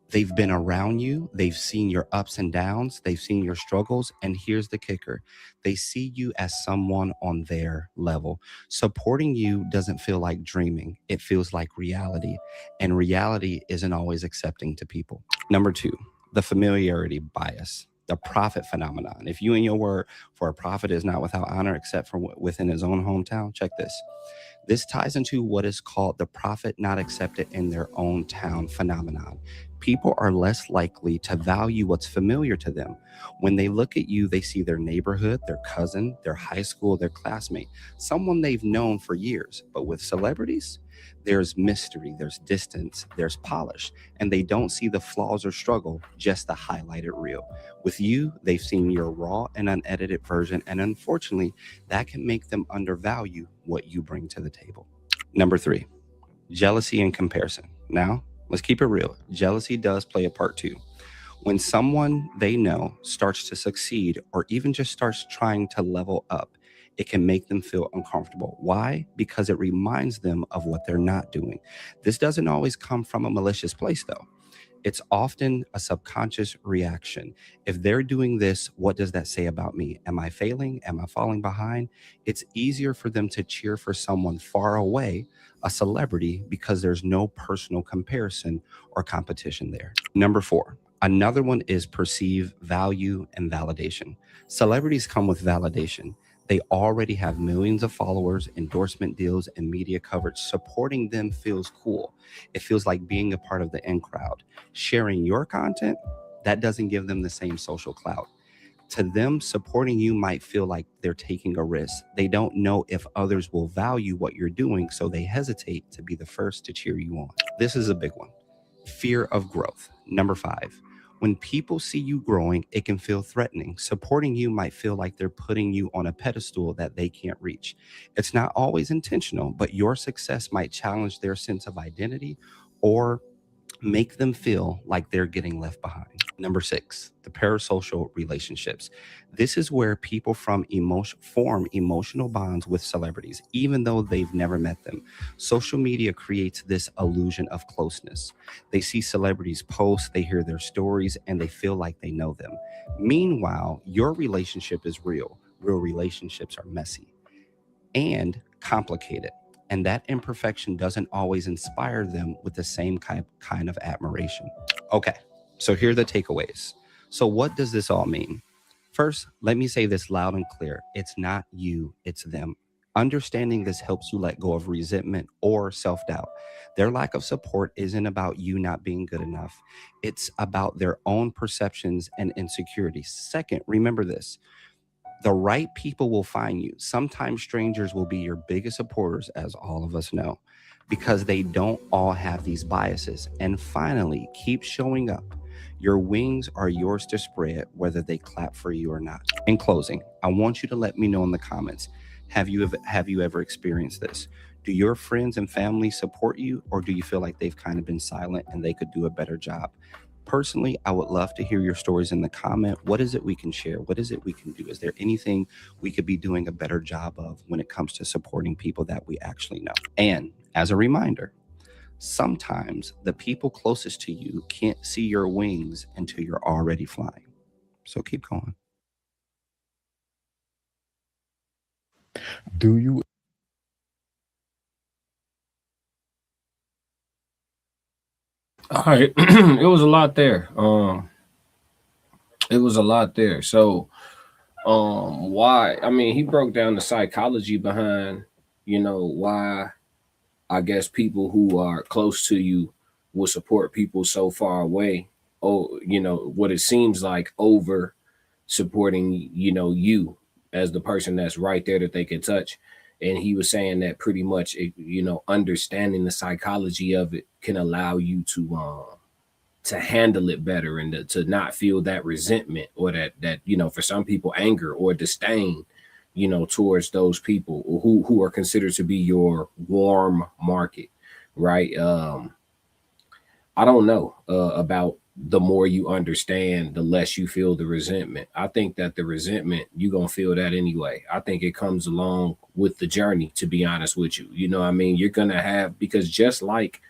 They've been around you. They've seen your ups and downs. They've seen your struggles. And here's the kicker. They see you as someone on their level. Supporting you doesn't feel like dreaming. It feels like reality. And reality isn't always accepting to people. Number 2, the familiarity bias, the prophet phenomenon. If you and your word for a prophet is not without honor except for within his own hometown, check this. This ties into what is called the prophet not accepted in their own town phenomenon. People are less likely to value what's familiar to them. When they look at you, they see their neighborhood, their cousin, their high school, their classmate, someone they've known for years. But with celebrities, there's mystery, there's distance, there's polish, and they don't see the flaws or struggle, just the highlighted reel. With you, they've seen your raw and unedited version, and unfortunately, that can make them undervalue what you bring to the table. Number 3, jealousy and comparison. Now, let's keep it real. Jealousy does play a part too. When someone they know starts to succeed or even just starts trying to level up, it can make them feel uncomfortable. Why? Because it reminds them of what they're not doing. This doesn't always come from a malicious place, though. It's often a subconscious reaction. If they're doing this, what does that say about me? Am I failing? Am I falling behind? It's easier for them to cheer for someone far away, a celebrity, because there's no personal comparison or competition there. Number 4, another one is perceived value and validation. Celebrities come with validation. They already have millions of followers, endorsement deals, and media coverage. Supporting them feels cool. It feels like being a part of the in crowd. Sharing your content, that doesn't give them the same social clout. To them, supporting you might feel like they're taking a risk. They don't know if others will value what you're doing, so they hesitate to be the first to cheer you on. This is a big one. Fear of growth. Number 5. When people see you growing, it can feel threatening. Supporting you might feel like they're putting you on a pedestal that they can't reach. It's not always intentional, but your success might challenge their sense of identity or make them feel like they're getting left behind. Number 6, the parasocial relationships. This is where people form emotional bonds with celebrities, even though they've never met them. Social media creates this illusion of closeness. They see celebrities post, they hear their stories, and they feel like they know them. Meanwhile, your relationship is real. Real relationships are messy and complicated. And that imperfection doesn't always inspire them with the same kind of admiration. Okay, so here are the takeaways. So what does this all mean? First, let me say this loud and clear. It's not you, it's them. Understanding this helps you let go of resentment or self-doubt. Their lack of support isn't about you not being good enough. It's about their own perceptions and insecurities. Second, remember this. The right people will find you. Sometimes strangers will be your biggest supporters, as all of us know, because they don't all have these biases. And finally, keep showing up. Your wings are yours to spread, whether they clap for you or not. In closing, I want you to let me know in the comments, have you ever experienced this? Do your friends and family support you, or do you feel like they've kind of been silent and they could do a better job? Personally, I would love to hear your stories in the comment. What is it we can share? What is it we can do? Is there anything we could be doing a better job of when it comes to supporting people that we actually know? And as a reminder, sometimes the people closest to you can't see your wings until you're already flying. So keep going. Do you? All right. It was a lot there. It was a lot there. So why? I mean, he broke down the psychology behind, why I guess people who are close to you will support people so far away. Oh, what it seems like over supporting, you as the person that's right there that they can touch. And he was saying that pretty much, understanding the psychology of it can allow you to handle it better and to not feel that resentment or that for some people, anger or disdain, towards those people who are considered to be your warm market, right? I don't know about the more you understand, the less you feel the resentment. I think that the resentment, you're going to feel that anyway. I think it comes along with the journey, to be honest with you. You know what I mean? You're going to have, because just like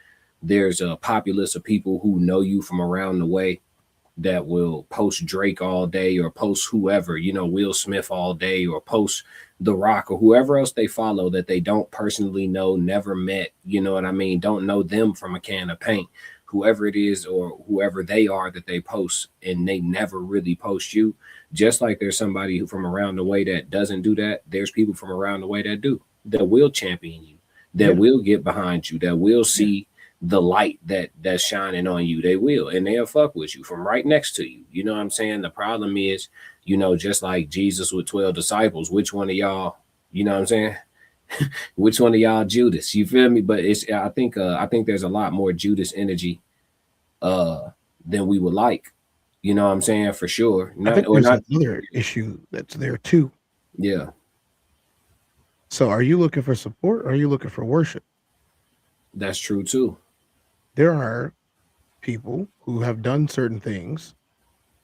there's a populace of people who know you from around the way that will post Drake all day or post whoever, Will Smith all day or post The Rock or whoever else they follow that they don't personally know, never met, you know what I mean? Don't know them from a can of paint. Whoever it is or whoever they are that they post, and they never really post you. Just like there's somebody who from around the way that doesn't do that, there's people from around the way that do, that will champion you, that will get behind you, that will see the light that's shining on you. They will, and they'll fuck with you from right next to you. You know what I'm saying? The problem is, just like Jesus with 12 disciples, which one of y'all, you know what I'm saying? Which one of y'all Judas? You feel me? But I think there's a lot more Judas energy than we would like. You know what I'm saying? For sure. I think there's another issue that's there too. Yeah. So are you looking for support or are you looking for worship? That's true too. There are people who have done certain things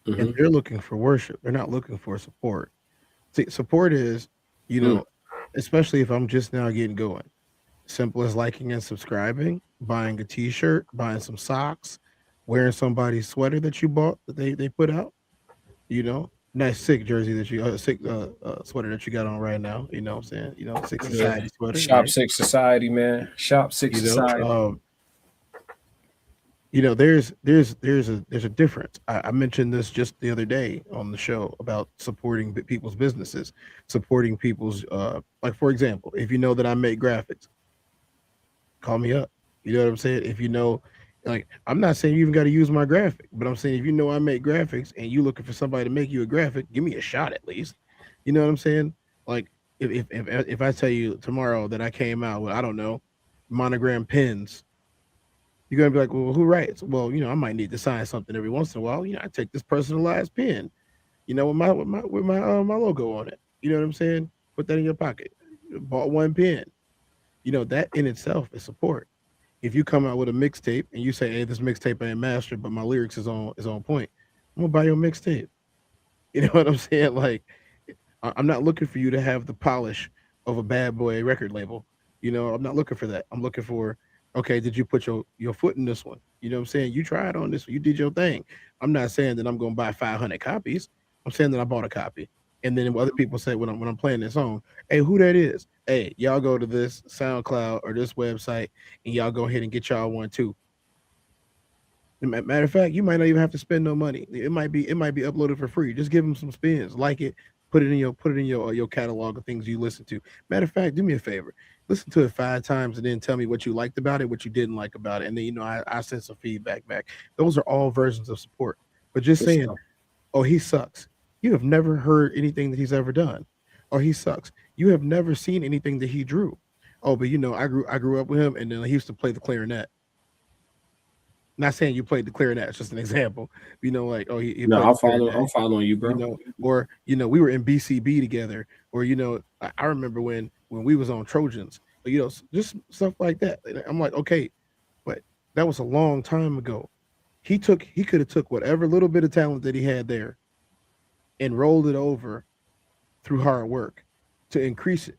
and they're looking for worship. They're not looking for support. See, support is, you know, especially if I'm just now getting going. Simple as liking and subscribing, buying a t-shirt, buying some socks, wearing somebody's sweater that you bought that they put out, you know, nice sick jersey that you sick sweater that you got on right now, you know what I'm saying? You know, Sick Society sweater. Shop right? Six Society, man. Shop Six Society. You know, there's a difference. I mentioned this just the other day on the show about supporting people's businesses, supporting people's like, for example, if you know that I make graphics, call me up. You know what I'm saying? If you know, like, I'm not saying you even got to use my graphic, but I'm saying if you know I make graphics and you looking for somebody to make you a graphic, give me a shot at least. You know what I'm saying? Like, if I tell you tomorrow that I came out with, I don't know, monogram pens, you're gonna be like, well, who writes? Well, you know, I might need to sign something every once in a while. You know, I take this personalized pen, you know, with my logo on it. You know what I'm saying? Put that in your pocket. Bought one pen. You know, that in itself is support. If you come out with a mixtape and you say, hey, this mixtape ain't mastered, but my lyrics is on point, I'm gonna buy your mixtape. You know what I'm saying? Like, I'm not looking for you to have the polish of a bad boy record label. You know, I'm not looking for that. I'm looking for, okay, did you put your foot in this one? You know what I'm saying? You tried on this one. You did your thing. I'm not saying that I'm going to buy 500 copies. I'm saying that I bought a copy. And then other people say when I'm playing this song, hey, who that is? Hey, y'all go to this SoundCloud or this website and y'all go ahead and get y'all one too. Matter of fact, you might not even have to spend no money. It might be uploaded for free. Just give them some spins, like it, put it in your catalog of things you listen to. Matter of fact, do me a favor, listen to it 5 times and then tell me what you liked about it, what you didn't like about it, and then I send some feedback back. Those are all versions of support. But just saying, oh, he sucks. You have never heard anything that he's ever done, or he sucks. You have never seen anything that he drew. Oh, but you know, I grew up with him, and then he used to play the clarinet. Not saying you played the clarinet, it's just an example. You know, like, oh, he no, I'm following you, bro. You know, or you know, we were in BCB together, or you know, I remember when we was on Trojans, you know, just stuff like that. I'm like, okay, but that was a long time ago. He could have took whatever little bit of talent that he had there and rolled it over through hard work to increase it.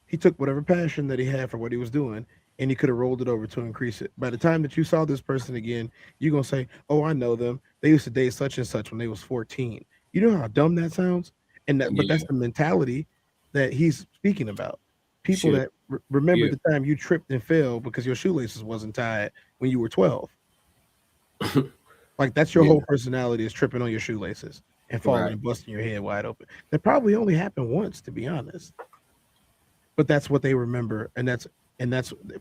He took whatever passion that he had for what he was doing and he could have rolled it over to increase it. By the time that you saw this person again, you're going to say, oh, I know them. They used to date such and such when they was 14. You know how dumb that sounds? And that, but that's the mentality that he's speaking about. People that remember the time you tripped and fell because your shoelaces wasn't tied when you were 12. Like, that's your whole personality, is tripping on your shoelaces and falling and busting your head wide open. That probably only happened once, to be honest. But that's what they remember, and that's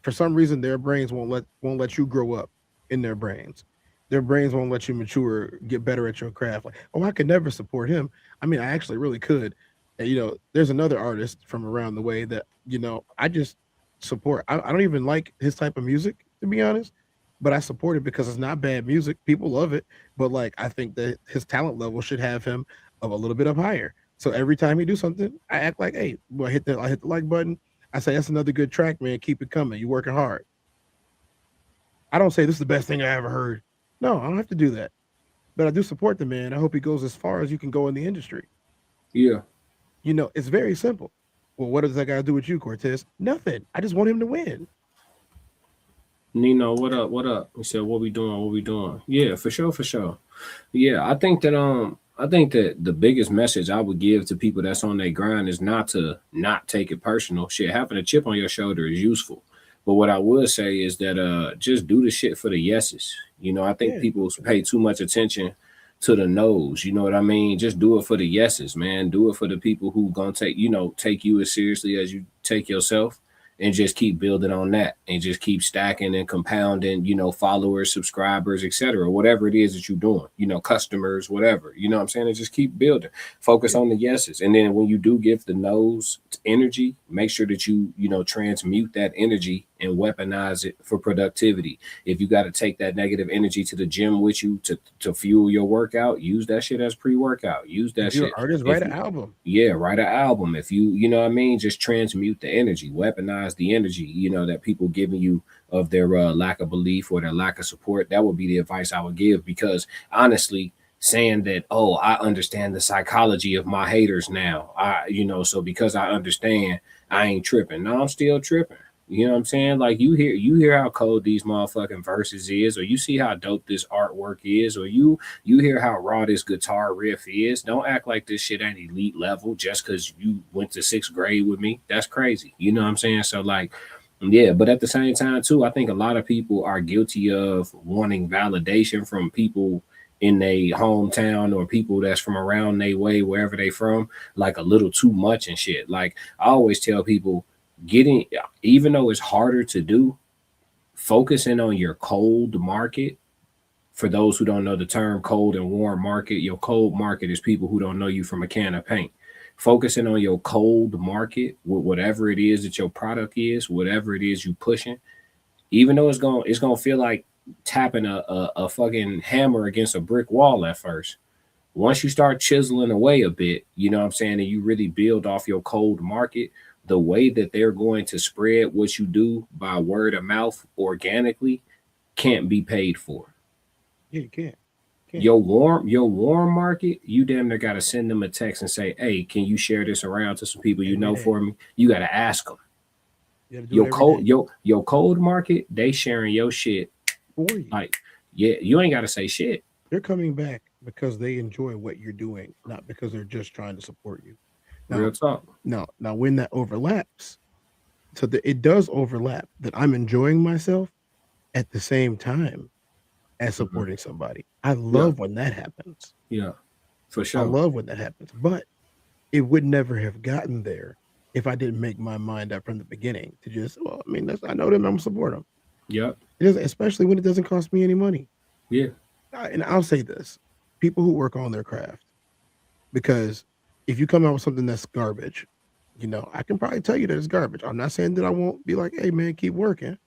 for some reason their brains won't let you grow up in their brains. Their brains won't let you mature, get better at your craft. Like, oh, I could never support him. I mean, I actually really could. And, you know, there's another artist from around the way that, you know, I just support. I don't even like his type of music, to be honest, but I support it because it's not bad music. People love it, but like, I think that his talent level should have him a little bit up higher. So every time he do something, I act like, hey, well, I hit the like button. I say, that's another good track, man. Keep it coming. You're working hard. I don't say this is the best thing I ever heard. No, I don't have to do that. But I do support the man. I hope he goes as far as you can go in the industry. Yeah. You know, it's very simple. Well, what does that got to do with you, Cortez? Nothing. I just want him to win. Nino, what up? What up? He said, what we doing? What we doing? Yeah, for sure, for sure. Yeah, I think that the biggest message I would give to people that's on their grind is not to not take it personal. Shit, having a chip on your shoulder is useful. But what I would say is that just do the shit for the yeses. You know, I think people pay too much attention to the no's. You know what I mean? Just do it for the yeses, man. Do it for the people who gonna take you as seriously as you take yourself, and just keep building on that and just keep stacking and compounding, you know, followers, subscribers, etc. Whatever it is that you're doing, you know, customers, whatever, you know what I'm saying? And just keep building, focus on the yeses. And then when you do give the no's energy, make sure that you transmute that energy and weaponize it for productivity. If you got to take that negative energy to the gym with you to fuel your workout, use that shit as pre-workout. Use that If you're shit. an artist, write an album. Yeah, write an album. If you know what I mean, just transmute the energy, weaponize the energy, you know, that people giving you of their lack of belief or their lack of support. That would be the advice I would give, because honestly, saying that, oh, I understand the psychology of my haters now, so because I understand, I ain't tripping. No, I'm still tripping. You know what I'm saying? Like you hear how cold these motherfucking verses is, or you see how dope this artwork is, or you hear how raw this guitar riff is. Don't act like this shit ain't elite level just because you went to 6th grade with me. That's crazy. You know what I'm saying? So like, yeah, but at the same time too, I think a lot of people are guilty of wanting validation from people in their hometown or people that's from around their way, wherever they from, like a little too much and shit. Like I always tell people, even though it's harder to do, focusing on your cold market. For those who don't know the term cold and warm market, your cold market is people who don't know you from a can of paint. Focusing on your cold market with whatever it is that your product is, whatever it is you pushing, even though it's gonna feel like tapping a fucking hammer against a brick wall at first. Once you start chiseling away a bit, you know what I'm saying, and you really build off your cold market, the way that they're going to spread what you do by word of mouth organically can't be paid for. Yeah, you can't. Your warm market, you damn near got to send them a text and say, hey, can you share this around to some people you know for me? You got to ask them. Your cold market, they sharing your shit for you. Like, yeah, you ain't got to say shit. They're coming back because they enjoy what you're doing, not because they're just trying to support you. Now, real talk. Now, when that overlaps, so that it does overlap, that I'm enjoying myself at the same time as supporting somebody. I love when that happens. Yeah, for sure. I love when that happens, but it would never have gotten there if I didn't make my mind up from the beginning to just, well, I mean, I know them, I'm gonna support them. Yep. Especially when it doesn't cost me any money. Yeah. And I'll say this, people who work on their craft, because if you come out with something that's garbage, you know, I can probably tell you that it's garbage. I'm not saying that I won't be like, hey man, keep working.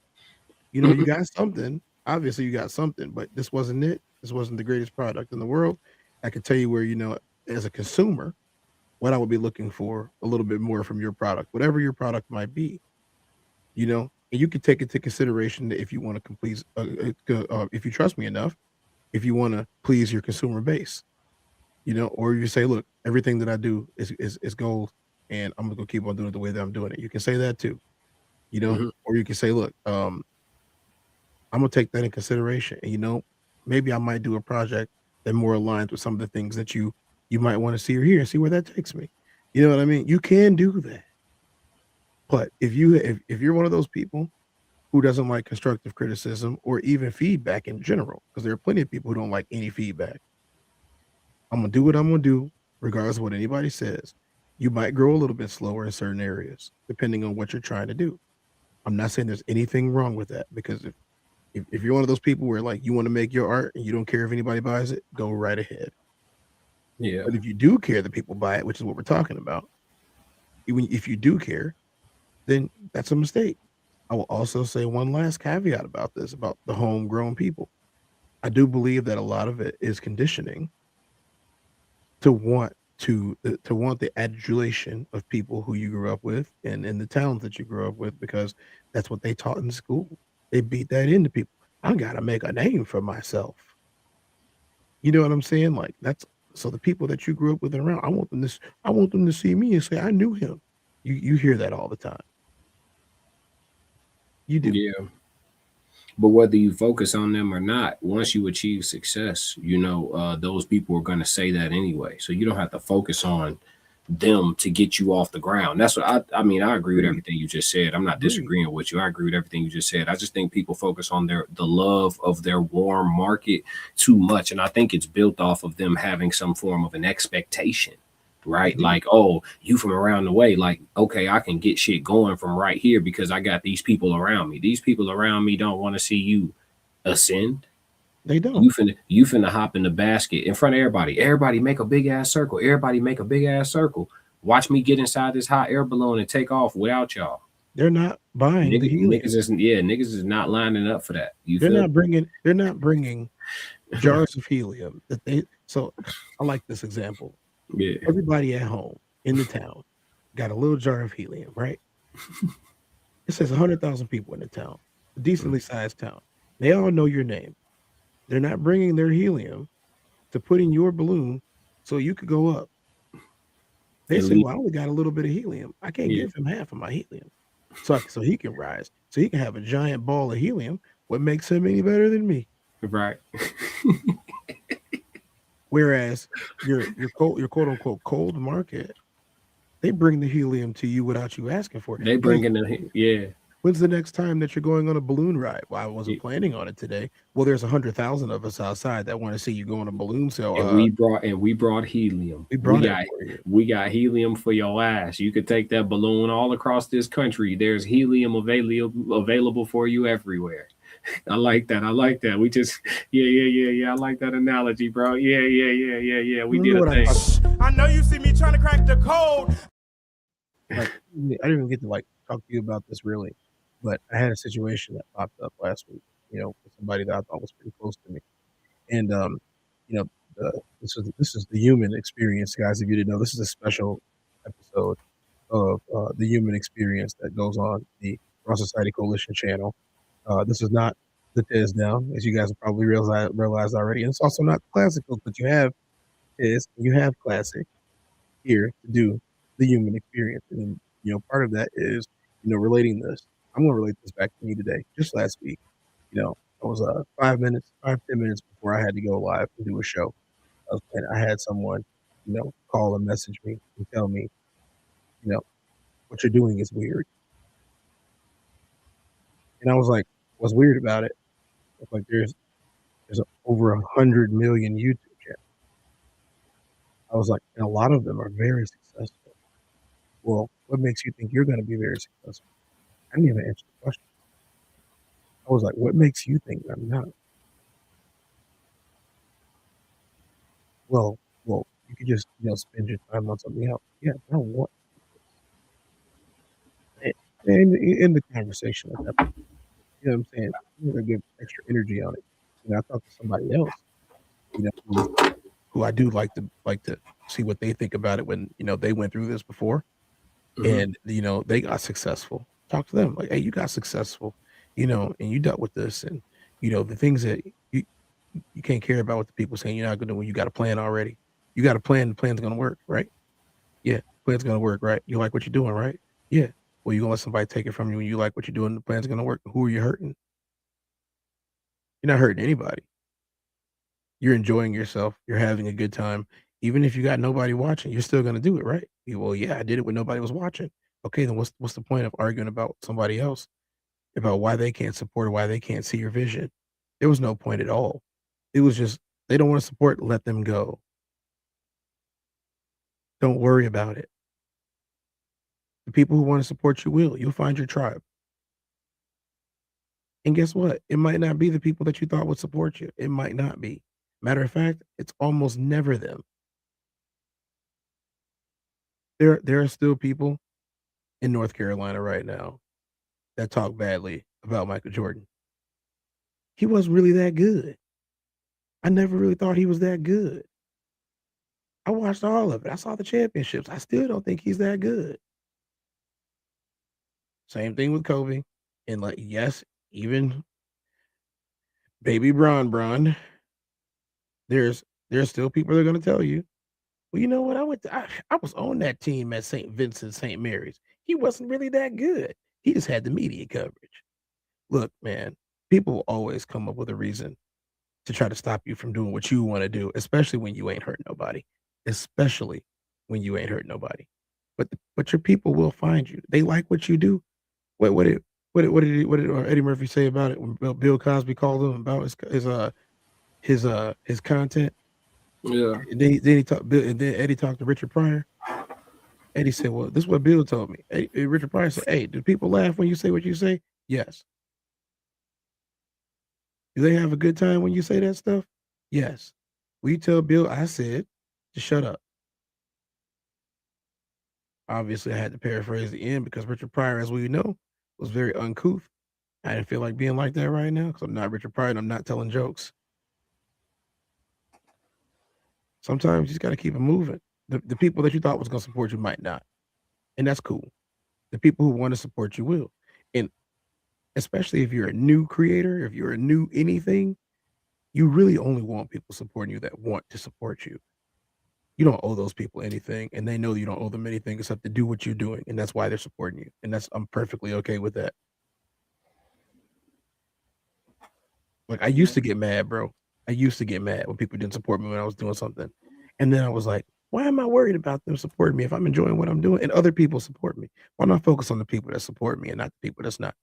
You know, you got something. Obviously you got something, but this wasn't it. This wasn't the greatest product in the world. I can tell you where, you know, as a consumer, what I would be looking for a little bit more from your product, whatever your product might be, you know, and you can take into consideration that if you want to please, if you trust me enough, if you want to please your consumer base, you know, or you say, look, everything that I do is gold and I'm gonna keep on doing it the way that I'm doing it. You can say that too, you know, or you can say, look, I'm gonna take that in consideration. And, you know, maybe I might do a project that more aligns with some of the things that you might want to see or hear and see where that takes me. You know what I mean? You can do that. But if you're one of those people who doesn't like constructive criticism or even feedback in general, because there are plenty of people who don't like any feedback, I'm gonna do what I'm gonna do, regardless of what anybody says. You might grow a little bit slower in certain areas, depending on what you're trying to do. I'm not saying there's anything wrong with that, because if you're one of those people where like you want to make your art and you don't care if anybody buys it, go right ahead. Yeah. But if you do care that people buy it, which is what we're talking about, even if you do care, then that's a mistake. I will also say one last caveat about this, about the homegrown people. I do believe that a lot of it is conditioning to want the adulation of people who you grew up with and in the towns that you grew up with, because that's what they taught in school. They beat that into people. I gotta make a name for myself. You know what I'm saying? Like that's so the people that you grew up with and around, I want them to see me and say, I knew him. You hear that all the time. You do. Yeah. But whether you focus on them or not, once you achieve success, you know, those people are going to say that anyway. So you don't have to focus on them to get you off the ground. That's what I mean. I agree with everything you just said. I'm not disagreeing with you. I agree with everything you just said. I just think people focus on the love of their warm market too much. And I think it's built off of them having some form of an expectation. Right? Like, oh, you from around the way, like, okay, I can get shit going from right here because I got these people around me. These people around me don't want to see you ascend. They don't. You finna hop in the basket in front of everybody. Everybody make a big ass circle. Everybody make a big ass circle. Watch me get inside this hot air balloon and take off without y'all. They're not buying the helium. Niggas is not lining up for that. They're not bringing jars of helium that they. So I like this example. Yeah. Everybody at home in the town got a little jar of helium, right? It says 100,000 people in the town, a decently sized town. They all know your name. They're not bringing their helium to put in your balloon so you could go up. They say, well, I only got a little bit of helium. I can't give him half of my helium. So he can rise. So he can have a giant ball of helium. What makes him any better than me? Right. Whereas your quote unquote cold market, they bring the helium to you without you asking for it. They bring in When's the next time that you're going on a balloon ride? Well, I wasn't planning on it today. Well, there's 100,000 of us outside that want to see you go on a balloon sail. And we brought helium. We got helium for your ass. You could take that balloon all across this country. There's helium available for you everywhere. I like that. We just I like that analogy, bro. Yeah. We did a thing. I know you see me trying to crack the code. Like, I didn't even get to talk to you about this really, but I had a situation that popped up last week, with somebody that I thought was pretty close to me. And this is the human experience, guys. If you didn't know, this is a special episode of the human experience that goes on the Raw Society Coalition channel. This is not the Tezdown, as you guys have probably realized already. And it's also not Classic Codes, but you have Classic here to do the human experience. And part of that is relating this. I'm going to relate this back to me today. Just last week, I was 10 minutes before I had to go live and do a show. And I had someone call and message me and tell me what you're doing is weird. And I was like, what's weird about it? It's like there's over 100 million YouTube channels. I was like, and a lot of them are very successful. Well, what makes you think you're going to be very successful? I didn't even answer the question. I was like, what makes you think I'm not? Well, you could just spend your time on something else. Yeah, I don't want it. And in the conversation at that point, you know what I'm saying? I'm going to give extra energy on it. I talked to somebody else, who I do like to see what they think about it when, they went through this before. And, they got successful. Talk to them like, hey, you got successful, and you dealt with this. And, the things that you can't care about what the people saying you're not going to do when you got a plan already. You got a plan. The plan's going to work, right? Yeah. Plan's going to work, right? You like what you're doing, right? Yeah. Well, you're going to let somebody take it from you when you like what you're doing. The plan's going to work. Who are you hurting? You're not hurting anybody. You're enjoying yourself. You're having a good time. Even if you got nobody watching, you're still going to do it, right? Well, yeah, I did it when nobody was watching. Okay, then what's the point of arguing about somebody else, about why they can't support or why they can't see your vision? There was no point at all. It was just, they don't want to support, let them go. Don't worry about it. The people who want to support you will. You'll find your tribe. And guess what? It might not be the people that you thought would support you. It might not be. Matter of fact, it's almost never them. There are still people in North Carolina right now that talk badly about Michael Jordan. He wasn't really that good. I never really thought he was that good. I watched all of it. I saw the championships. I still don't think he's that good. Same thing with Kobe. And yes, even baby Bron, there's still people that are going to tell you, well, you know what? I was on that team at St. Vincent, St. Mary's. He wasn't really that good. He just had the media coverage. Look, man, people will always come up with a reason to try to stop you from doing what you want to do, especially when you ain't hurt nobody. Especially when you ain't hurt nobody. But your people will find you. They like what you do. What did Eddie Murphy say about it when Bill Cosby called him about his content? Yeah. And then Eddie talked to Richard Pryor. Eddie said, well, this is what Bill told me. Richard Pryor said, hey, do people laugh when you say what you say? Yes. Do they have a good time when you say that stuff? Yes. Will you tell Bill I said to shut up? Obviously, I had to paraphrase the end because Richard Pryor, as we know, was very uncouth. I didn't feel like being like that right now because I'm not Richard Pryor and I'm not telling jokes. Sometimes you just got to keep it moving. The people that you thought was going to support you might not. And that's cool. The people who want to support you will. And especially if you're a new creator, if you're a new anything, you really only want people supporting you that want to support you. You don't owe those people anything, and they know you don't owe them anything except to do what you're doing, and that's why they're supporting you. And I'm perfectly okay with that. Like I used to get mad, bro. I used to get mad when people didn't support me when I was doing something. And then I was like, why am I worried about them supporting me if I'm enjoying what I'm doing and other people support me? Why not focus on the people that support me and not the people that's not?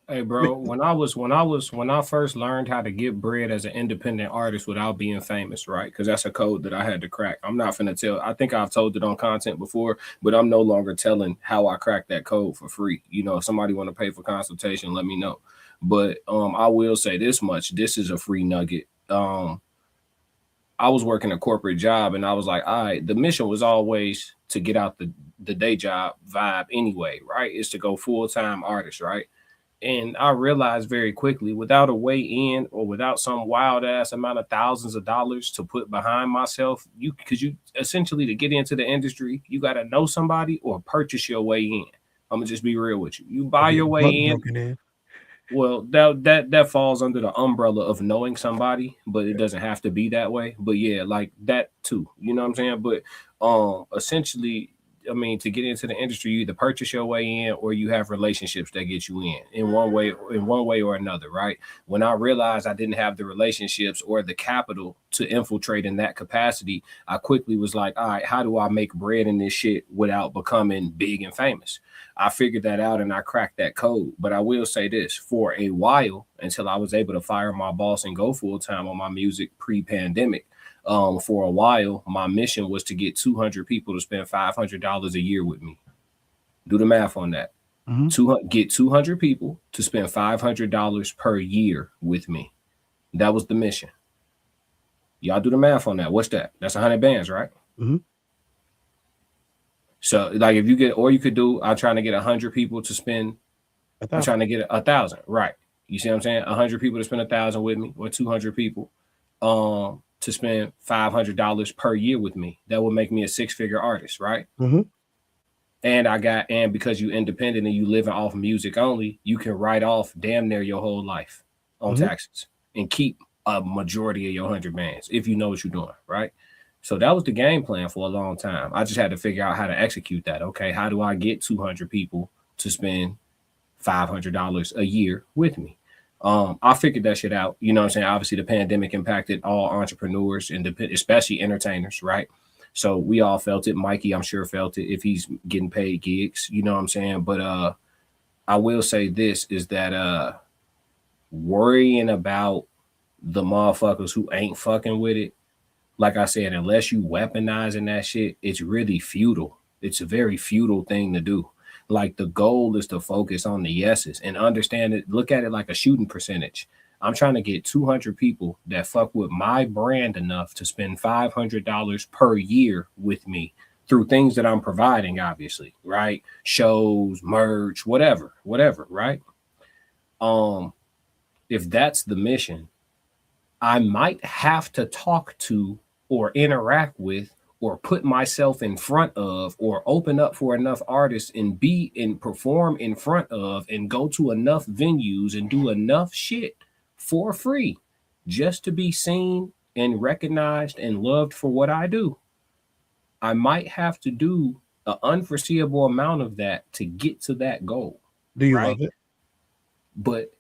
Hey, bro, when I first learned how to get bread as an independent artist without being famous, right? Because that's a code that I had to crack. I'm not finna tell. I think I've told it on content before, but I'm no longer telling how I cracked that code for free. You know, if somebody want to pay for consultation, let me know. But I will say this much: this is a free nugget. I was working a corporate job, and I was like, all right, the mission was always to get out the day job vibe anyway, right? It's to go full-time artist, right? And I realized very quickly, without a way in or without some wild ass amount of thousands of dollars to put behind myself, because you essentially to get into the industry, you got to know somebody or purchase your way in. I'm gonna just be real with you. You buy your way in. Well, that falls under the umbrella of knowing somebody, but it doesn't have to be that way. But yeah, like that too. You know what I'm saying? But essentially, I mean, to get into the industry, you either purchase your way in or you have relationships that get you in one way or another, right? When I realized I didn't have the relationships or the capital to infiltrate in that capacity, I quickly was like, all right, how do I make bread in this shit without becoming big and famous? I figured that out and I cracked that code. But I will say this, for a while, until I was able to fire my boss and go full time on my music pre-pandemic, for a while, my mission was to get 200 people to spend $500 a year with me. Do the math on that. Get 200 people to spend $500 per year with me. That was the mission. Y'all do the math on that. What's that? That's 100 bands, right? Mm-hmm. So, like, if you get, or you could do, I'm trying to get 100 people to spend, I'm trying to get 1,000, right? You see what I'm saying? 100 people to spend 1,000 with me, or 200 people to spend $500 per year with me. That would make me a 6-figure artist, right? Mm-hmm. And because you independent and you living off music only, you can write off damn near your whole life on taxes and keep a majority of your 100 bands if you know what you're doing, right? So that was the game plan for a long time. I just had to figure out how to execute that. Okay, how do I get 200 people to spend $500 a year with me? I figured that shit out. You know what I'm saying? Obviously, the pandemic impacted all entrepreneurs and especially entertainers, right? So we all felt it. Mikey, I'm sure, felt it if he's getting paid gigs. You know what I'm saying? But I will say this is that worrying about the motherfuckers who ain't fucking with it, like I said, unless you weaponizing that shit, it's really futile. It's a very futile thing to do. Like the goal is to focus on the yeses and understand it. Look at it like a shooting percentage. I'm trying to get 200 people that fuck with my brand enough to spend $500 per year with me through things that I'm providing, obviously, right? Shows, merch, whatever, right? If that's the mission, I might have to talk to or interact with or put myself in front of or open up for enough artists and be and perform in front of and go to enough venues and do enough shit for free just to be seen and recognized and loved for what I do. I might have to do an unforeseeable amount of that to get to that goal. Do you love it? But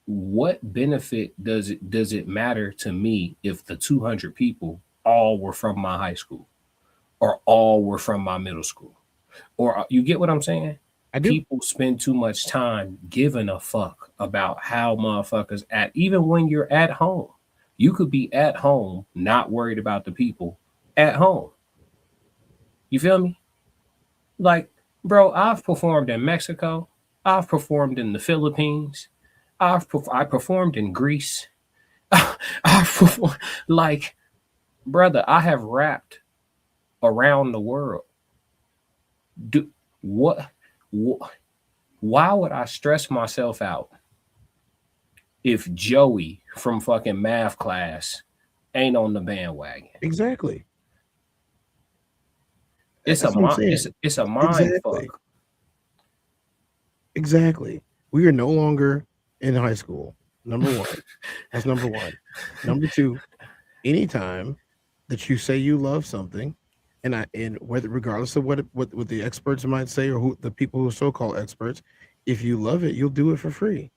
what benefit does it matter to me if the 200 people all were from my high school or all were from my middle school? Or you get what I'm saying? I do. People spend too much time giving a fuck about how motherfuckers even when you're at home. You could be at home, not worried about the people at home. You feel me? Like, bro, I've performed in Mexico. I've performed in the Philippines. I performed in Greece. I performed, like, brother, I have rapped around the world. Why would I stress myself out if Joey from fucking math class ain't on the bandwagon? Exactly. It's a mind fuck. Exactly. We are no longer in high school. Number one. That's number one. Number two, anytime that you say you love something, and whether regardless of what the experts might say or who the people who are so-called experts, if you love it, you'll do it for free.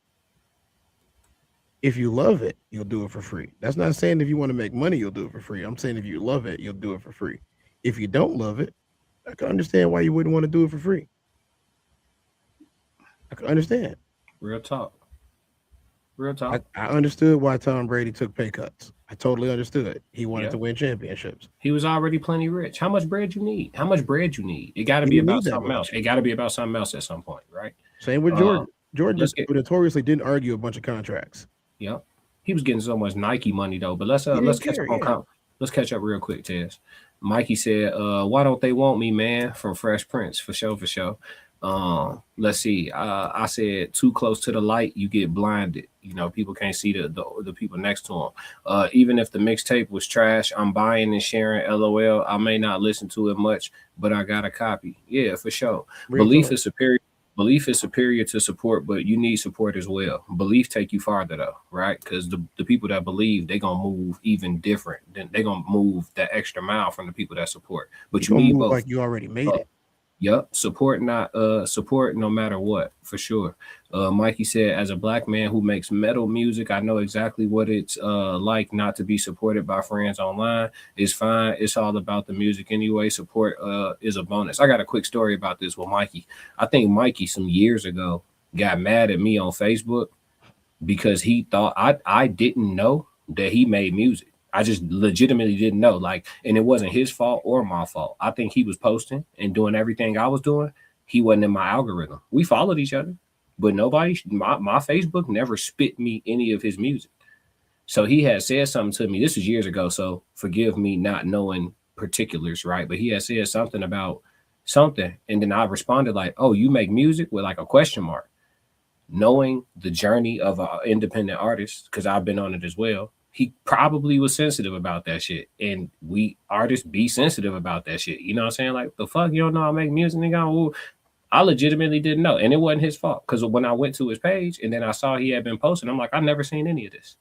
If you love it, you'll do it for free. That's not saying if you want to make money, you'll do it for free. I'm saying if you love it, you'll do it for free. If you don't love it, I can understand why you wouldn't want to do it for free. I can understand. Real talk. I understood why Tom Brady took pay cuts. I totally understood. He wanted to win championships. He was already plenty rich. How much bread you need? It got to be about something else. It got to be about something else at some point, right? Same with Jordan. Jordan just notoriously didn't argue a bunch of contracts. Yep. He was getting so much Nike money though. But let's catch up real quick, Tez. Mikey said, why don't they want me, man? From Fresh Prince, for sure. Let's see. I said too close to the light, you get blinded. You know, people can't see the people next to them. Even if the mixtape was trash, I'm buying and sharing. LOL. I may not listen to it much, but I got a copy. Yeah, for sure. Belief is superior. Belief is superior to support, but you need support as well. Belief take you farther though, right? Because the people that believe, they gonna move even different. Then they gonna move that extra mile from the people that support. But you need both. Like you already made it. Yep, support no matter what, for sure. Mikey said, as a black man who makes metal music, I know exactly what it's like not to be supported by friends online. It's fine. It's all about the music anyway. Support is a bonus. I got a quick story about this with Mikey. I think Mikey some years ago got mad at me on Facebook because he thought I didn't know that he made music. I just legitimately didn't know, and it wasn't his fault or my fault. I think he was posting and doing everything I was doing. He wasn't in my algorithm. We followed each other, but my Facebook never spit me any of his music. So he had said something to me. This was years ago, so forgive me not knowing particulars, right? But he had said something about something, and then I responded like, "Oh, you make music?" with like a question mark. Knowing the journey of an independent artist, because I've been on it as well. He probably was sensitive about that shit. And we artists be sensitive about that shit. You know what I'm saying? Like, the fuck, you don't know I make music, nigga? I legitimately didn't know. And it wasn't his fault. Because when I went to his page and then I saw he had been posting, I'm like, I've never seen any of this.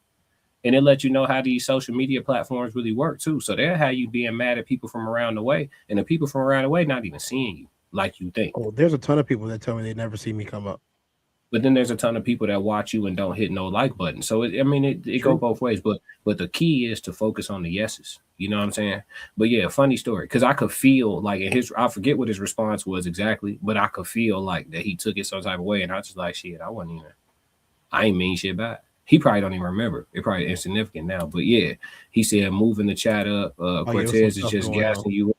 And it let you know how these social media platforms really work too. So they'll have you being mad at people from around the way. And the people from around the way not even seeing you like you think. Oh, there's a ton of people that tell me they never see me come up. But then there's a ton of people that watch you and don't hit no like button. So it go both ways. But the key is to focus on the yeses. You know what I'm saying? But yeah, funny story. Because I could feel like I forget what his response was exactly, but I could feel like that he took it some type of way. And I was just like, shit, I ain't mean shit back. He probably don't even remember. It probably insignificant now. But yeah, he said moving the chat up. Cortez is just gassing you.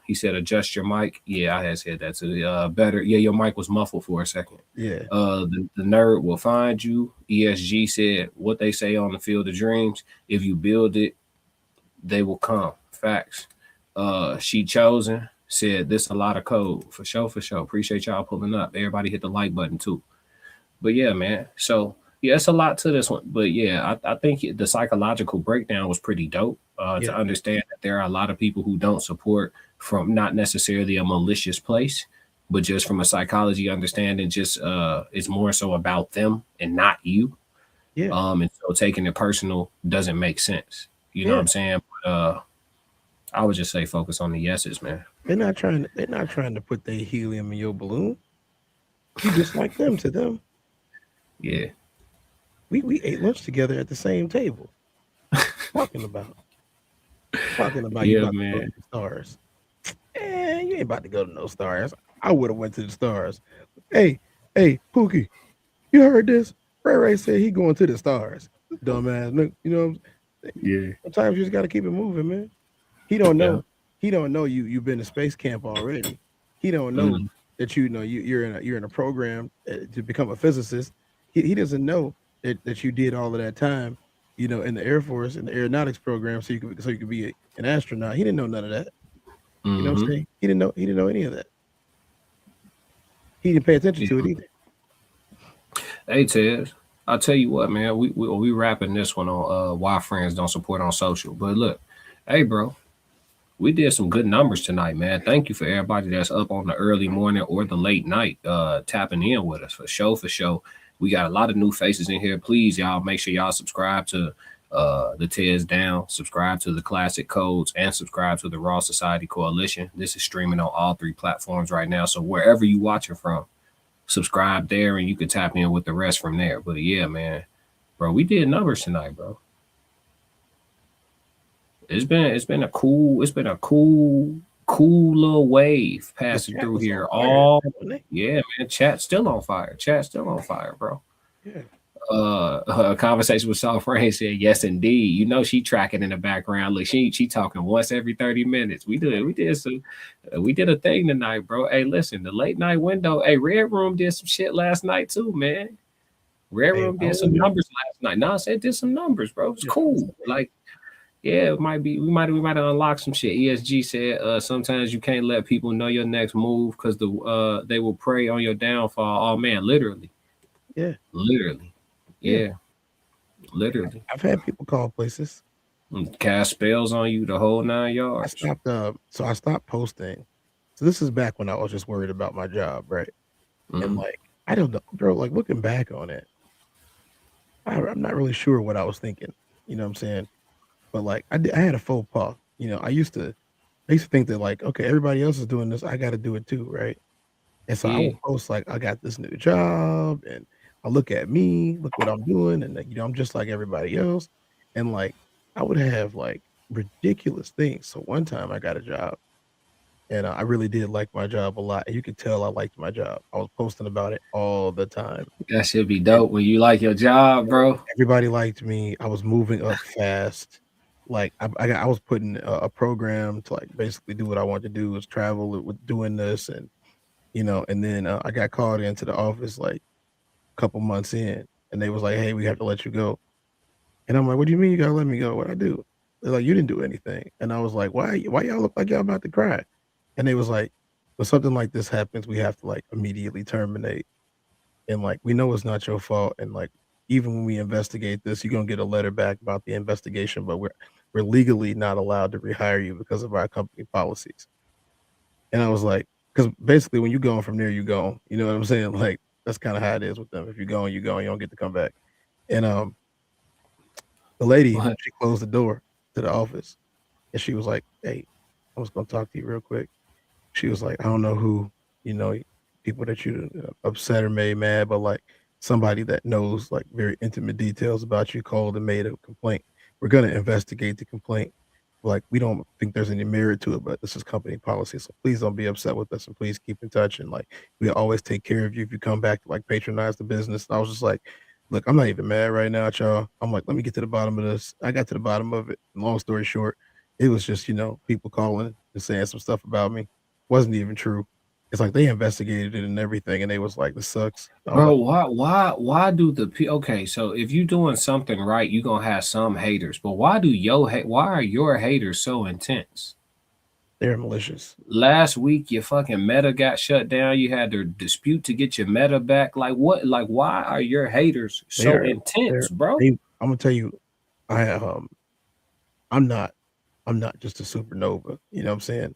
He said adjust your mic. Yeah, I had said that too. Better. Yeah, your mic was muffled for a second. Yeah. The nerd will find you. ESG said what they say on the Field of Dreams. If you build it, they will come. Facts. She chosen said this a lot of code for sure. Appreciate y'all pulling up. Everybody hit the like button too. But yeah, man. So yeah, it's a lot to this one. But yeah, I think the psychological breakdown was pretty dope. To understand that there are a lot of people who don't support from not necessarily a malicious place, but just from a psychology understanding, just it's more so about them and not you. Yeah. And so taking it personal doesn't make sense. You know what I'm saying? But I would just say focus on the yeses, man. They're not trying to put their helium in your balloon. You just like them to them. Yeah. We ate lunch together at the same table. Talking about you about to go to the stars. You ain't about to go to no stars. I would have went to the stars. Hey, Pookie, you heard this? Ray said he going to the stars. Dumbass, look, you know. Yeah. Sometimes you just got to keep it moving, man. He don't know. Yeah. He don't know you've been to space camp already. He don't know that you're in a program to become a physicist. He doesn't know that you did all of that time, in the Air Force and the aeronautics program, so you could be an astronaut. He didn't know none of that. Mm-hmm. You know what I'm saying? He didn't know any of that. He didn't pay attention to it either. Hey Tez, I'll tell you what, man. We wrapping this one on why friends don't support on social. But look, hey, bro, we did some good numbers tonight, man. Thank you for everybody that's up on the early morning or the late night tapping in with us for show. We got a lot of new faces in here. Please, y'all, make sure y'all subscribe to the Tezdown, subscribe to the Classic Codes, and subscribe to the Raw Society Coalition. This is streaming on all 3 platforms right now. So wherever you watching from, subscribe there and you can tap in with the rest from there. But yeah, man, bro, we did numbers tonight, bro. It's been a cool little wave passing through here. Yeah, man. Chat's still on fire. Bro. Yeah. A conversation with Soft Rain said, yes, indeed. You know, she tracking in the background. Look, she talking once every 30 minutes. We did a thing tonight, bro. Hey, listen, the late night window. Hey, Red Room did some shit last night too, man. Red Room did some numbers last night. No, I said did some numbers, bro. It's cool. Like, yeah, it might be. We might have unlocked some shit. ESG said sometimes you can't let people know your next move because they will prey on your downfall. Oh man, literally. Yeah. Literally. Yeah. Literally. I've had people call places. Cast spells on you the whole 9 yards. I stopped posting. So this is back when I was just worried about my job, right? Mm-hmm. And like, I don't know, bro, like looking back on it, I'm not really sure what I was thinking. You know what I'm saying? But like I had a faux pas. You know, I used to think that like, okay, everybody else is doing this, I got to do it too, right? And so I would post like, I got this new job, and I look at me, look what I'm doing, and you know, I'm just like everybody else. And like, I would have like ridiculous things. So one time I got a job, and I really did like my job a lot. And you could tell I liked my job. I was posting about it all the time. That should be dope when you like your job, bro. Everybody liked me. I was moving up fast. Like I was putting a program to like basically do what I wanted to do, was travel with doing this, and you know, and then I got called into the office like a couple months in, and they was like, "Hey, we have to let you go." And I'm like, "What do you mean you gotta let me go? What I do?" They're like, "You didn't do anything." And I was like, "Why y'all look like y'all about to cry?" And they was like, "When something like this happens, we have to like immediately terminate. And like, we know it's not your fault. And like, even when we investigate this, you're gonna get a letter back about the investigation, but we're legally not allowed to rehire you because of our company policies." And I was like, because basically when you going from there, you go. You know what I'm saying? Like, that's kind of how it is with them. If you're going, you go, and you don't get to come back. And the lady, she closed the door to the office, and she was like, "Hey, I was gonna talk to you real quick." She was like, "I don't know who, you know, people that you upset or made mad, but like somebody that knows like very intimate details about you called and made a complaint. We're gonna investigate the complaint. Like, we don't think there's any merit to it, but this is company policy. So please don't be upset with us, and please keep in touch. And like, we'll always take care of you if you come back to like patronize the business." And I was just like, "Look, I'm not even mad right now at y'all." I'm like, "Let me get to the bottom of this." I got to the bottom of it. And long story short, it was just, you know, people calling and saying some stuff about me. Wasn't even true. It's like they investigated it and everything, and they was like, "This sucks." Bro, why do okay, so if you doing something right, you gonna have some haters, but why are your haters so intense? They're malicious. Last week your fucking meta got shut down. You had to dispute to get your meta back. Like what? Like, why are your haters so intense, bro? I'm gonna tell you, I'm not just a supernova. You know what I'm saying?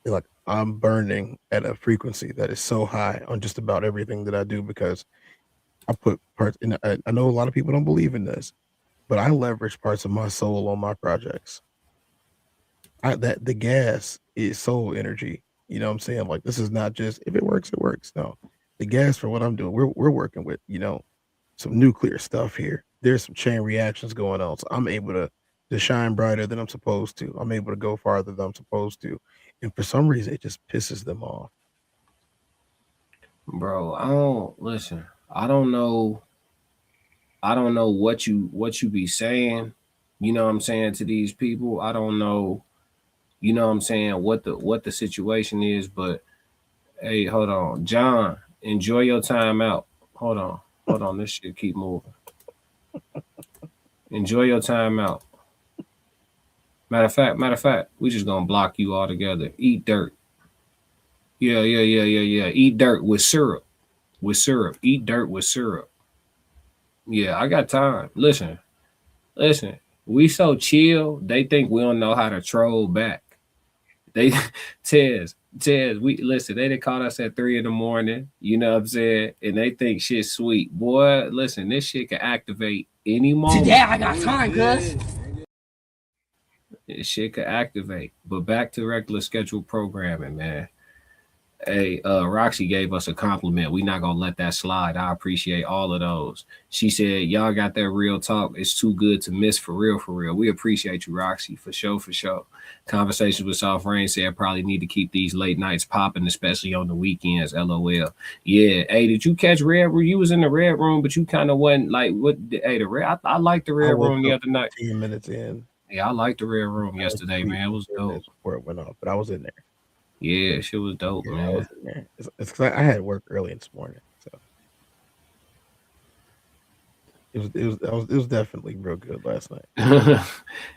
Like, I'm burning at a frequency that is so high on just about everything that I do, because I put parts in. I know a lot of people don't believe in this, but I leverage parts of my soul on my projects. That the gas is soul energy. You know what I'm saying? Like, this is not just if it works, it works. No, the gas for what I'm doing, we're working with, you know, some nuclear stuff here. There's some chain reactions going on. So I'm able to shine brighter than I'm supposed to. I'm able to go farther than I'm supposed to. And for some reason, it just pisses them off. Bro, I don't know what you be saying, you know what I'm saying, to these people. I don't know, you know what I'm saying, what the situation is, but hey, hold on. John, enjoy your time out. Hold on, this shit keep moving. Enjoy your time out. Matter of fact, we just gonna block you altogether. Eat dirt. Yeah. Eat dirt with syrup. With syrup. Eat dirt with syrup. Yeah, I got time. Listen. We so chill, they think we don't know how to troll back. They Tez, we listen, they done called us at 3 a.m. You know what I'm saying? And they think shit's sweet. Boy, listen, this shit can activate any moment. Today I got time, cuz. This shit could activate. But back to regular scheduled programming, man. Hey, Roxy gave us a compliment. We not gonna let that slide. I appreciate all of those. She said, "Y'all got that real talk. It's too good to miss, for real, for real." We appreciate you, Roxy, for sure, for sure. Conversations with Soft Rain said, "Probably need to keep these late nights popping, especially on the weekends." LOL. Yeah. Hey, did you catch Red Room? You was in the Red Room, but you kind of wasn't like what? Hey, the Red. I liked the Red Room the other night. 10 minutes in. Yeah, I liked the Red Room yesterday, man. It was dope before it went off, but I was in there. Yeah, shit was dope, man. I was in there. It's cause I had work early this morning, so it was definitely real good last night.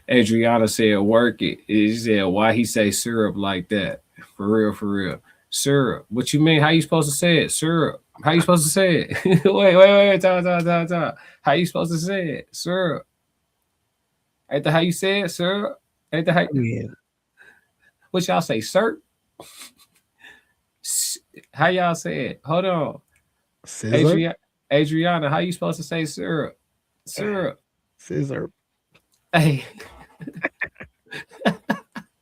Adriana said, "Work it." She said, "Why he say syrup like that? For real, for real. Syrup. What you mean? How you supposed to say it? Syrup. How you supposed to say it? wait. Time. How you supposed to say it? Syrup. Ain't that how you say it? Syrup. Ain't that how? What y'all say? Syrup. How y'all say it? Hold on. Adriana, how you supposed to say syrup? Syrup. Scissor. Hey.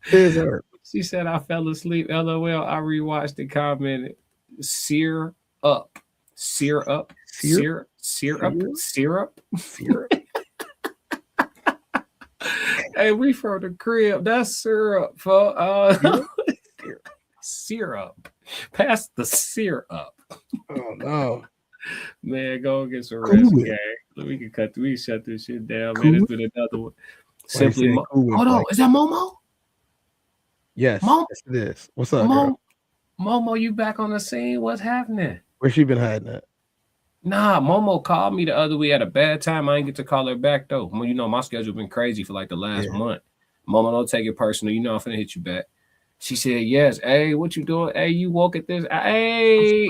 Scissor. She said, "I fell asleep. LOL. I rewatched the comment. Sear up. Sear up. Sear up. Syrup. Syrup. Hey, we from the crib. That's syrup, folks. Syrup. Pass the syrup. Oh no. Man, go get some rest, gang. We can shut this shit down, man. It's been another one. Simply hold on, is that Momo? Yes, yes, it is. What's up, girl? Momo, you back on the scene? What's happening? Where's she been hiding at? Nah, Momo called me the other week at a bad time. I didn't get to call her back though. Well, you know, my schedule been crazy for like the last month. Momo, don't take it personal. You know I'm finna hit you back. She said, "Yes, hey, what you doing? Hey, you woke at this? Hey,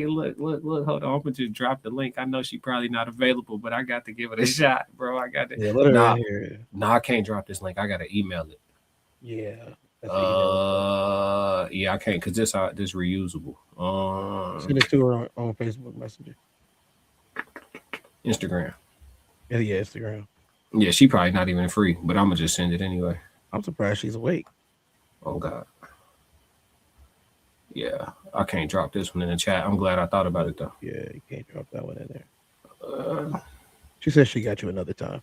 look, hold on. I'm gonna just drop the link. I know she probably not available, but I got to give it a shot, bro. I got to. Yeah, let her in here. Nah, I can't drop this link. I gotta email it. Yeah. Yeah, I can't because this reusable. Send it to her on Facebook Messenger. Instagram. Yeah, Instagram. Yeah, she probably not even free, but I'm gonna just send it anyway. I'm surprised she's awake. Oh God. Yeah, I can't drop this one in the chat. I'm glad I thought about it though. Yeah, you can't drop that one in there. She says she got you another time.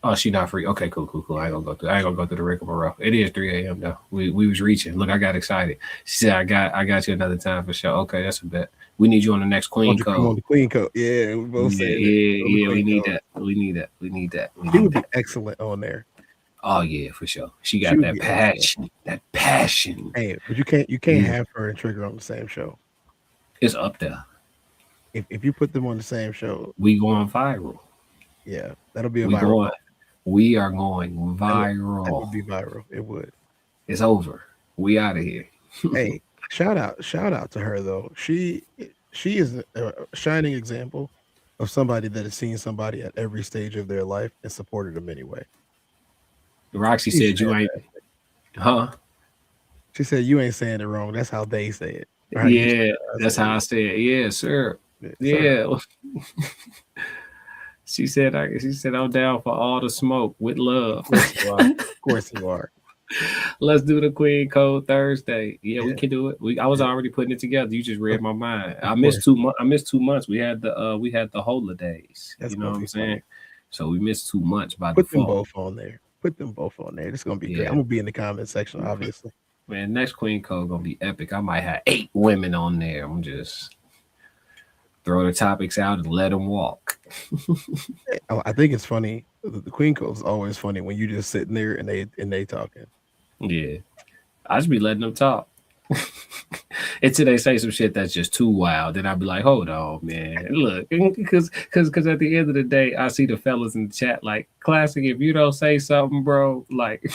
Oh, she not free. Okay, cool. I ain't gonna go through the rigmarole. It is 3 a.m. though. We was reaching. Look, I got excited. She said, I got you another time for sure. Okay, that's a bet. We need you on the next Queen Code. On the Queen Code. Yeah, we both said we need that. We need that. She would be excellent on there. Oh yeah, for sure. She got that passion. That passion. Hey, but you can't have her and Trigger on the same show. It's up there. If you put them on the same show, we going viral. Yeah, that'll be a viral. We are going viral. That would be viral. It would. It's over. We out of here. Hey, shout out to her though. She is a shining example of somebody that has seen somebody at every stage of their life and supported them anyway. Roxy said you ain't, huh? She said you ain't saying it wrong. That's how they say it. Yeah, that's how I say it. Yeah, sir. Yeah. She said I'm down for all the smoke with love. Of course you are. Let's do the Queen Code Thursday. Yeah, we can do it. I was already putting it together. You just read my mind. I missed 2 months. I missed 2 months. We had the holidays. You know what I'm saying? Funny. So we missed 2 months by default. Put them both on there. It's gonna be great. I'm gonna be in the comment section, obviously. Man, next Queen Code gonna be epic. I might have 8 women on there. I'm just throw the topics out and let them walk. I think it's funny. The Queen Code is always funny when you just sitting there and they talking. Yeah, I just be letting them talk. until they say some shit that's just too wild. Then I'll be like, hold on, man. Look, because at the end of the day, I see the fellas in the chat like, Classic, if you don't say something, bro, like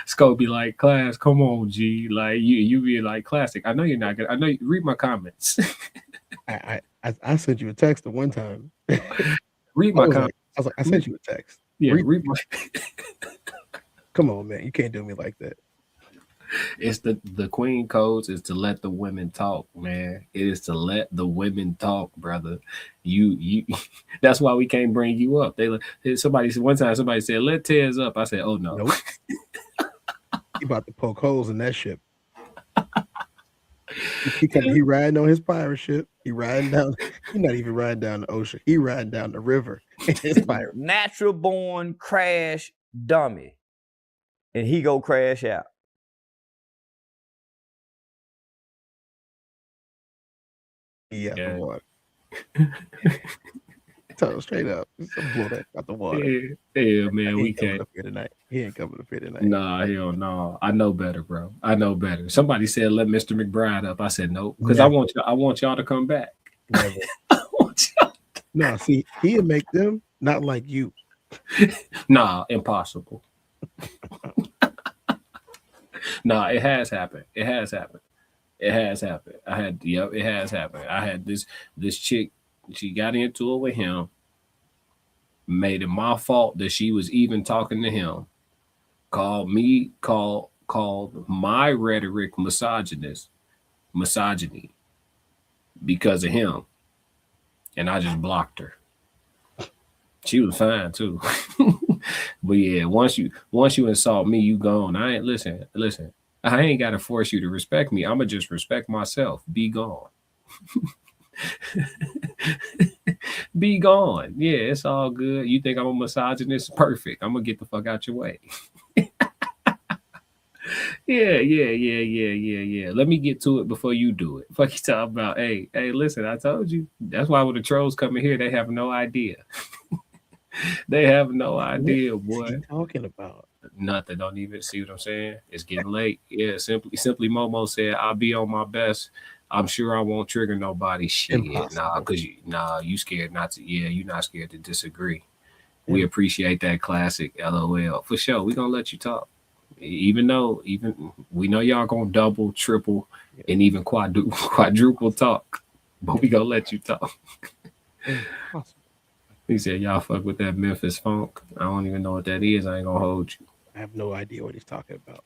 Scope be like, Class, come on, G. Like you be like, Classic, I know you're not gonna, I know you read my comments. I sent you a text at one time. Read my comments. I sent you a text. Yeah, read my Come on, man. You can't do me like that. It's the Queen Codes is to let the women talk, man. It is to let the women talk, brother. You that's why we can't bring you up. Somebody said, let Tez up. I said, oh no. Nope. He about to poke holes in that ship. He riding on his pirate ship. He riding down. He not even riding down the ocean. He riding down the river in his pirate. Natural born crash dummy, and he go crash out. Yeah, the water. Tell him straight up. Blow that out the water. Yeah, man, we can't. He ain't coming up here tonight. Nah, hell no. I know better, bro. I know better. Somebody said let Mr. McBride up. I said nope, because I want y'all to come back. Never. No, see, he'll make them not like you. Nah, impossible. Nah, it has happened. It has happened. It has happened. It has happened. I had this chick, she got into it with him, made it my fault that she was even talking to him, called my rhetoric misogyny because of him. And I just blocked her. She was fine too. But yeah, once you insult me, you gone. I ain't listen. I ain't gotta force you to respect me. I'ma just respect myself. Be gone. Be gone. Yeah, it's all good. You think I'm a misogynist? Perfect. I'm gonna get the fuck out your way. Yeah. Let me get to it before you do it. Fuck you talking about. Hey, listen, I told you. That's why when the trolls come in here, they have no idea. They have no idea, boy. What are you talking about? Nothing. Don't even see what I'm saying. It's getting late. Yeah, simply Momo said, I'll be on my best. I'm sure I won't trigger nobody. Shit. Impossible. You scared not to. Yeah, you're not scared to disagree. Yeah. We appreciate that, Classic. LOL. For sure. We're gonna let you talk. Even we know y'all gonna double, triple, and even quadruple talk. But we gonna let you talk. Impossible. He said, y'all fuck with that Memphis funk. I don't even know what that is. I ain't gonna hold you. I have no idea what he's talking about.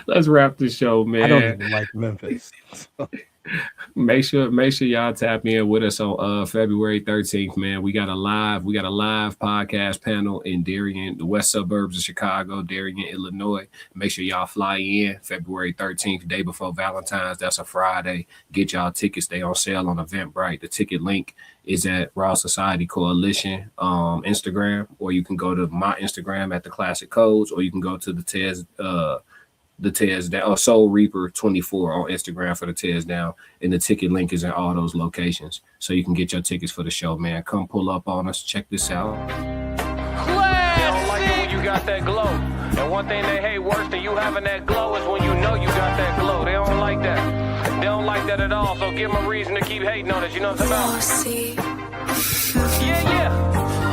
Let's wrap the show, man. I don't even like Memphis. Make sure y'all tap in with us on February 13th, man. We got a live podcast panel in Darien, the west suburbs of Chicago, Darien, Illinois. Make sure y'all fly in February 13th, day before Valentine's. That's a Friday. Get y'all tickets. They on sale on Eventbrite. The ticket link is at Raw Society Coalition Instagram, or you can go to my Instagram at the Classic Codes, or you can go to the Tezdown, or Soul Reaper 24 on Instagram for the Tezdown, and the ticket link is in all those locations, so you can get your tickets for the show, man. Come pull up on us. Check this out. Classic. They don't like it when you got that glow, and one thing they hate worse than you having that glow is when you know you got that glow. They don't like that. They don't like that at all. So give them a reason to keep hating on it. You know what I'm talking about?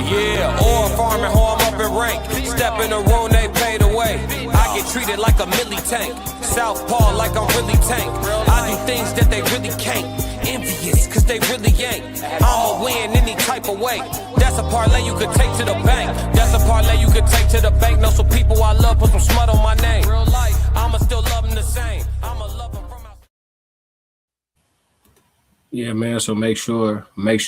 Yeah, oil farming, how I'm up in rank. Step in the room, they paid away. I get treated like a milli tank. Southpaw like I'm really tank. I do things that they really can't. Envious, cause they really ain't. I'ma win any type of way. That's a parlay you could take to the bank. That's a parlay you could take to the bank. Know some people I love, put some smut on my name. Real life, I'ma still love them the same. I'ma love them from outside. Yeah, man. So make sure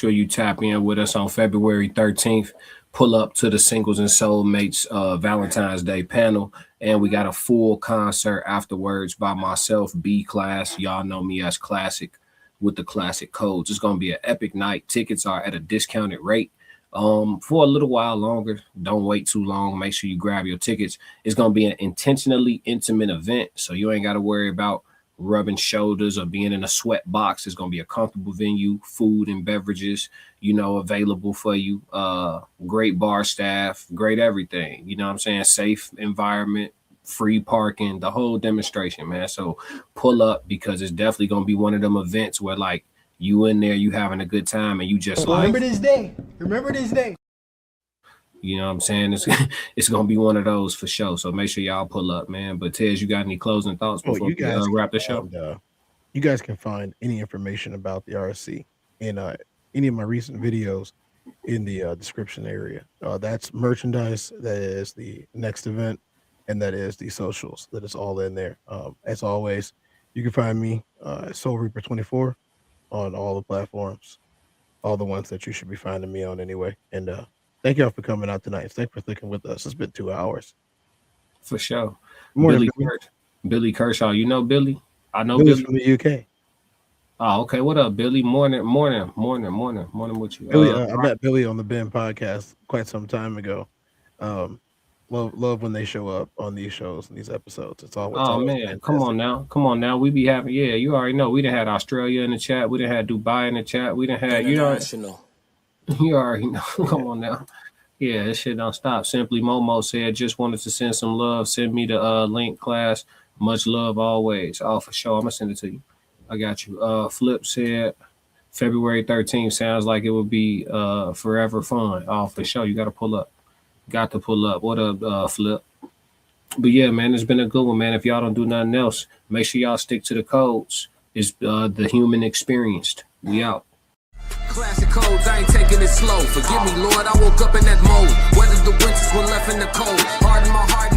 you tap in with us on February 13th. Pull up to the Singles and Soulmates Valentine's Day panel, and we got a full concert afterwards by myself, B Class. Y'all know me as Classic with the Classic Codes. It's gonna be an epic night. Tickets are at a discounted rate for a little while longer. Don't wait too long. Make sure you grab your tickets. It's gonna be an intentionally intimate event, so you ain't got to worry about rubbing shoulders or being in a sweat box. It's going to be a comfortable venue, food and beverages, available for you. Great bar staff, great everything. You know what I'm saying? Safe environment, free parking, the whole demonstration, man. So pull up, because it's definitely gonna be one of them events where like you in there, you having a good time, and you just Remember like, this day. Remember this day. you know what I'm saying? It's gonna be one of those for sure. So make sure y'all pull up, man. But Tez, you got any closing thoughts before we wrap the show? You guys can find any information about the RSC in any of my recent videos in the description area. That's merchandise, that is the next event, and that is the socials. That is all in there. As always, you can find me Soul Reaper 24 on all the platforms, all the ones that you should be finding me on anyway. And thank y'all for coming out tonight. Thanks for sticking with us. It's been 2 hours. For sure. Morning, Billy Kershaw. You know Billy? I know Billy's Billy from the UK. Oh, okay. What up, Billy? Morning with you. Billy, I met Billy on the Ben podcast quite some time ago. Love when they show up on these shows and these episodes. It's always man, fantastic. come on now. We be having, yeah, you already know. We done had Australia in the chat. We done had Dubai in the chat. We done had, you already know. Come on now. Yeah, this shit don't stop. Simply Momo said, just wanted to send some love. Send me the link, class. Much love always. Oh, for sure. I'm gonna send it to you. I got you. Flip said February 13th sounds like it would be forever fun. Oh, for sure. You got to pull up. Got to pull up. What up, Flip? But yeah, man, it's been a good one, man. If y'all don't do nothing else, make sure y'all stick to the codes. It's the human experienced. We out. Classic codes, I ain't taking it slow. Forgive me, Lord, I woke up in that mode. Weathered the winters when left in the cold. Hardened my heart.